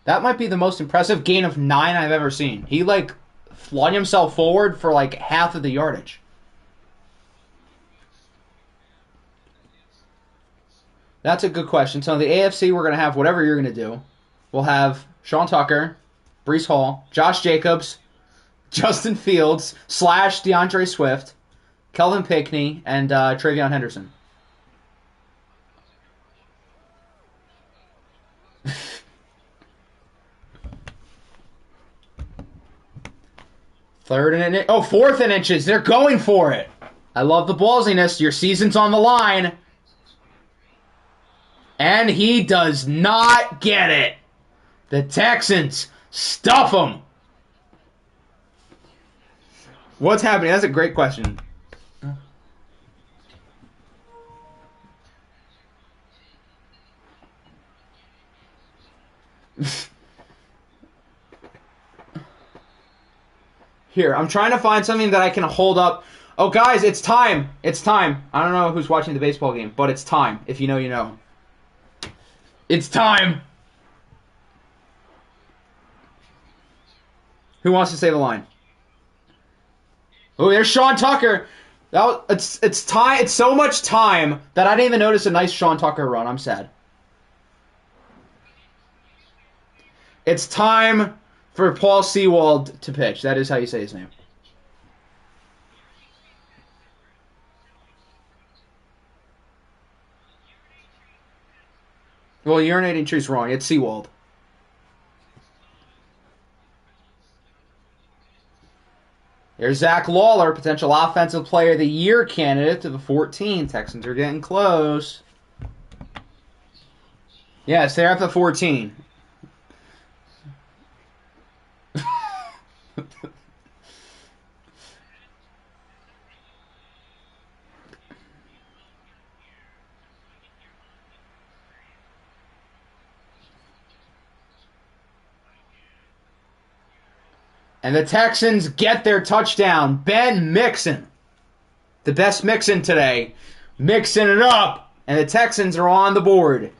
S1: That might be the most impressive gain of 9 I've ever seen. He, flung himself forward for, half of the yardage. That's a good question. So in the AFC, we're going to have whatever you're going to do. We'll have Sean Tucker, Breece Hall, Josh Jacobs, Justin Fields / DeAndre Swift, Kelvin Pinkney, and Travion Henderson. Fourth and inches. They're going for it. I love the ballsiness. Your season's on the line. And he does not get it. The Texans stuff him. What's happening? That's a great question. Here, I'm trying to find something that I can hold up. Oh, guys, it's time. It's time. I don't know who's watching the baseball game, but it's time. If you know, you know. It's time. Who wants to say the line? Oh, there's Sean Tucker. It's time. It's so much time that I didn't even notice a nice Sean Tucker run. I'm sad. It's time for Paul Sewald to pitch. That is how you say his name. Well, urinating tree's wrong. It's Sewald. There's Zach Lawler, potential Offensive Player of the Year candidate to the 14. Texans are getting close. Yes, they're at the 14. And the Texans get their touchdown. Ben Mixon. The best Mixon today. Mixing it up. And the Texans are on the board.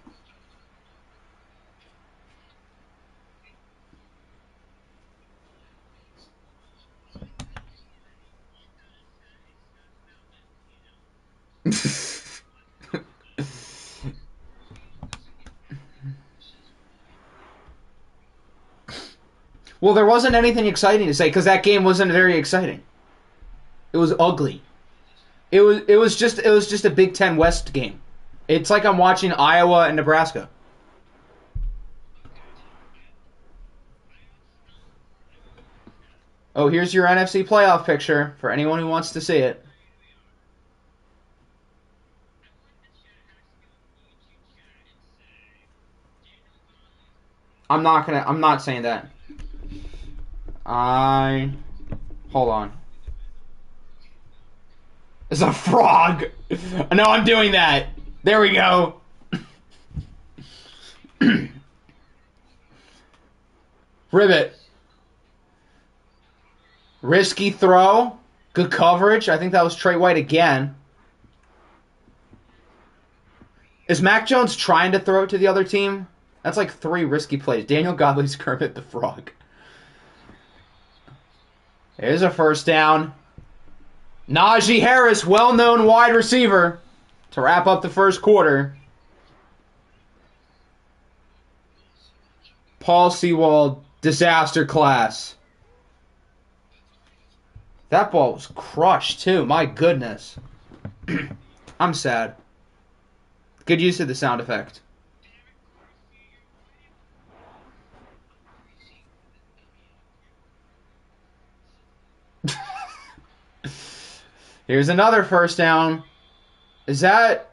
S1: Well, there wasn't anything exciting to say because that game wasn't very exciting. It was ugly. It was just a Big Ten West game. It's like I'm watching Iowa and Nebraska. Oh, here's your NFC playoff picture for anyone who wants to see it. I'm not saying that. Hold on. It's a frog. No, I'm doing that. There we go. Ribbit. Risky throw. Good coverage. I think that was Trey White again. Is Mac Jones trying to throw it to the other team? That's like 3 risky plays. Daniel Godley's Kermit the Frog. Here's a first down. Najee Harris, well-known wide receiver, to wrap up the first quarter. Paul Sewald, disaster class. That ball was crushed, too. My goodness. I'm sad. Good use of the sound effect. Here's another first down. Is that...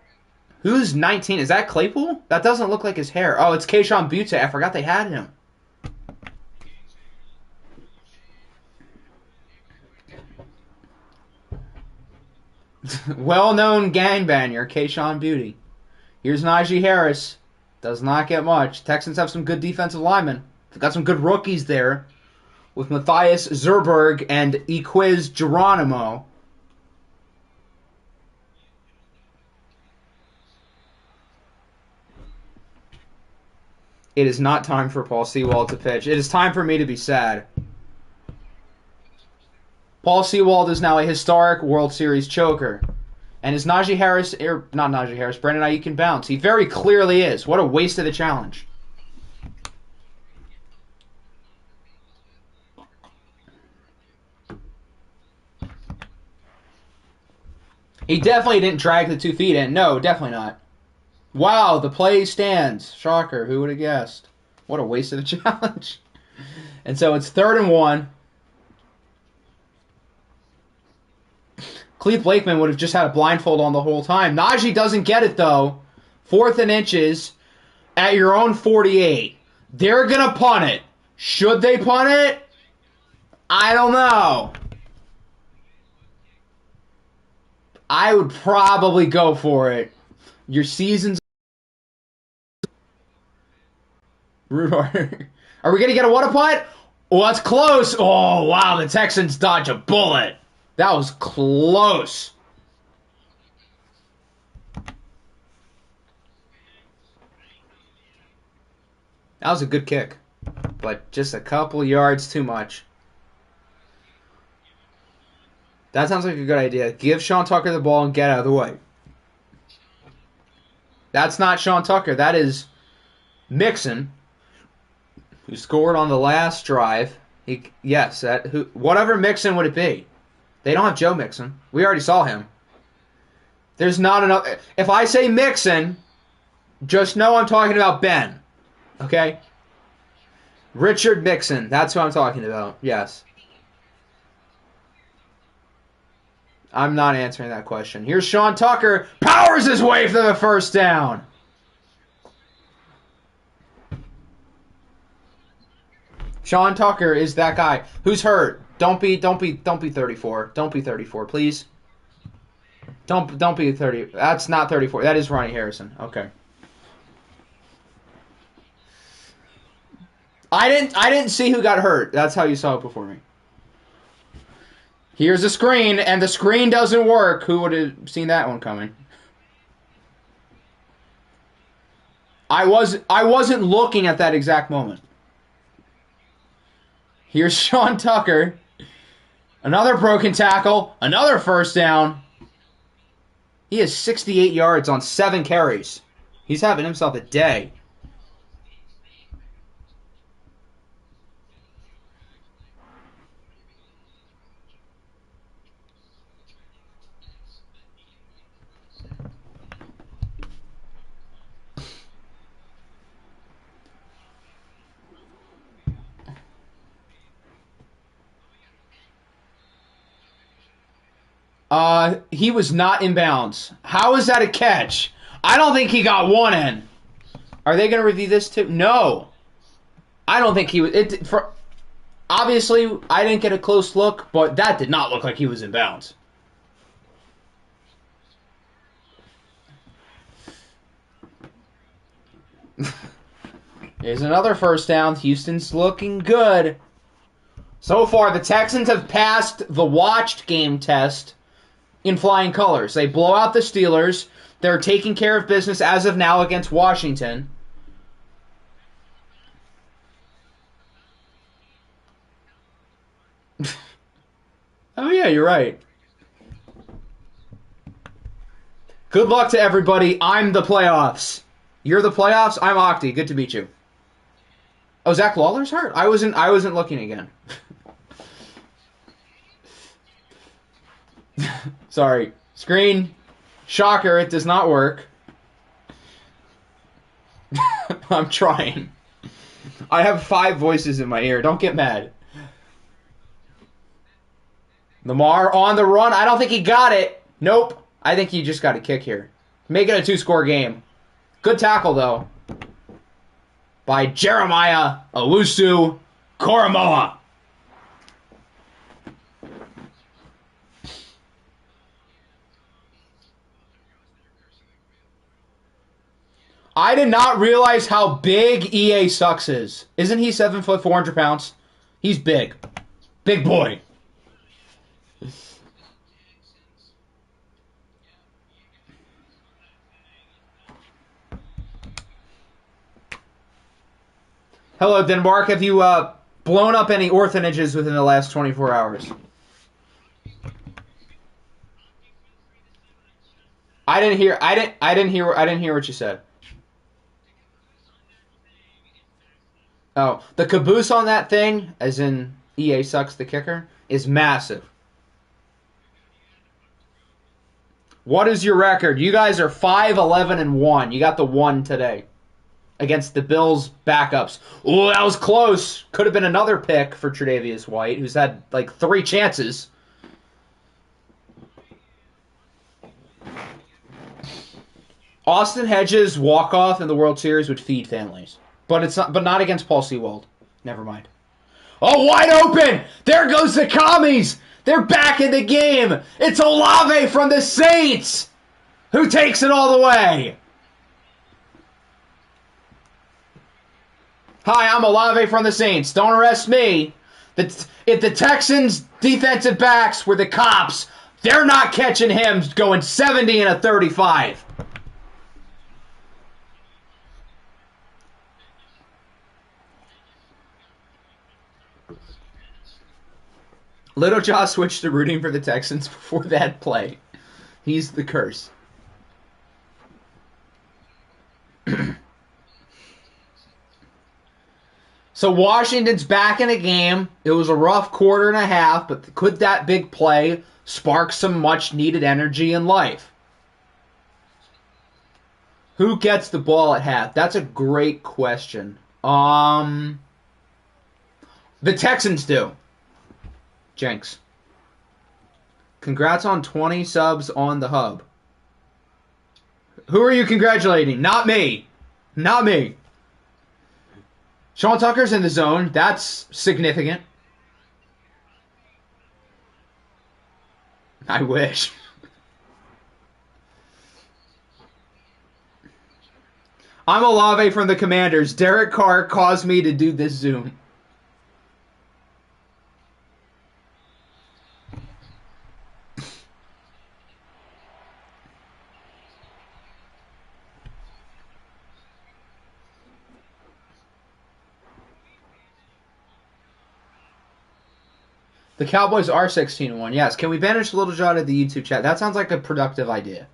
S1: Who's 19? Is that Claypool? That doesn't look like his hair. Oh, it's Kayshon Butte. I forgot they had him. Well-known gangbanger, Kayshon Butte. Here's Najee Harris. Does not get much. Texans have some good defensive linemen. They've got some good rookies there with Matthias Zerberg and Equiz Geronimo. It is not time for Paul Sewald to pitch. It is time for me to be sad. Paul Sewald is now a historic World Series choker. And is Najee Harris, not Najee Harris, Brandon Ayuk can bounce. He very clearly is. What a waste of the challenge. He definitely didn't drag the 2 feet in. No, definitely not. Wow, the play stands. Shocker. Who would have guessed? What a waste of a challenge. And so it's 3rd and 1. Cleve Blakeman would have just had a blindfold on the whole time. Najee doesn't get it, though. 4th and inches at your own 48. They're going to punt it. Should they punt it? I don't know. I would probably go for it. Your season's... Are we going to get a what a punt? Oh, that's close. Oh, wow, the Texans dodge a bullet. That was close. That was a good kick, but just a couple yards too much. That sounds like a good idea. Give Sean Tucker the ball and get out of the way. That's not Sean Tucker. That is Mixon, who scored on the last drive. Whatever Mixon would it be? They don't have Joe Mixon. We already saw him. There's not enough. If I say Mixon, just know I'm talking about Ben. Okay? Richard Mixon. That's who I'm talking about. Yes. I'm not answering that question. Here's Sean Tucker. Powers his way for the first down. Sean Tucker is that guy. Who's hurt? Don't be 34. Don't be 34, please. Don't be 30. That's not 34. That is Ronnie Harrison. Okay. I didn't see who got hurt. That's how you saw it before me. Here's a screen, and the screen doesn't work. Who would have seen that one coming? I wasn't looking at that exact moment. Here's Sean Tucker. Another broken tackle. Another first down. He has 68 yards on 7 carries. He's having himself a day. He was not in bounds. How is that a catch? I don't think he got one in. Are they going to review this too? No. I don't think he was. Obviously, I didn't get a close look, but that did not look like he was in bounds. Here's another first down. Houston's looking good. So far, the Texans have passed the watched game test in flying colors. They blow out the Steelers. They're taking care of business as of now against Washington. Oh, yeah, you're right. Good luck to everybody. I'm the playoffs. You're the playoffs? I'm Octi. Good to meet you. Oh, Zach Lawler's hurt? I wasn't looking again. Sorry. Screen. Shocker, it does not work. I'm trying. I have 5 voices in my ear. Don't get mad. Lamar on the run. I don't think he got it. Nope. I think he just got a kick here. Make it a 2-score game. Good tackle, though, by Jeremiah Owusu Koromoa. I did not realize how big EA Sucks is. Isn't he 7 foot 400 pounds? He's big. Big boy. Hello, Denmark. Have you blown up any orphanages within the last 24 hours? I didn't hear what you said. Oh, the caboose on that thing, as in EA Sucks the kicker, is massive. What is your record? You guys are 5-11-1. You got the 1 today against the Bills' backups. Ooh, that was close. Could have been another pick for Tre'Davious White, who's had like 3 chances. Austin Hedges' walk-off in the World Series would feed families. But not against Paul Sewald. Never mind. Oh, wide open! There goes the Commies! They're back in the game! It's Olave from the Saints! Who takes it all the way? Hi, I'm Olave from the Saints. Don't arrest me. If the Texans' defensive backs were the cops, they're not catching him going 70 and a 35. Little Josh switched to rooting for the Texans before that play. He's the curse. So Washington's back in a game. It was a rough quarter and a half, but could that big play spark some much-needed energy in life? Who gets the ball at half? That's a great question. The Texans do. Jenks. Congrats on 20 subs on the hub. Who are you congratulating? Not me. Not me. Sean Tucker's in the zone. That's significant. I wish. I'm Olave from the Commanders. Derek Carr caused me to do this Zoom. The Cowboys are 16-1. Yes. Can we banish Little John at the YouTube chat? That sounds like a productive idea.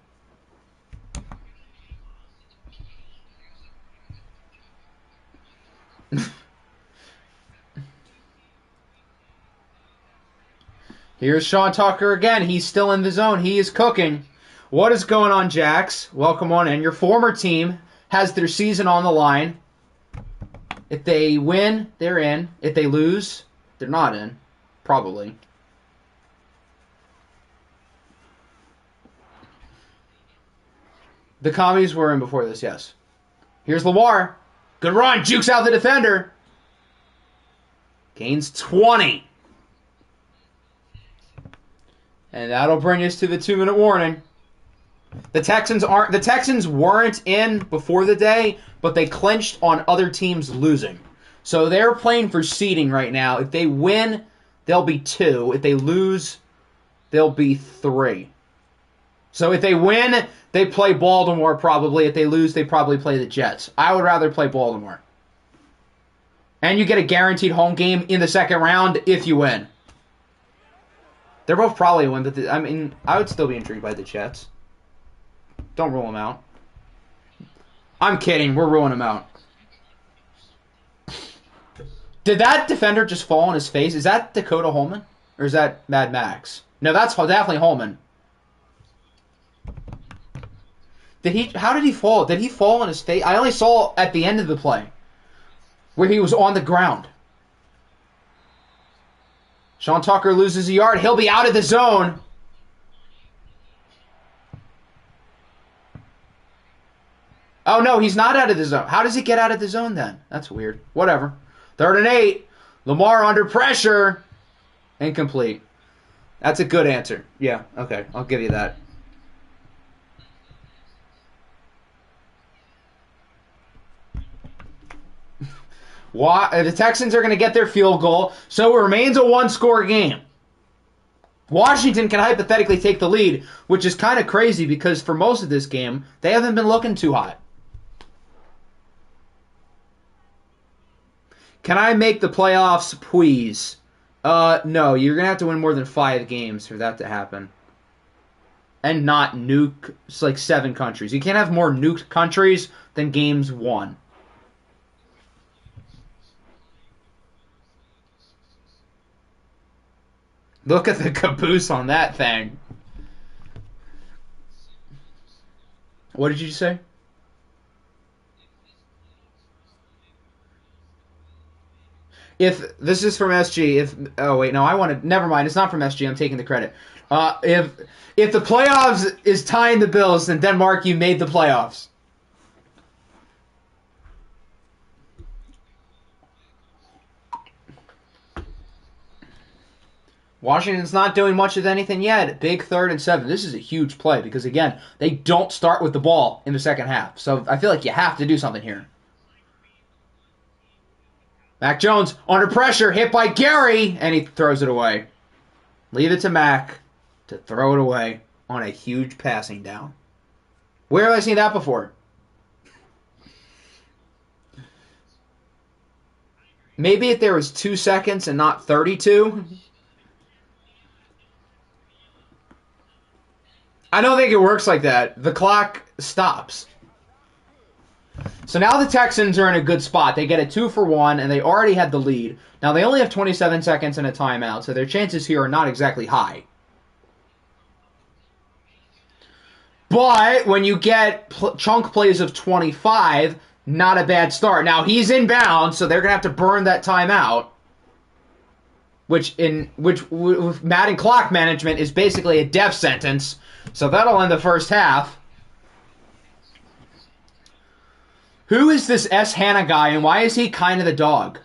S1: Here's Sean Tucker again. He's still in the zone. He is cooking. What is going on, Jax? Welcome on in. Your former team has their season on the line. If they win, they're in. If they lose, they're not in. Probably. The Commies were in before this, yes. Here's Lamar. Good run. Jukes out the defender. Gains 20. And that'll bring us to the 2-minute warning. The Texans weren't in before the day, but they clinched on other teams losing. So they're playing for seeding right now. If they win, they'll be 2. If they lose, they'll be 3. So if they win, they play Baltimore probably. If they lose, they probably play the Jets. I would rather play Baltimore. And you get a guaranteed home game in the second round if you win. They're both probably a win, but I would still be intrigued by the Jets. Don't rule them out. I'm kidding. We're ruling them out. Did that defender just fall on his face? Is that Dakota Holman? Or is that Mad Max? No, that's definitely Holman. How did he fall? Did he fall on his face? I only saw at the end of the play where he was on the ground. Sean Tucker loses a yard. He'll be out of the zone. Oh, no, he's not out of the zone. How does he get out of the zone then? That's weird. Whatever. 3rd and 8. Lamar under pressure. Incomplete. That's a good answer. Yeah, okay. I'll give you that. The Texans are going to get their field goal, so it remains a 1-score game. Washington can hypothetically take the lead, which is kind of crazy because for most of this game, they haven't been looking too hot. Can I make the playoffs, please? No, you're going to have to win more than 5 games for that to happen. And not nuke, it's like 7 countries. You can't have more nuked countries than games won. Look at the caboose on that thing. What did you say? If this is from SG, never mind. It's not from SG. I'm taking the credit. If the playoffs is tying the Bills, then Denmark, you made the playoffs. Washington's not doing much of anything yet. Big 3rd and 7. This is a huge play because, again, they don't start with the ball in the second half. So I feel like you have to do something here. Mac Jones under pressure, hit by Gary, and he throws it away. Leave it to Mac to throw it away on a huge passing down. Where have I seen that before? Maybe if there was 2 seconds and not 32. I don't think it works like that. The clock stops. So now the Texans are in a good spot. They get a 2-for-1, and they already had the lead. Now they only have 27 seconds and a timeout, so their chances here are not exactly high. But when you get chunk plays of 25, not a bad start. Now he's inbound, so they're going to have to burn that timeout. Which with Madden clock management is basically a death sentence. So that'll end the first half. Who is this S. Hanna guy, and why is he kind of the dog?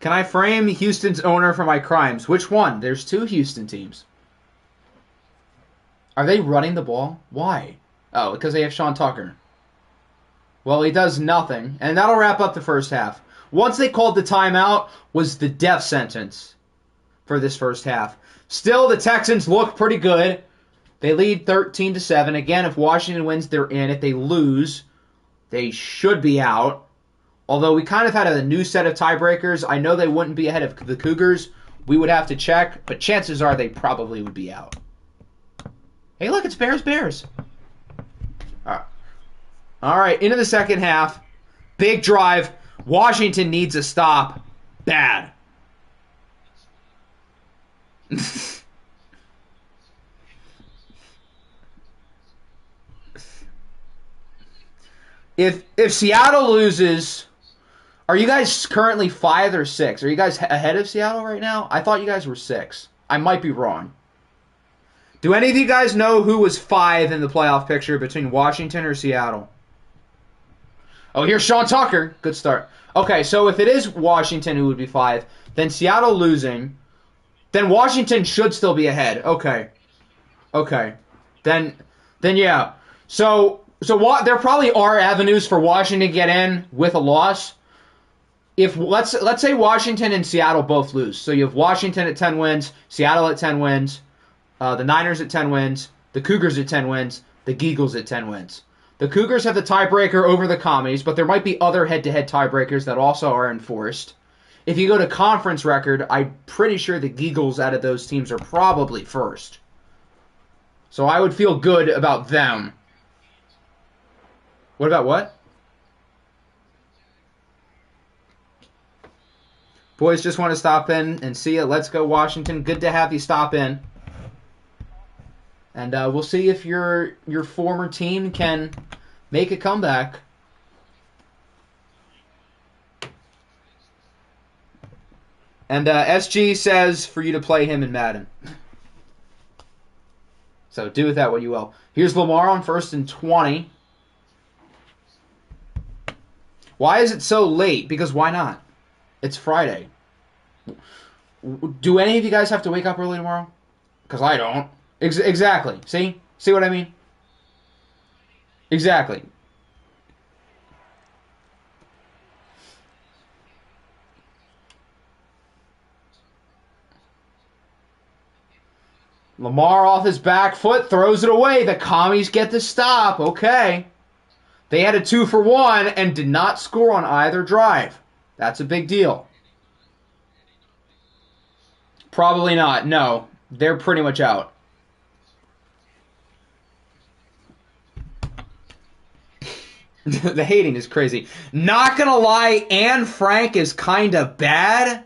S1: Can I frame Houston's owner for my crimes? Which one? There's 2 Houston teams. Are they running the ball? Why? Oh, because they have Sean Tucker. Well, he does nothing, and that'll wrap up the first half. Once they called the timeout, was the death sentence for this first half. Still, the Texans look pretty good. They lead 13-7. Again, if Washington wins, they're in. If they lose, they should be out. Although we kind of had a new set of tiebreakers. I know they wouldn't be ahead of the Cougars. We would have to check, but chances are they probably would be out. Hey, look, it's Bears. All right, into the second half. Big drive. Washington needs a stop. Bad. If Seattle loses, are you guys currently 5 or 6? Are you guys ahead of Seattle right now? I thought you guys were 6. I might be wrong. Do any of you guys know who was 5 in the playoff picture between Washington or Seattle? Oh, here's Sean Tucker. Good start. Okay, so if it is Washington who would be 5, then Seattle losing, then Washington should still be ahead. Okay. Then yeah. So there probably are avenues for Washington to get in with a loss. If let's say Washington and Seattle both lose. So you have Washington at 10 wins, Seattle at 10 wins, the Niners at 10 wins, the Cougars at 10 wins, the Geagles at 10 wins. The Cougars have the tiebreaker over the Commies, but there might be other head-to-head tiebreakers that also are enforced. If you go to conference record, I'm pretty sure the Geagles out of those teams are probably first. So I would feel good about them. What about what? Boys just want to stop in and see you. Let's go, Washington. Good to have you stop in. And we'll see if your former team can make a comeback. And SG says for you to play him in Madden. So do with that what you will. Here's Lamar on 1st and 20. Why is it so late? Because why not? It's Friday. Do any of you guys have to wake up early tomorrow? Because I don't. Exactly. See? See what I mean? Exactly. Lamar off his back foot, throws it away. The commies get the stop. Okay. They had a 2-for-1 and did not score on either drive. That's a big deal. Probably not. No. They're pretty much out. The hating is crazy. Not gonna lie, Anne Frank is kind of bad.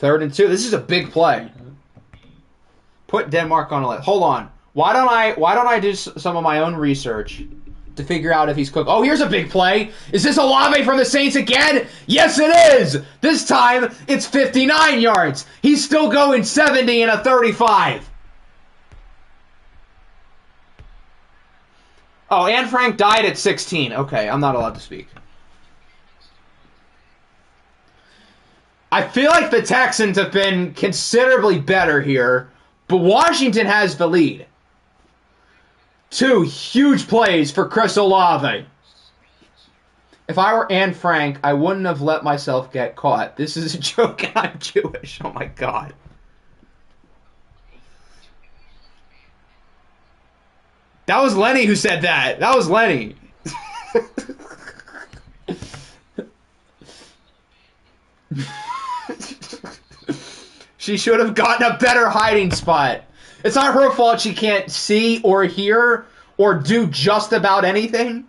S1: 3rd and 2. This is a big play. Put Denmark on a list. Hold on. Why don't I do some of my own research to figure out if he's cooked? Oh, here's a big play. Is this Olave from the Saints again? Yes, it is. This time it's 59 yards. He's still going 70 and a 35. Oh, Anne Frank died at 16. Okay, I'm not allowed to speak. I feel like the Texans have been considerably better here, but Washington has the lead. 2 huge plays for Chris Olave. If I were Anne Frank, I wouldn't have let myself get caught. This is a joke and I'm Jewish. Oh my God. That was Lenny who said that. That was Lenny. She should have gotten a better hiding spot. It's not her fault she can't see or hear or do just about anything.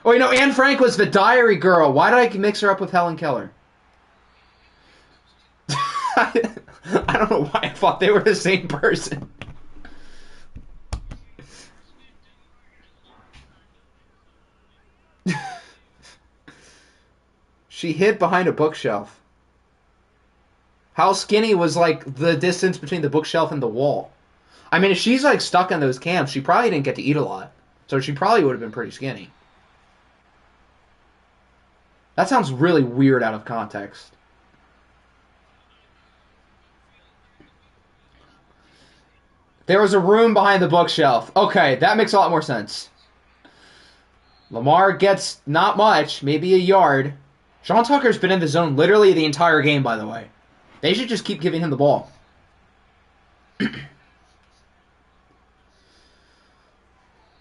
S1: Oh, you know, Anne Frank was the diary girl. Why did I mix her up with Helen Keller? I don't know why I thought they were the same person. She hid behind a bookshelf. How skinny was, like, the distance between the bookshelf and the wall? I mean, if she's, like, stuck in those camps, she probably didn't get to eat a lot. So she probably would have been pretty skinny. That sounds really weird out of context. There was a room behind the bookshelf. Okay, that makes a lot more sense. Lamar gets not much, maybe a yard. Sean Tucker's been in the zone literally the entire game, by the way. They should just keep giving him the ball.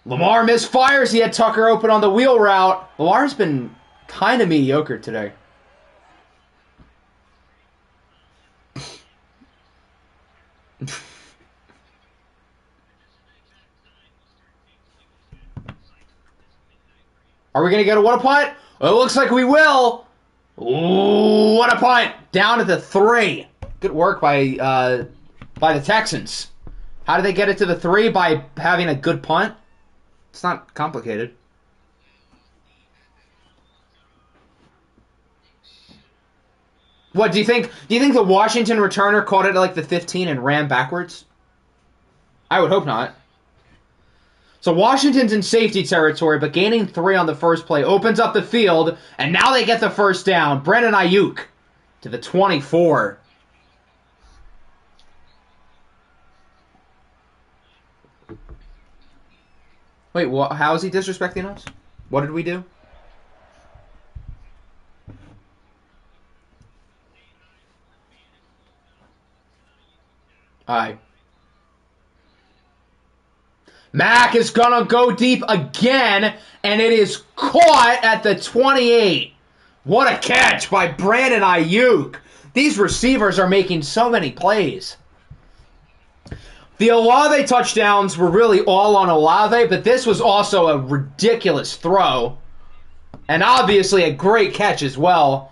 S1: Lamar misfires. He had Tucker open on the wheel route. Lamar's been kind of mediocre today. Are we going to get a what a punt? Well, it looks like we will. Ooh, what a punt. Down at the 3. Good work by the Texans. How did they get it to the 3? By having a good punt? It's not complicated. What do you think? Do you think the Washington returner caught it at like the 15 and ran backwards? I would hope not. So Washington's in safety territory, but gaining 3 on the first play opens up the field, and now they get the first down. Brandon Ayuk to the 24. Wait, how is he disrespecting us? What did we do? Aye. Mack is going to go deep again, and it is caught at the 28. What a catch by Brandon Ayuk. These receivers are making so many plays. The Olave touchdowns were really all on Olave, but this was also a ridiculous throw. And obviously a great catch as well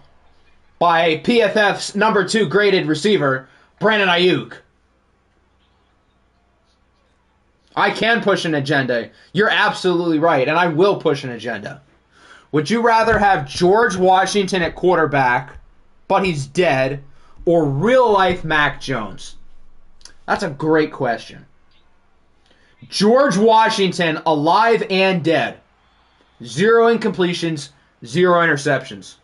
S1: by PFF's number 2 graded receiver, Brandon Ayuk. I can push an agenda. You're absolutely right, and I will push an agenda. Would you rather have George Washington at quarterback, but he's dead, or real-life Mac Jones? That's a great question. George Washington, alive and dead. 0 incompletions, 0 interceptions.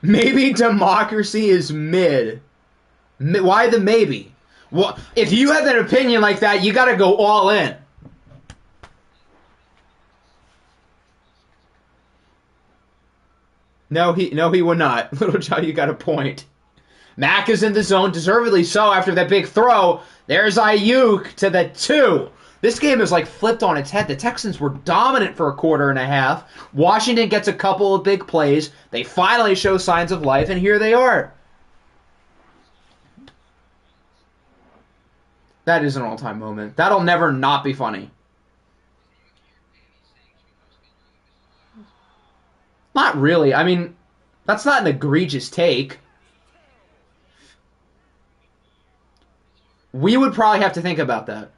S1: Maybe democracy is mid. Why the maybe? Well, if you have an opinion like that, you got to go all in. No, he would not. Little John, you got a point. Mack is in the zone, deservedly so after that big throw. There's Ayuk to the 2. This game is like flipped on its head. The Texans were dominant for a quarter and a half. Washington gets a couple of big plays. They finally show signs of life, and here they are. That is an all-time moment. That'll never not be funny. Not really. I mean, that's not an egregious take. We would probably have to think about that.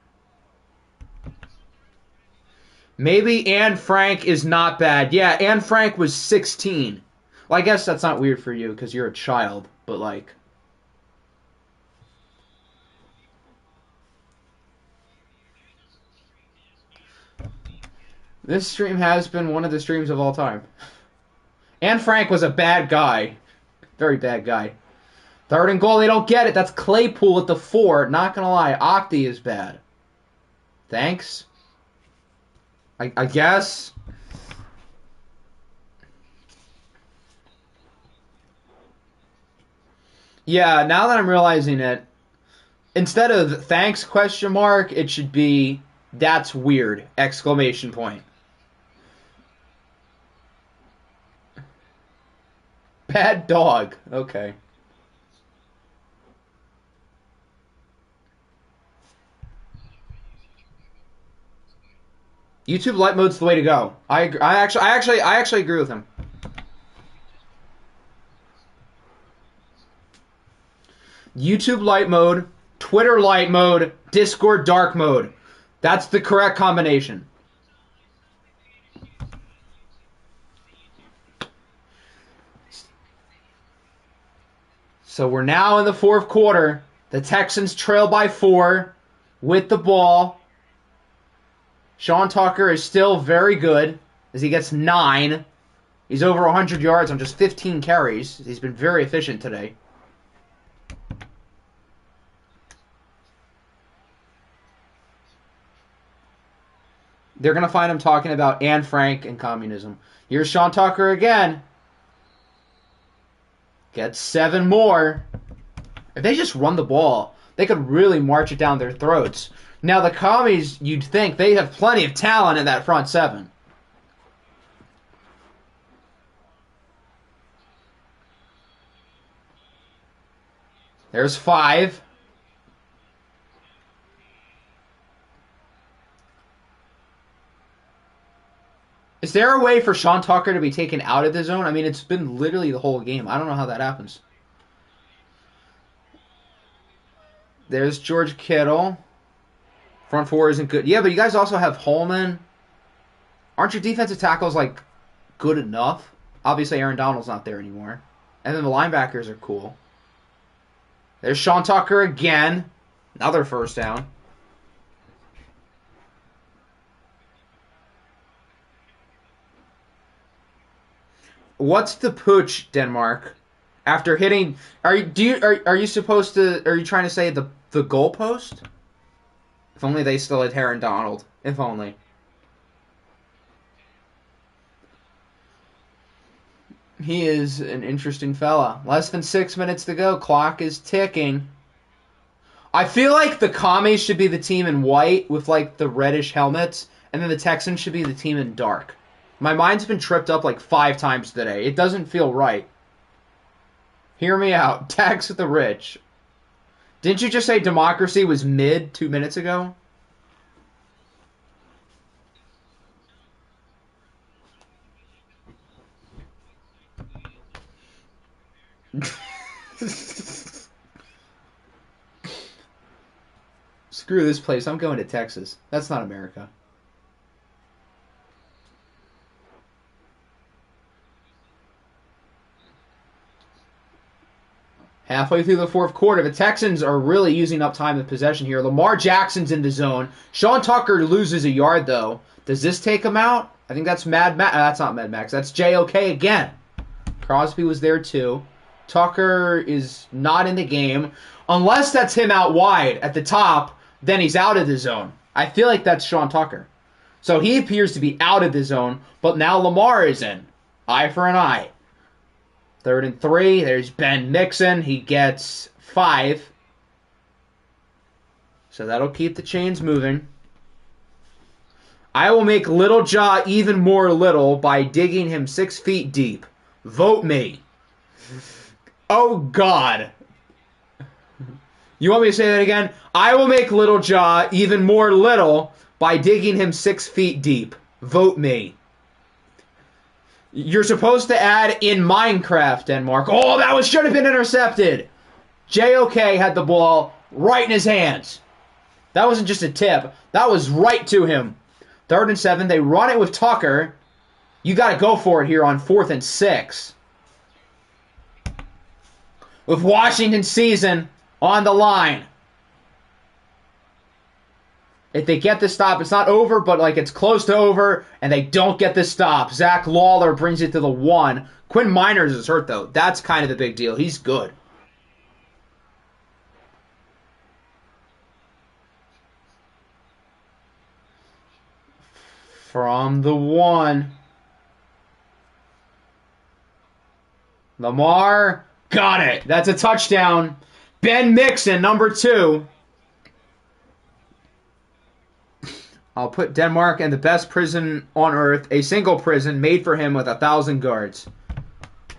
S1: Maybe Anne Frank is not bad. Yeah, Anne Frank was 16. Well, I guess that's not weird for you because you're a child, but like... This stream has been one of the streams of all time. Anne Frank was a bad guy. Very bad guy. 3rd and goal, they don't get it. That's Claypool at the 4. Not gonna lie, Octi is bad. Thanks. I guess. Yeah, now that I'm realizing it, instead of thanks question mark, it should be that's weird exclamation point. Bad dog. Okay. YouTube light mode's the way to go. I actually agree with him. YouTube light mode, Twitter light mode, Discord dark mode. That's the correct combination. So we're now in the 4th quarter. The Texans trail by 4 with the ball. Sean Tucker is still very good as he gets 9. He's over 100 yards on just 15 carries. He's been very efficient today. They're going to find him talking about Anne Frank and communism. Here's Sean Tucker again. Gets 7 more. If they just run the ball, they could really march it down their throats. Now, the commies, you'd think, they have plenty of talent in that front 7. There's 5. Is there a way for Sean Tucker to be taken out of the zone? I mean, it's been literally the whole game. I don't know how that happens. There's George Kittle. Front 4 isn't good. Yeah, but you guys also have Holman. Aren't your defensive tackles, like, good enough? Obviously, Aaron Donald's not there anymore. And then the linebackers are cool. There's Sean Tucker again. Another first down. What's the pooch, Denmark? After hitting, are you supposed to? Are you trying to say the goalpost? If only they still had Aaron Donald. If only. He is an interesting fella. Less than 6 minutes to go. Clock is ticking. I feel like the Commies should be the team in white with like the reddish helmets, and then the Texans should be the team in dark. My mind's been tripped up like 5 times today. It doesn't feel right. Hear me out. Tax the rich. Didn't you just say democracy was mid 2 minutes ago? Screw this place. I'm going to Texas. That's not America. Halfway through the fourth quarter, the Texans are really using up time of possession here. Lamar Jackson's in the zone. Sean Tucker loses a yard, though. Does this take him out? I think that's Mad Max. That's not Mad Max. That's JOK again. Crosby was there, too. Tucker is not in the game. Unless that's him out wide at the top, then he's out of the zone. I feel like that's Sean Tucker. So he appears to be out of the zone, but now Lamar is in. Eye for an eye. 3rd and 3. There's Ben Mixon. He gets 5. So that'll keep the chains moving. I will make Little Jaw even more little by digging him 6 feet deep. Vote me. Oh, God. You want me to say that again? I will make Little Jaw even more little by digging him 6 feet deep. Vote me. You're supposed to add in Minecraft, Denmark. Oh, that should have been intercepted. JOK had the ball right in his hands. That wasn't just a tip. That was right to him. 3rd and 7. They run it with Tucker. You got to go for it here on 4th and 6. With Washington's season on the line. If they get the stop, it's not over, but like it's close to over, and they don't get the stop. Zach Lawler brings it to the 1. Quinn Miners is hurt, though. That's kind of the big deal. He's good. From the 1. Lamar got it. That's a touchdown. Ben Mixon, number 2. I'll put Denmark in the best prison on earth, a single prison made for him with 1,000 guards.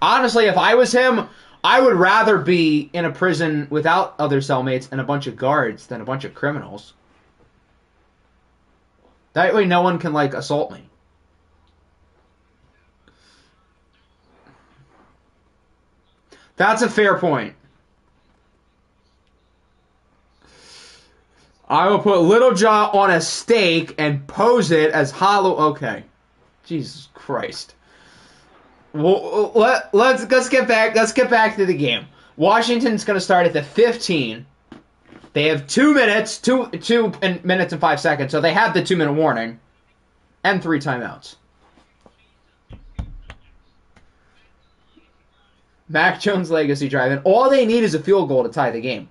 S1: Honestly, if I was him, I would rather be in a prison without other cellmates and a bunch of guards than a bunch of criminals. That way no one can, like, assault me. That's a fair point. I will put Little Jaw on a stake and pose it as hollow. Okay, Jesus Christ. Well, let's get back. Let's get back to the game. Washington's going to start at the 15. They have 2 minutes, 2 minutes and 5 seconds. So they have the 2-minute warning, and 3 timeouts. Mac Jones legacy drive, and all they need is a field goal to tie the game.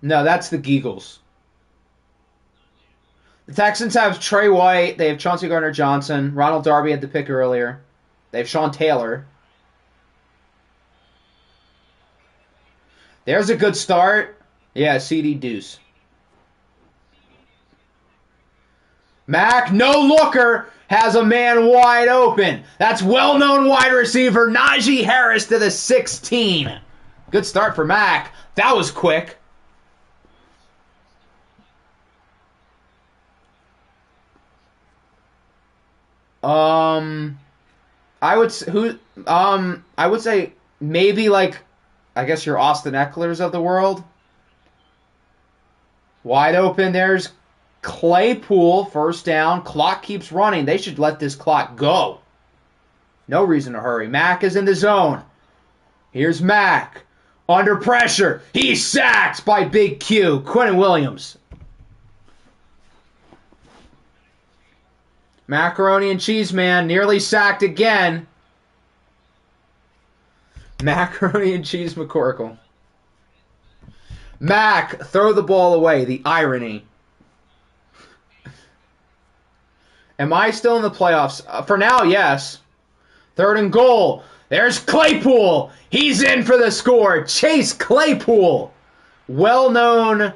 S1: No, that's the Geagles. The Texans have Trey White. They have Chauncey Gardner-Johnson. Ronald Darby had the pick earlier. They have Sean Taylor. There's a good start. Yeah, CD Deuce. Mac, no looker, has a man wide open. That's well-known wide receiver Najee Harris to the 16. Good start for Mac. That was quick. I would say maybe like, I guess your Austin Eckler's of the world. Wide open. There's Claypool, first down. Clock keeps running. They should let this clock go. No reason to hurry. Mac is in the zone. Here's Mac. Under pressure. He's sacked by Big Q. Quentin Williams. Macaroni and cheese man nearly sacked again. Macaroni and cheese McCorkle. Mac, throw the ball away. The irony. Am I still in the playoffs? For now, yes. 3rd and goal. There's Claypool. He's in for the score. Chase Claypool, well-known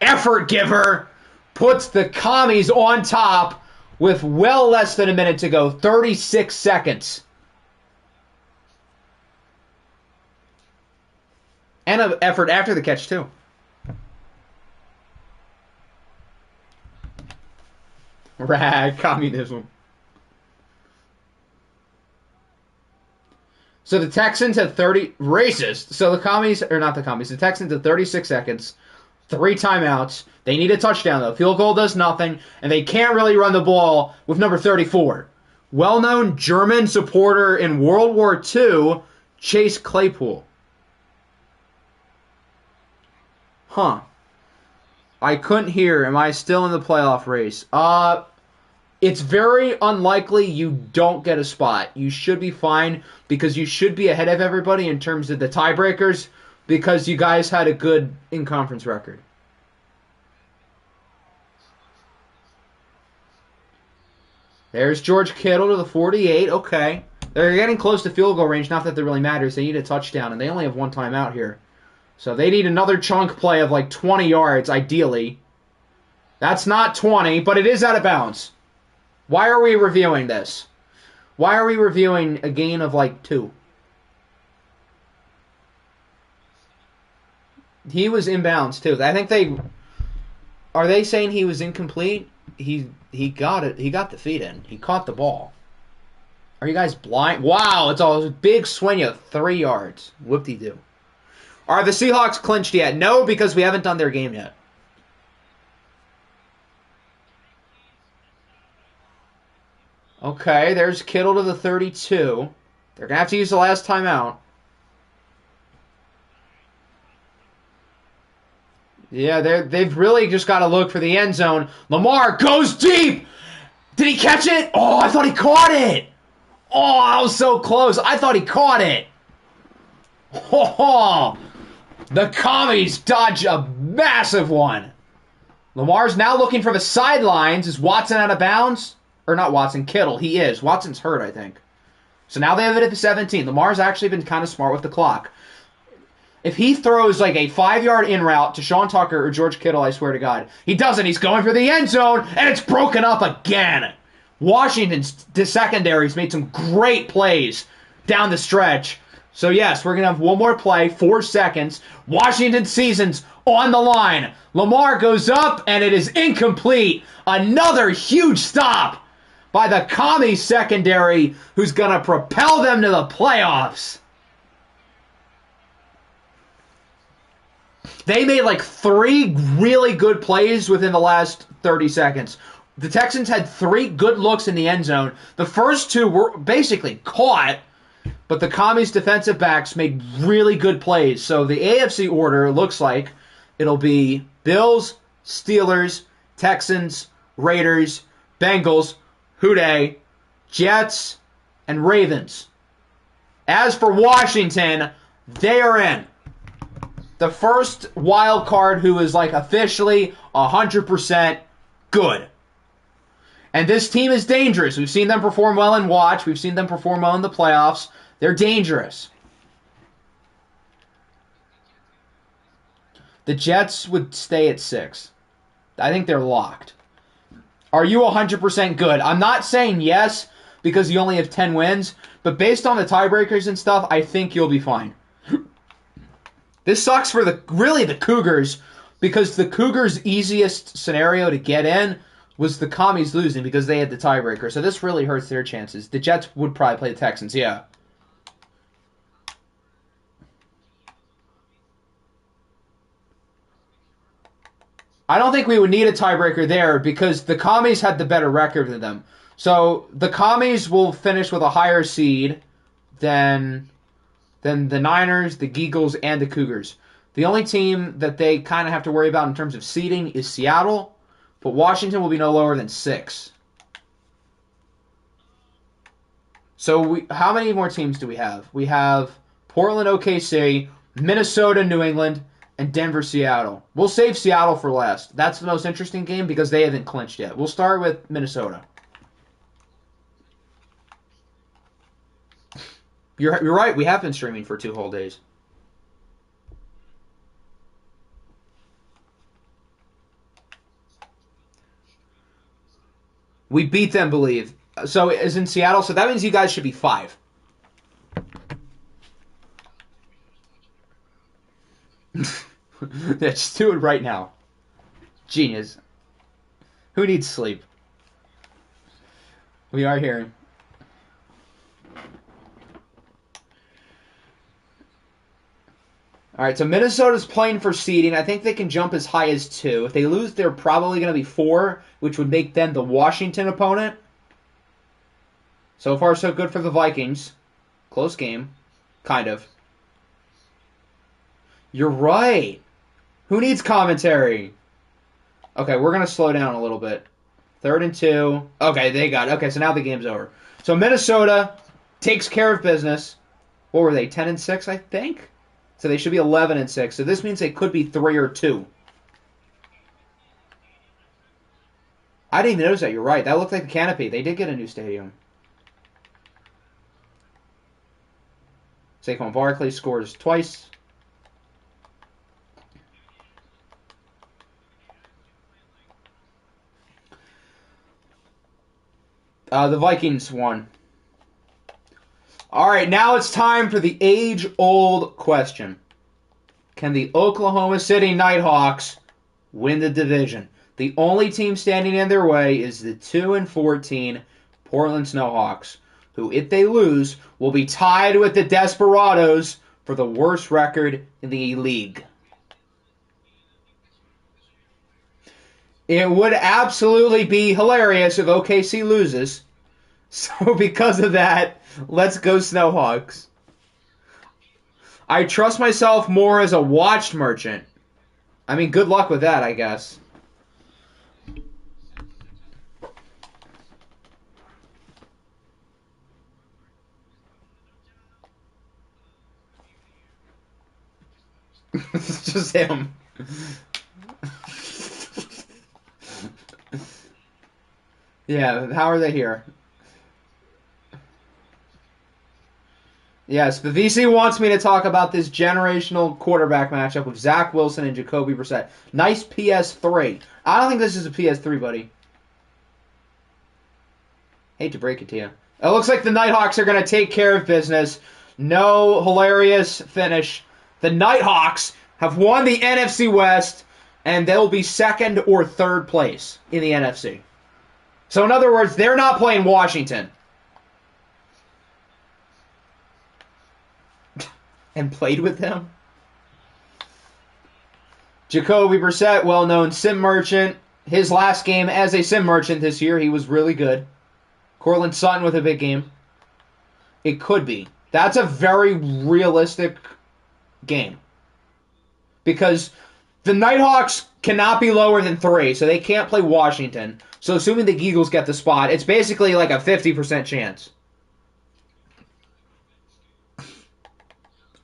S1: effort giver, puts the Commies on top with well less than a minute to go. 36 seconds. And an effort after the catch, too. Rag communism. So the Texans had 30 racist. So the Commies, or not the Commies, the Texans had 36 seconds, 3 timeouts. They need a touchdown though. Field goal does nothing, and they can't really run the ball with number 34. Well-known German supporter in World War II, Chase Claypool. Huh. I couldn't hear. Am I still in the playoff race? It's very unlikely you don't get a spot. You should be fine because you should be ahead of everybody in terms of the tiebreakers because you guys had a good in-conference record. There's George Kittle to the 48. Okay. They're getting close to field goal range. Not that that really matters. They need a touchdown, and they only have 1 timeout here. So they need another chunk play of like 20 yards, ideally. That's not 20, but it is out of bounds. Why are we reviewing this? Why are we reviewing a gain of like 2? He was inbounds too. I think they... Are they saying he was incomplete? He got it. He got the feet in. He caught the ball. Are you guys blind? Wow, it's a big swing of 3 yards. Whoop-de-doo. Are the Seahawks clinched yet? No, because we haven't done their game yet. Okay, there's Kittle to the 32. They're going to have to use the last timeout. Yeah, they've really just got to look for the end zone. Lamar goes deep! Did he catch it? Oh, I thought he caught it! Oh, I was so close. I thought he caught it. Oh, the Commies dodge a massive one. Lamar's now looking for the sidelines. Is Watson out of bounds? Or not Watson, Kittle. He is. Watson's hurt, I think. So now they have it at the 17. Lamar's actually been kind of smart with the clock. If he throws like a 5-yard in route to Sean Tucker or George Kittle, I swear to God, he doesn't. He's going for the end zone, and it's broken up again. Washington's secondaries made some great plays down the stretch. So yes, we're going to have one more play, 4 seconds. Washington season's on the line. Lamar goes up, and it is incomplete. Another huge stop by the Commie secondary, who's going to propel them to the playoffs. They made like 3 really good plays within the last 30 seconds. The Texans had 3 good looks in the end zone. The first 2 were basically caught, but the Commies defensive backs made really good plays. So the AFC order looks like it'll be Bills, Steelers, Texans, Raiders, Bengals, Houday, Jets, and Ravens. As for Washington, they are in. The first wild card who is like officially 100% good. And this team is dangerous. We've seen them perform well in watch. We've seen them perform well in the playoffs. They're dangerous. The Jets would stay at 6. I think they're locked. Are you 100% good? I'm not saying yes because you only have 10 wins, but based on the tiebreakers and stuff, I think you'll be fine. This sucks for the Cougars because the Cougars' easiest scenario to get in was the Commies losing because they had the tiebreaker. So this really hurts their chances. The Jets would probably play the Texans, yeah. I don't think we would need a tiebreaker there because the Commies had the better record than them. So the Commies will finish with a higher seed than the Niners, the Geagles, and the Cougars. The only team that they kind of have to worry about in terms of seeding is Seattle, but Washington will be no lower than 6. So how many more teams do we have? We have Portland, OKC, Minnesota, New England, and Denver, Seattle. We'll save Seattle for last. That's the most interesting game because they haven't clinched yet. We'll start with Minnesota. You're right. We have been streaming for 2 whole days. We beat them, believe. So is in Seattle. So that means you guys should be 5. Yeah, just do it right now. Genius. Who needs sleep? We are here. All right, so Minnesota's playing for seeding. I think they can jump as high as 2. If they lose, they're probably going to be 4, which would make them the Washington opponent. So far, so good for the Vikings. Close game. Kind of. You're right. Who needs commentary? Okay, we're going to slow down a little bit. 3rd and 2. Okay, they got it. Okay, so now the game's over. So Minnesota takes care of business. What were they, 10 and 6, I think? So they should be 11 and 6. So this means they could be 3 or 2. I didn't even notice that. You're right. That looked like the canopy. They did get a new stadium. Saquon Barkley scores twice. The Vikings won. All right, now it's time for the age-old question. Can the Oklahoma City Nighthawks win the division? The only team standing in their way is the 2-14 Portland Snowhawks, who, if they lose, will be tied with the Desperados for the worst record in the league. It would absolutely be hilarious if OKC loses. So because of that, let's go Snowhawks. I trust myself more as a watched merchant. I mean, good luck with that, I guess. It's just him. Yeah, how are they here? Yes, the VC wants me to talk about this generational quarterback matchup with Zach Wilson and Jacoby Brissett. Nice PS3. I don't think this is a PS3, buddy. Hate to break it to you. It looks like the Nighthawks are going to take care of business. No hilarious finish. The Nighthawks have won the NFC West, and they'll be 2nd or 3rd place in the NFC. So in other words, they're not playing Washington. And played with them. Jacoby Brissett, well-known sim merchant. His last game as a sim merchant this year, he was really good. Cortland Sutton with a big game. It could be. That's a very realistic game. Because the Nighthawks cannot be lower than 3, so they can't play Washington. So assuming the Eagles get the spot, it's basically like a 50% chance.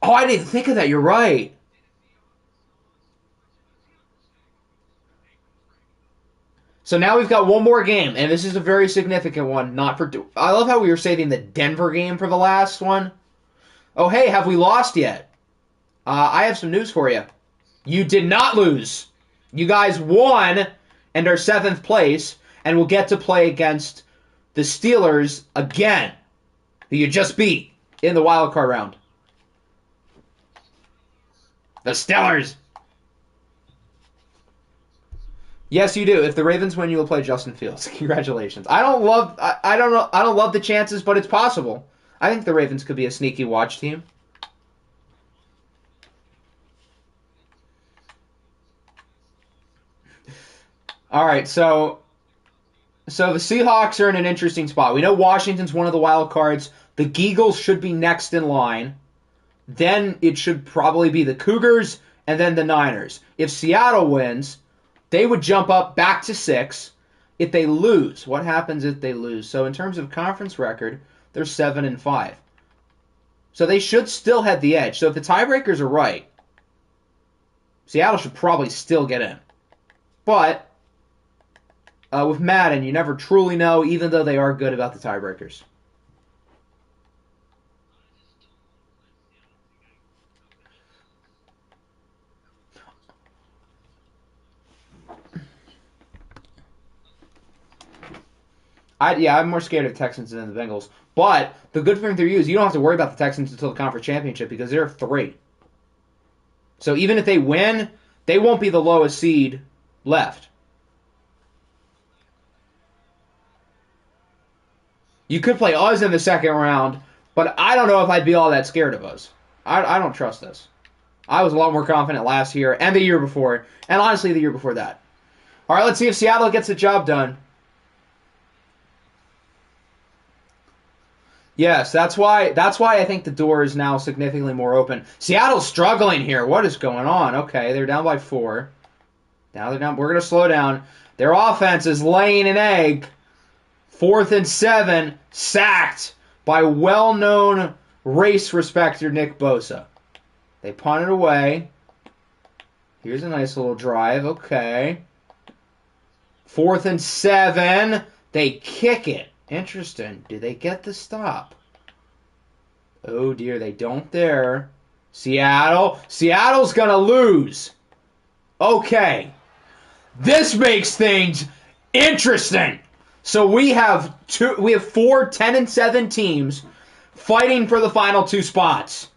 S1: Oh, I didn't think of that. You're right. So now we've got one more game, and this is a very significant one. Not for. I love how we were saving the Denver game for the last one. Oh, hey, have we lost yet? I have some news for you. You did not lose. You guys won and are 7th place, and will get to play against the Steelers again, who you just beat in the wild card round. The Steelers. Yes, you do. If the Ravens win, you will play Justin Fields. Congratulations. I don't love the chances, but it's possible. I think the Ravens could be a sneaky watch team. All right, so the Seahawks are in an interesting spot. We know Washington's one of the wild cards. The Eagles should be next in line. Then it should probably be the Cougars and then the Niners. If Seattle wins, they would jump up back to 6. If they lose, what happens if they lose? So in terms of conference record, they're 7-5. So they should still have the edge. So if the tiebreakers are right, Seattle should probably still get in. But with Madden, you never truly know, even though they are good about the tiebreakers. I'm more scared of the Texans than the Bengals. But the good thing for you is you don't have to worry about the Texans until the conference championship because they're 3. So even if they win, they won't be the lowest seed left. You could play us in the second round, but I don't know if I'd be all that scared of us. I don't trust us. I was a lot more confident last year and the year before, and honestly the year before that. All right, let's see if Seattle gets the job done. Yes, that's why I think the door is now significantly more open. Seattle's struggling here. What is going on? Okay, they're down by 4. Now they're down. We're going to slow down. Their offense is laying an egg. 4th and 7, sacked by well-known race respecter Nick Bosa. They punt it away. Here's a nice little drive. Okay. 4th and 7. They kick it. Interesting. Do they get the stop? Oh, dear. They don't there. Seattle's going to lose. Okay. This makes things interesting. So we have 4 10-7 teams fighting for the final 2 spots.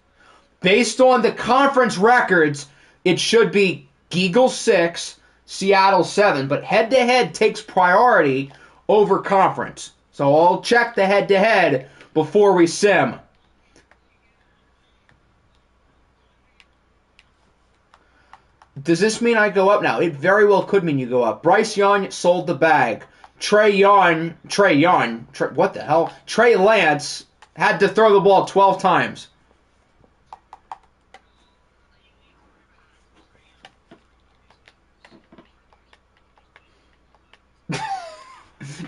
S1: Based on the conference records, it should be Eagles 6, Seattle 7, but head-to-head takes priority over conference. So I'll check the head-to-head before we sim. Does this mean I go up now? It very well could mean you go up. Bryce Young sold the bag. Trey Lance had to throw the ball 12 times.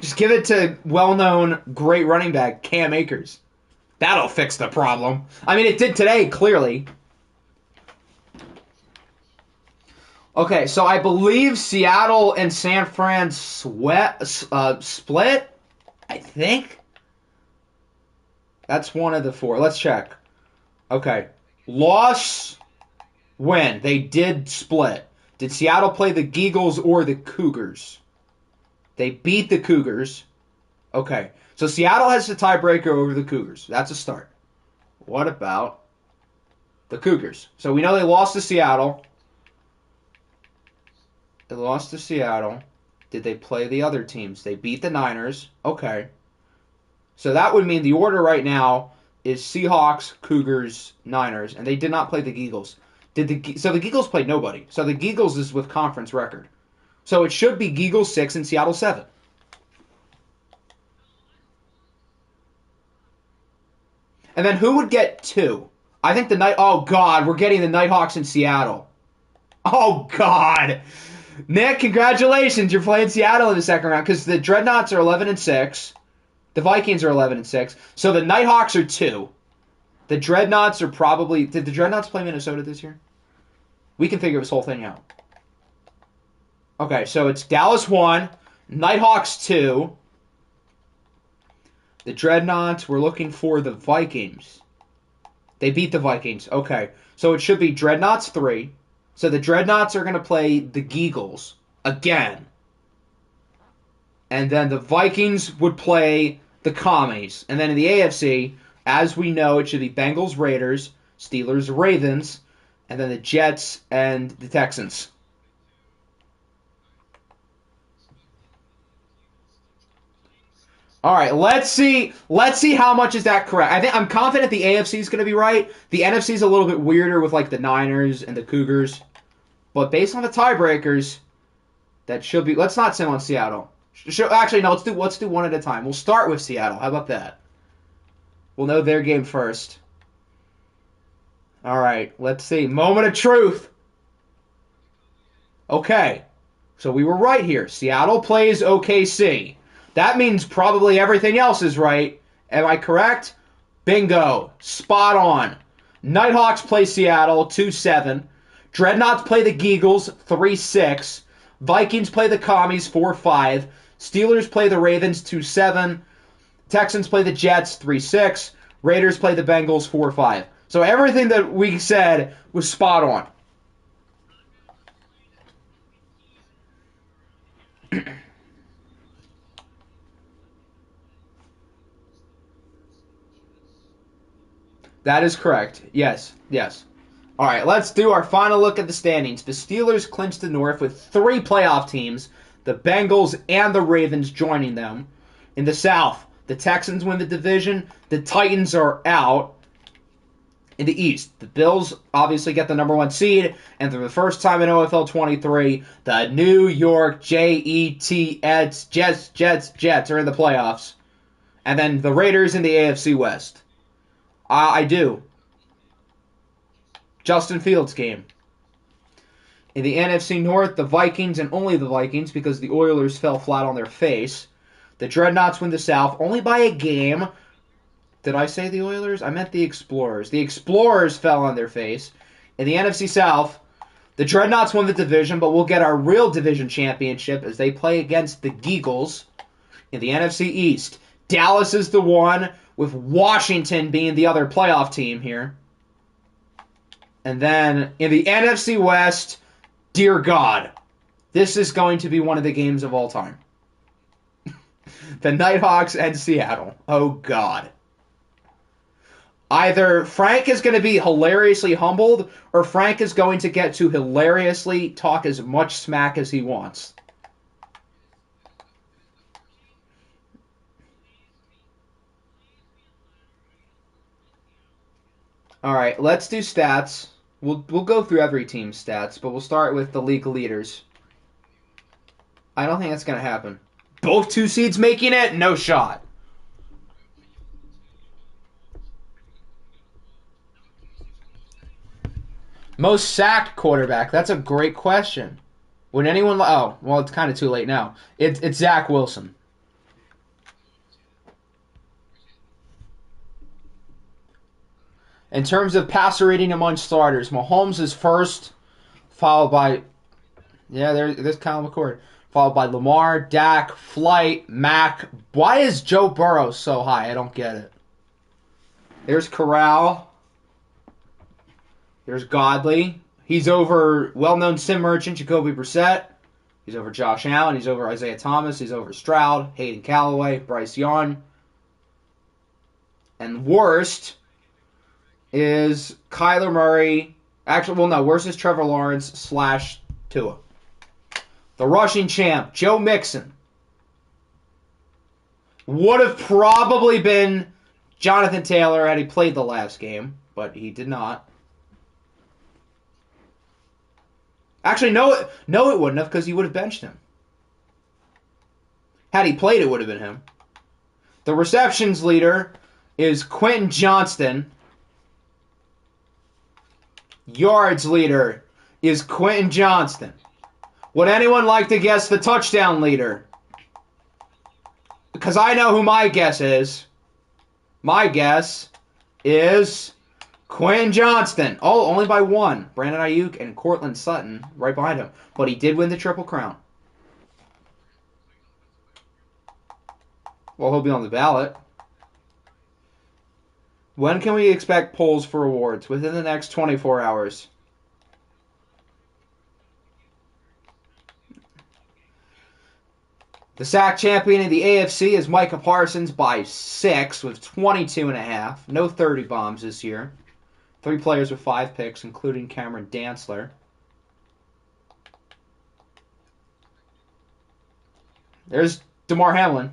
S1: Just give it to well-known great running back Cam Akers. That'll fix the problem. I mean, it did today, clearly. Okay, so I believe Seattle and San Fran split. I think. That's one of the 4. Let's check. Okay. Loss, win. They did split. Did Seattle play the Eagles or the Cougars? They beat the Cougars. Okay. So Seattle has the tiebreaker over the Cougars. That's a start. What about the Cougars? So we know they lost to Seattle. They lost to Seattle. Did they play the other teams? They beat the Niners. Okay. So that would mean the order right now is Seahawks, Cougars, Niners, and they did not play the Eagles. So the Eagles played nobody. So the Eagles is with conference record. So it should be Eagles 6 and Seattle 7. And then who would get 2? I think oh God, we're getting the Nighthawks in Seattle. Oh God. Nick, congratulations. You're playing Seattle in the second round because the Dreadnoughts are 11 and 6. The Vikings are 11 and 6. So the Nighthawks are 2. The Dreadnoughts are probably... Did the Dreadnoughts play Minnesota this year? We can figure this whole thing out. Okay, so it's Dallas 1, Nighthawks 2. The Dreadnoughts, we're looking for the Vikings. They beat the Vikings. Okay, so it should be Dreadnoughts 3. So the Dreadnoughts are going to play the Eagles again. And then the Vikings would play the Commies. And then in the AFC, as we know, it should be Bengals, Raiders, Steelers, Ravens, and then the Jets and the Texans. All right, let's see how much is that correct. I'm confident the AFC is going to be right. The NFC is a little bit weirder with like the Niners and the Cougars. But based on the tiebreakers, that should be... Let's not sim on Seattle. Actually, no, let's do one at a time. We'll start with Seattle. How about that? We'll know their game first. All right, let's see. Moment of truth. Okay, so we were right here. Seattle plays OKC. That means probably everything else is right. Am I correct? Bingo. Spot on. Nighthawks play Seattle 2-7. Dreadnoughts play the Eagles 3-6. Vikings play the Commies 4-5. Steelers play the Ravens 2-7. Texans play the Jets 3-6. Raiders play the Bengals 4-5. So everything that we said was spot on. That is correct. Yes, yes. All right, let's do our final look at the standings. The Steelers clinched the North with 3 playoff teams, the Bengals and the Ravens joining them. In the South, the Texans win the division, the Titans are out. In the East, the Bills obviously get the number 1 seed, and for the first time in OFL 23, the New York Jets are in the playoffs. And then the Raiders in the AFC West. I do. Justin Fields game. In the NFC North, the Vikings, and only the Vikings, because the Oilers fell flat on their face. The Dreadnoughts win the South, only by a game. Did I say the Oilers? I meant the Explorers. The Explorers fell on their face. In the NFC South, the Dreadnoughts won the division, but we'll get our real division championship as they play against the Geagles. In the NFC East, Dallas is the one, with Washington being the other playoff team here. And then in the NFC West, dear God, this is going to be one of the games of all time. The Nighthawks and Seattle. Oh, God. Either Frank is going to be hilariously humbled, or Frank is going to get to hilariously talk as much smack as he wants. All right, let's do stats. We'll go through every team's stats, but we'll start with the league leaders. I don't think that's going to happen. Both 2 seeds making it? No shot. Most sacked quarterback. That's a great question. Would anyone... Oh, well, it's kind of too late now. It's Zach Wilson. In terms of passer rating among starters, Mahomes is first, followed by... Yeah, there's Kyle McCord. Followed by Lamar, Dak, Flight, Mac. Why is Joe Burrow so high? I don't get it. There's Corral. There's Godley. He's over well-known sim merchant Jacoby Brissett. He's over Josh Allen. He's over Isaiah Thomas. He's over Stroud, Hayden Callaway, Bryce Young. And worst is Kyler Murray. Actually, well, no. Worst is Trevor Lawrence / Tua. The rushing champ, Joe Mixon. Would have probably been Jonathan Taylor had he played the last game, but he did not. Actually, no, it wouldn't have, because he would have benched him. Had he played, it would have been him. The receptions leader is Quentin Johnston. Yards leader is Quentin Johnston. Would anyone like to guess the touchdown leader? Because I know who my guess is. My guess is Quentin Johnston. Oh, only by 1. Brandon Ayuk and Cortland Sutton right behind him. But he did win the Triple Crown. Well, he'll be on the ballot. When can we expect polls for awards? Within the next 24 hours. The sack champion in the AFC is Micah Parsons by 6 with 22.5. No 30 bombs this year. 3 players with 5 picks, including Cameron Dantzler. There's DeMar Hamlin.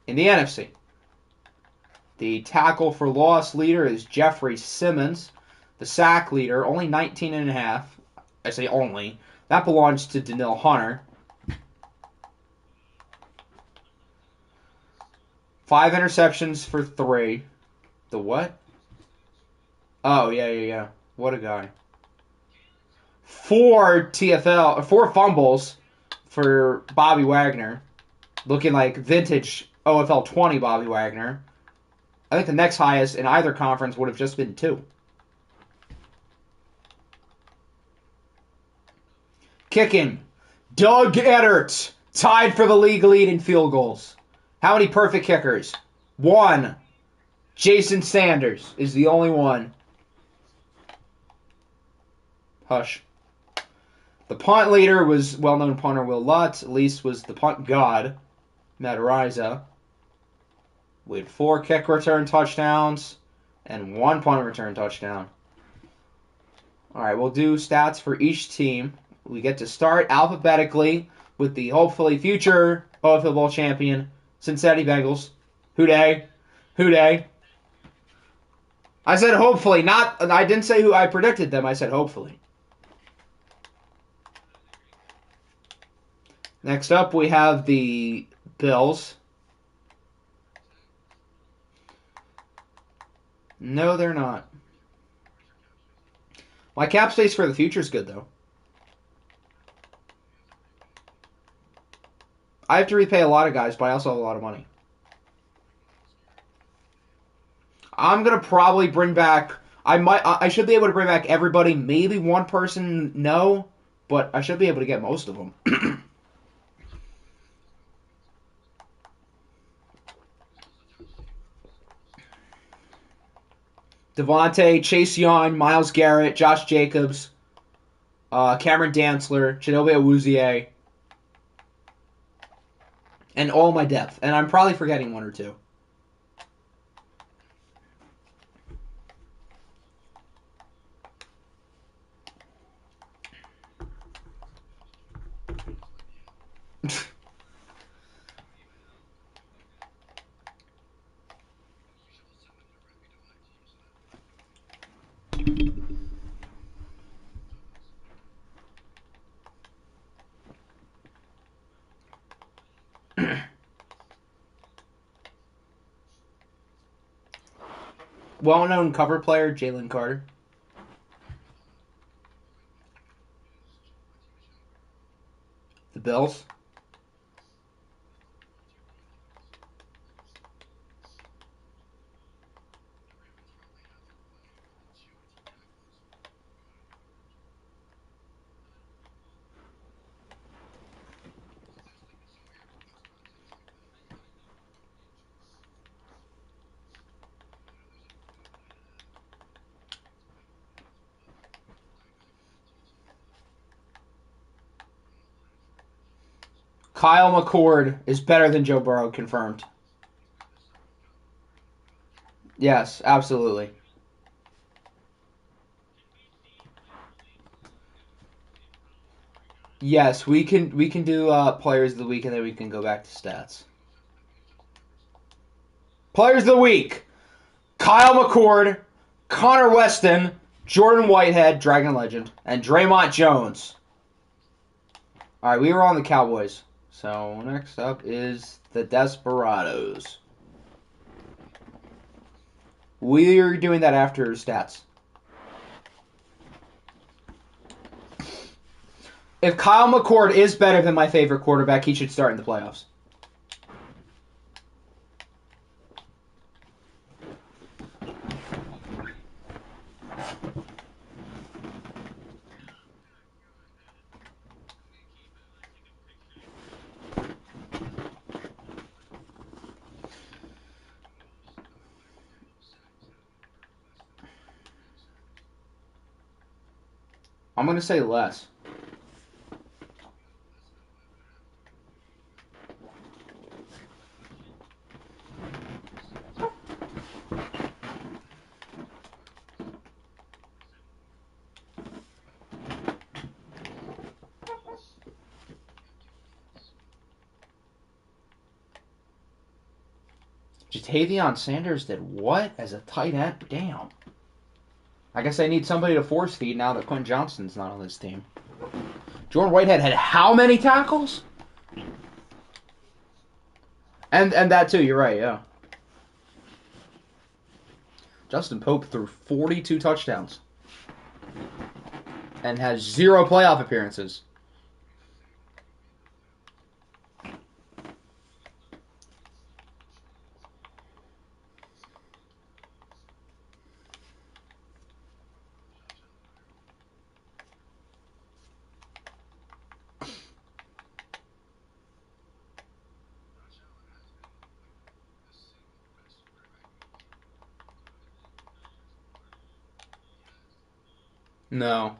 S1: In the NFC, the tackle for loss leader is Jeffrey Simmons. The sack leader, only 19.5. I say only. That belongs to Danielle Hunter. 5 interceptions for 3. The what? Oh, yeah. What a guy. 4 fumbles for Bobby Wagner. Looking like vintage OFL 20 Bobby Wagner. I think the next highest in either conference would have just been 2. Kicking. Doug Edert, tied for the league lead in field goals. How many perfect kickers? 1. Jason Sanders is the only one. Hush. The punt leader was well-known punter Will Lutz. Elise was the punt god, Matt Ariza. We had 4 kick return touchdowns and 1 punt return touchdown. All right, we'll do stats for each team. We get to start alphabetically with the hopefully future OFL Bowl champion, Cincinnati Bengals. Hooday. Hooday. I said hopefully, not. I didn't say who I predicted them. I said hopefully. Next up, we have the Bills. No, they're not. My cap space for the future is good, though. I have to repay a lot of guys, but I also have a lot of money. I'm gonna probably bring back. I should be able to bring back everybody. Maybe one person, no, but I should be able to get most of them. Devontae, Chase Young, Myles Garrett, Josh Jacobs, Cameron Dantzler, Chidobe Awuzie, and all my depth. And I'm probably forgetting one or two. Well-known cover player, Jalen Carter. The Bills. Kyle McCord is better than Joe Burrow, confirmed. Yes, absolutely. Yes, we can do players of the week and then we can go back to stats. Players of the week: Kyle McCord, Connor Weston, Jordan Whitehead, Dragon Legend, and Draymond Jones. All right, we were on the Cowboys. So next up is the Desperados. We're doing that after stats. If Kyle McCord is better than my favorite quarterback, he should start in the playoffs. I'm going to say less. Jatavion Sanders did what as a tight end? Damn. I guess I need somebody to force feed now that Quentin Johnston's not on this team. Jordan Whitehead had how many tackles? And that too, you're right, yeah. Justin Pope threw 42 touchdowns and has 0 playoff appearances. No.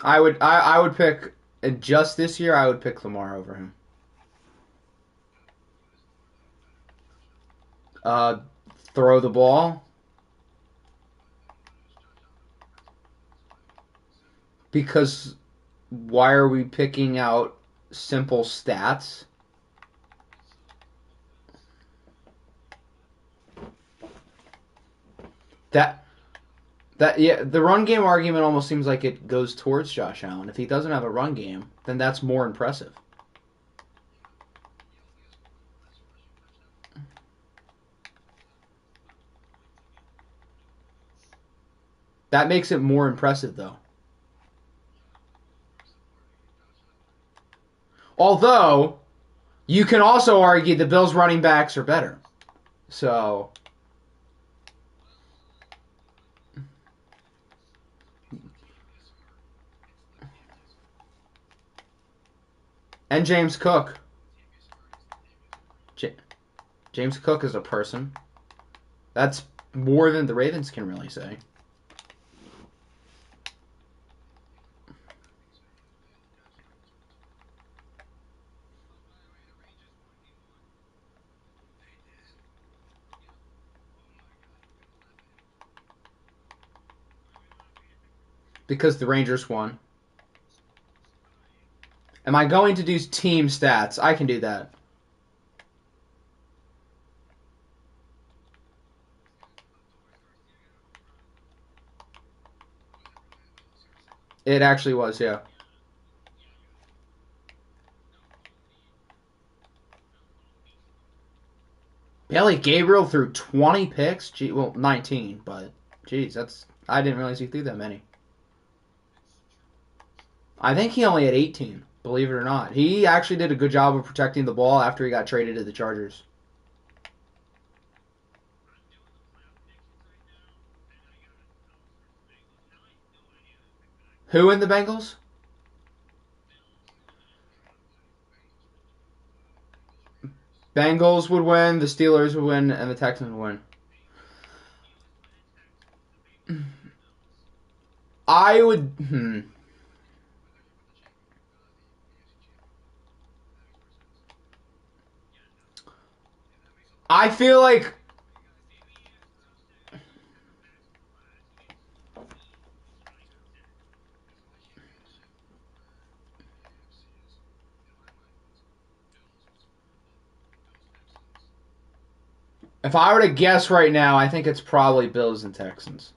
S1: I would pick just this year. I would pick Lamar over him. Uh, throw the ball because why are we picking out simple stats? That yeah, the run game argument almost seems like it goes towards Josh Allen. If he doesn't have a run game, then that's more impressive. That makes it more impressive, though. Although, you can also argue the Bills' running backs are better. So, and James Cook. J- James Cook is a person. That's more than the Ravens can really say. Because the Rangers won. Am I going to do team stats? I can do that. It actually was, yeah. Bailey Gabriel threw 20 picks? Gee, well, 19, but geez, I didn't realize he threw that many. I think he only had 18, believe it or not. He actually did a good job of protecting the ball after he got traded to the Chargers. Who in the Bengals? Bengals would win, the Steelers would win, and the Texans would win. I would. I feel like if I were to guess right now, I think it's probably Bills and Texans.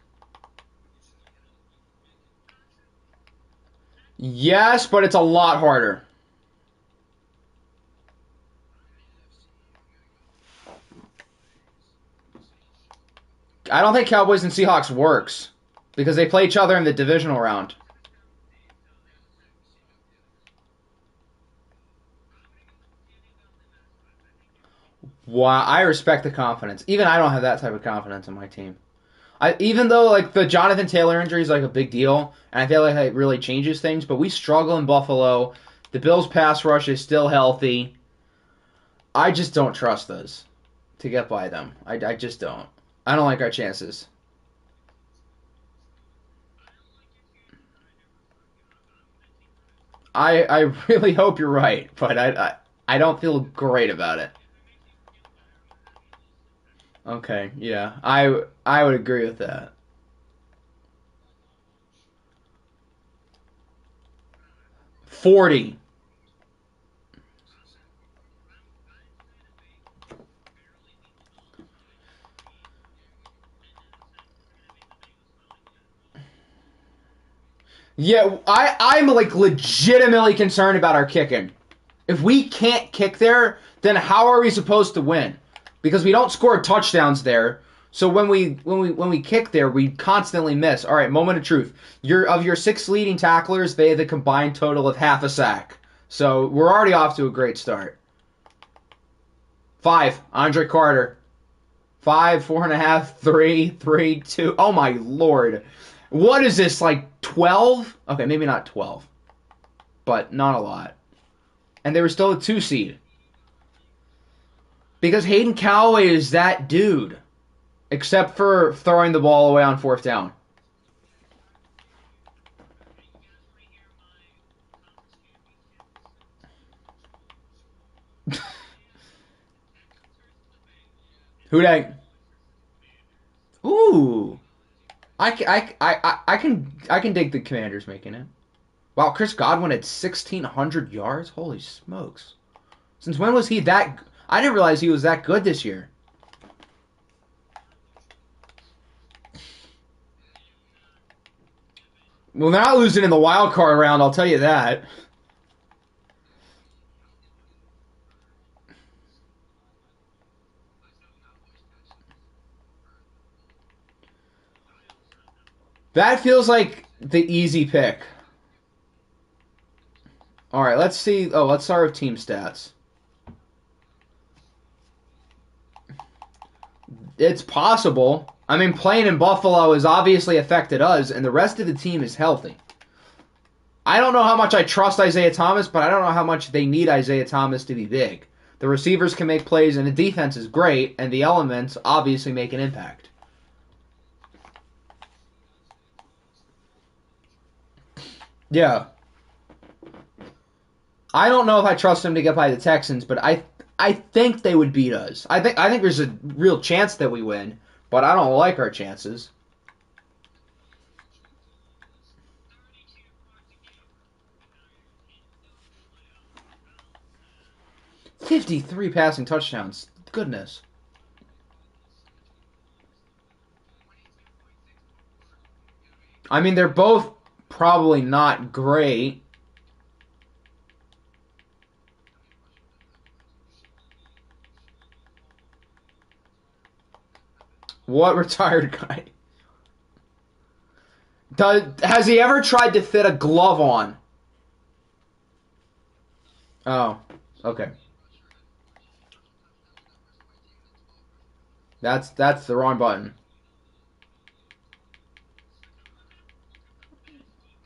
S1: Yes, but it's a lot harder. I don't think Cowboys and Seahawks works because they play each other in the divisional round. Wow, I respect the confidence. Even I don't have that type of confidence in my team. Even though like the Jonathan Taylor injury is like a big deal, and I feel like it really changes things, but we struggle in Buffalo. The Bills' pass rush is still healthy. I just don't trust us to get by them. I just don't. I don't like our chances. I really hope you're right, but I don't feel great about it. Okay, yeah, I would agree with that. 40. Yeah, I'm like legitimately concerned about our kicking. If we can't kick there, then how are we supposed to win? Because we don't score touchdowns there. So when we kick there, we constantly miss. All right, moment of truth. Your six leading tacklers, they had the combined total of half a sack. So we're already off to a great start. 5, Andre Carter. 5, 4.5, 3, 3, 2. Oh my lord. What is this, like 12? Okay, maybe not 12, but not a lot. And they were still a 2 seed. Because Hayden Callaway is that dude. Except for throwing the ball away on 4th down. Who they? Ooh. I can dig the Commanders making it. Wow, Chris Godwin at 1,600 yards? Holy smokes. Since when was he that... I didn't realize he was that good this year. Well, they're not losing in the wild card round, I'll tell you that. That feels like the easy pick. All right, let's see. Oh, let's start with team stats. It's possible. I mean, playing in Buffalo has obviously affected us, and the rest of the team is healthy. I don't know how much I trust Isaiah Thomas, but I don't know how much they need Isaiah Thomas to be big. The receivers can make plays, and the defense is great, and the elements obviously make an impact. Yeah. I don't know if I trust them to get by the Texans, but I think they would beat us. I think there's a real chance that we win, but I don't like our chances. 53 passing touchdowns. Goodness. I mean, they're both probably not great. What retired guy? Has he ever tried to fit a glove on? Oh, okay. That's the wrong button.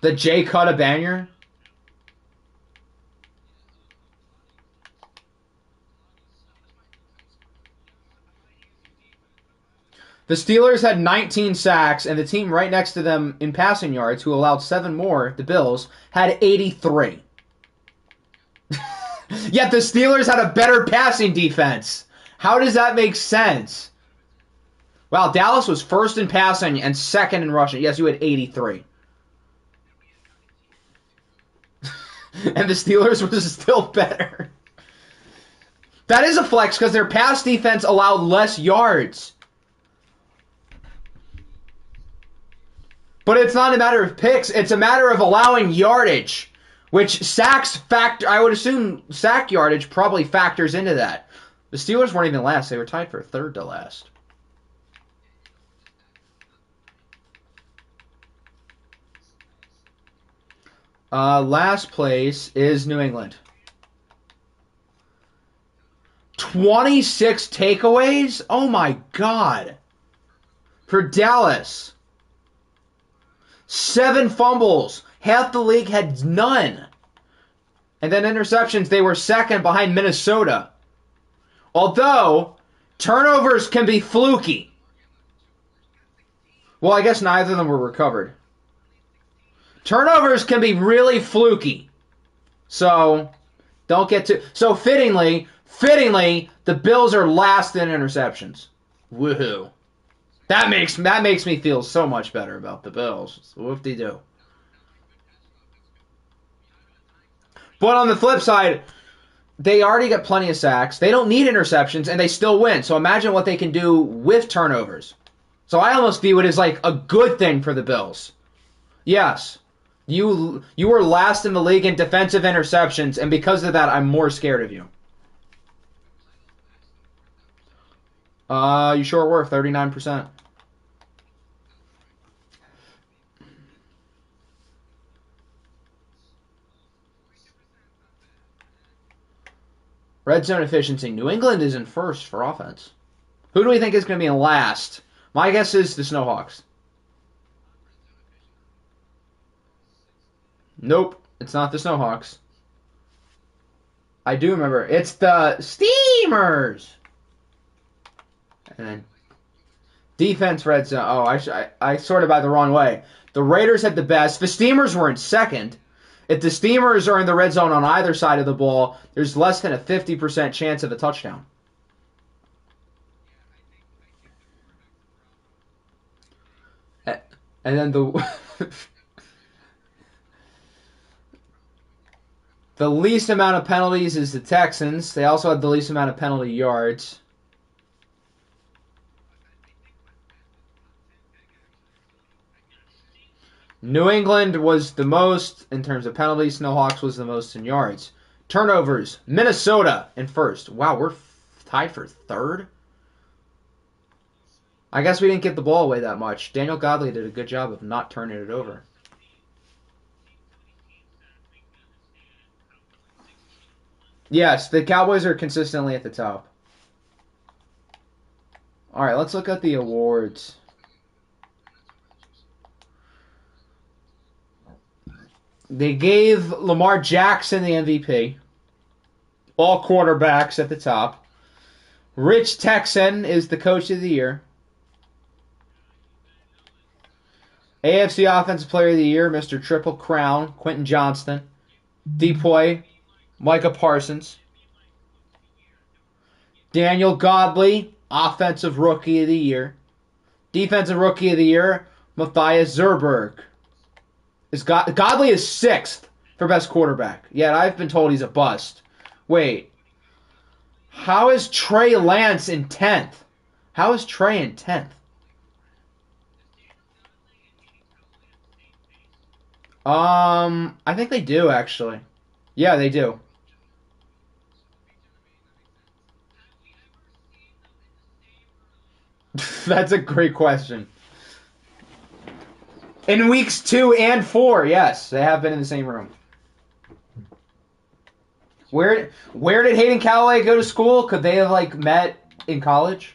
S1: The J cut a banger? The Steelers had 19 sacks, and the team right next to them in passing yards, who allowed 7 more, the Bills, had 83. Yet the Steelers had a better passing defense. How does that make sense? Wow, Dallas was first in passing and second in rushing. Yes, you had 83. And the Steelers was still better. That is a flex because their pass defense allowed less yards. But it's not a matter of picks. It's a matter of allowing yardage, which sacks factor. I would assume sack yardage probably factors into that. The Steelers weren't even last. They were tied for third to last. Last place is New England. 26 takeaways? Oh my God. For Dallas. 7 fumbles. Half the league had none. And then interceptions, they were second behind Minnesota. Although, turnovers can be fluky. Well, I guess neither of them were recovered. Turnovers can be really fluky. So, don't get too... So, fittingly, the Bills are last in interceptions. Woohoo. That makes me feel so much better about the Bills. Whoop-de-doo. But on the flip side, they already got plenty of sacks. They don't need interceptions, and they still win. So imagine what they can do with turnovers. So I almost view it as like a good thing for the Bills. Yes. You were last in the league in defensive interceptions, and because of that, I'm more scared of you. You sure were, 39%. Red zone efficiency. New England is in first for offense. Who do we think is going to be in last? My guess is the Snowhawks. Nope, it's not the Snowhawks. I do remember. It's the Steamers. And then defense red zone. Oh, I sorted by the wrong way. The Raiders had the best. The Steamers were in second. If the Steamers are in the red zone on either side of the ball, there's less than a 50% chance of a touchdown. And then the least amount of penalties is the Texans. They also had the least amount of penalty yards. New England was the most in terms of penalties. Snowhawks was the most in yards. Turnovers, Minnesota in first. Wow, we're tied for third? I guess we didn't get the ball away that much. Daniel Godley did a good job of not turning it over. Yes, the Cowboys are consistently at the top. All right, let's look at the awards. They gave Lamar Jackson the MVP. All quarterbacks at the top. Rich Texan is the coach of the year. AFC Offensive Player of the Year, Mr. Triple Crown, Quentin Johnston. Depoy, Micah Parsons. Daniel Godley, Offensive Rookie of the Year. Defensive Rookie of the Year, Matthias Zerberg. Godley is 6th for best quarterback. Yet I've been told he's a bust. Wait. How is Trey Lance in 10th? How is Trey in 10th? I think they do, actually. Yeah, they do. That's a great question. In weeks 2 and 4, yes, they have been in the same room. Where did Hayden Callaway go to school? Could they have met in college?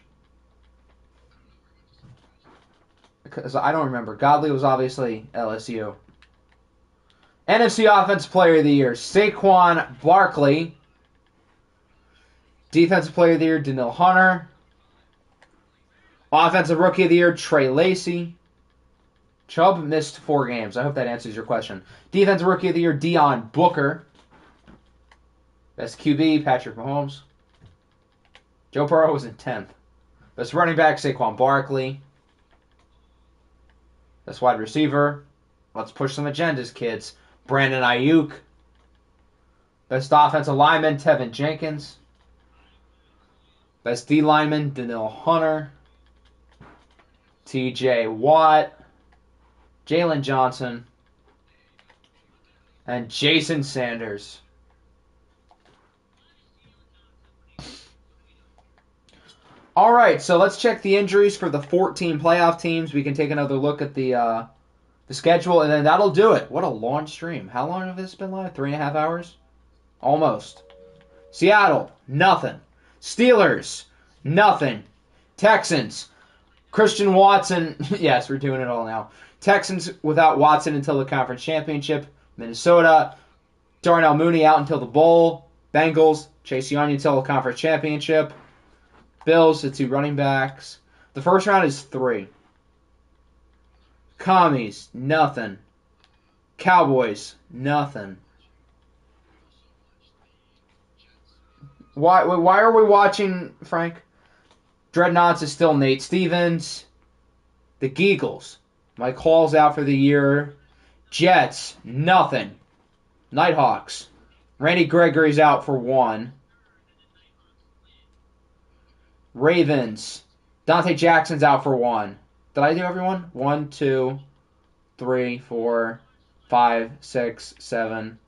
S1: Because I don't remember. Godley was obviously LSU. NFC Offensive Player of the Year, Saquon Barkley. Defensive Player of the Year, Danielle Hunter. Offensive Rookie of the Year, Trey Lacey. Chubb missed 4 games. I hope that answers your question. Defensive Rookie of the Year, Deion Booker. Best QB, Patrick Mahomes. Joe Burrow was in 10th. Best running back, Saquon Barkley. Best wide receiver. Let's push some agendas, kids. Brandon Ayuk. Best offensive lineman, Tevin Jenkins. Best D lineman, Danielle Hunter. TJ Watt. Jalen Johnson. And Jason Sanders. All right, so let's check the injuries for the 14 playoff teams. We can take another look at the schedule, and then that'll do it. What a long stream. How long have this been live? 3.5 hours? Almost. Seattle, nothing. Steelers, nothing. Texans, Christian Watson. Yes, we're doing it all now. Texans without Watson until the conference championship. Minnesota, Darnell Mooney out until the bowl. Bengals, Chase Young until the conference championship. Bills, the 2 running backs. The first round is 3. Commies, nothing. Cowboys, nothing. Why are we watching, Frank? Dreadnoughts is still Nate Stevens. The Geagles, Mike Hall's out for the year. Jets, nothing. Nighthawks, Randy Gregory's out for 1. Ravens, Dante Jackson's out for 1. Did I do everyone? 1, 2, 3, 4, 5, 6, 7,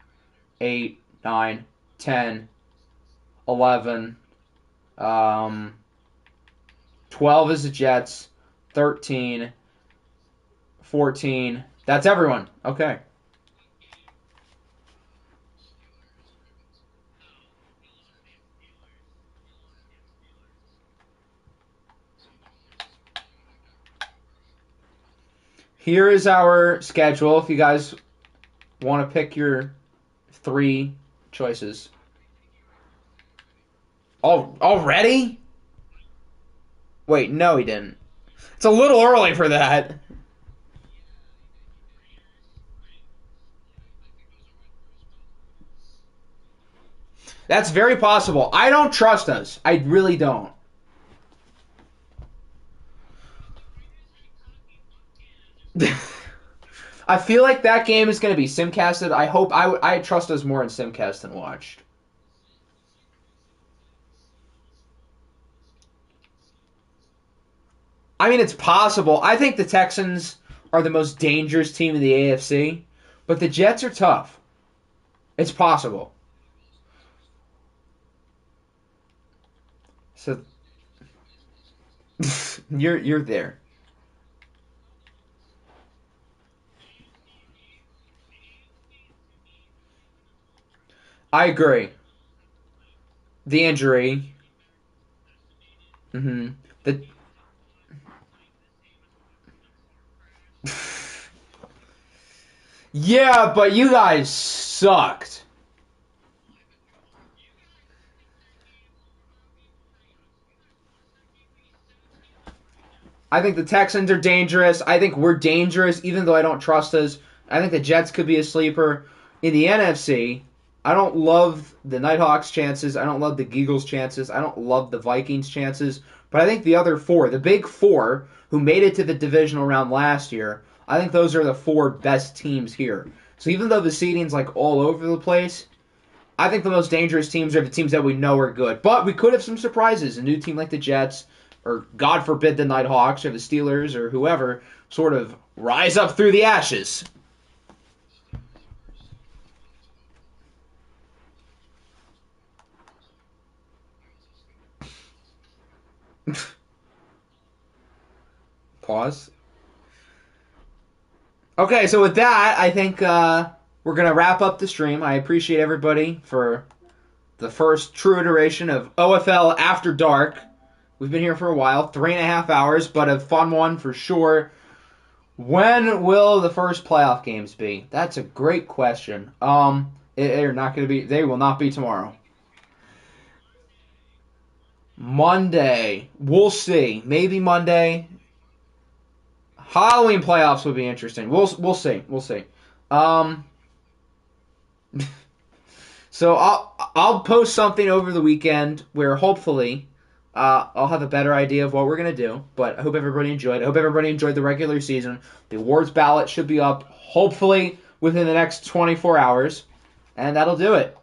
S1: 8, 9, 10, 11. 12 is the Jets. 13, 14. That's everyone. Okay. Here is our schedule if you guys want to pick your 3 choices. Oh, already? Wait, no, he didn't. It's a little early for that. That's very possible. I don't trust us. I really don't. I feel like that game is going to be simcasted. I trust us more in simcast than watched. I mean, it's possible. I think the Texans are the most dangerous team in the AFC, but the Jets are tough. It's possible. So you're there. I agree. The injury. Hmm. The Yeah, but you guys sucked. I think the Texans are dangerous. I think we're dangerous, even though I don't trust us. I think the Jets could be a sleeper. In the NFC, I don't love the Nighthawks' chances. I don't love the Eagles' chances. I don't love the Vikings' chances. But I think the other four, the big four, who made it to the divisional round last year, I think those are the four best teams here. So even though the seeding's like all over the place, I think the most dangerous teams are the teams that we know are good. But we could have some surprises. A new team like the Jets, or God forbid the Nighthawks or the Steelers or whoever, sort of rise up through the ashes. Pause. Okay, so with that, I think we're going to wrap up the stream. I appreciate everybody for the first true iteration of OFL After Dark. We've been here for a while, 3.5 hours, but a fun one for sure. When will the first playoff games be? That's a great question. They're not going to be. They will not be tomorrow. Monday. We'll see. Maybe Monday. Halloween playoffs would be interesting. We'll see. We'll see. Um. So I'll post something over the weekend where hopefully I'll have a better idea of what we're gonna do. But I hope everybody enjoyed. I hope everybody enjoyed the regular season. The awards ballot should be up hopefully within the next 24 hours, and that'll do it.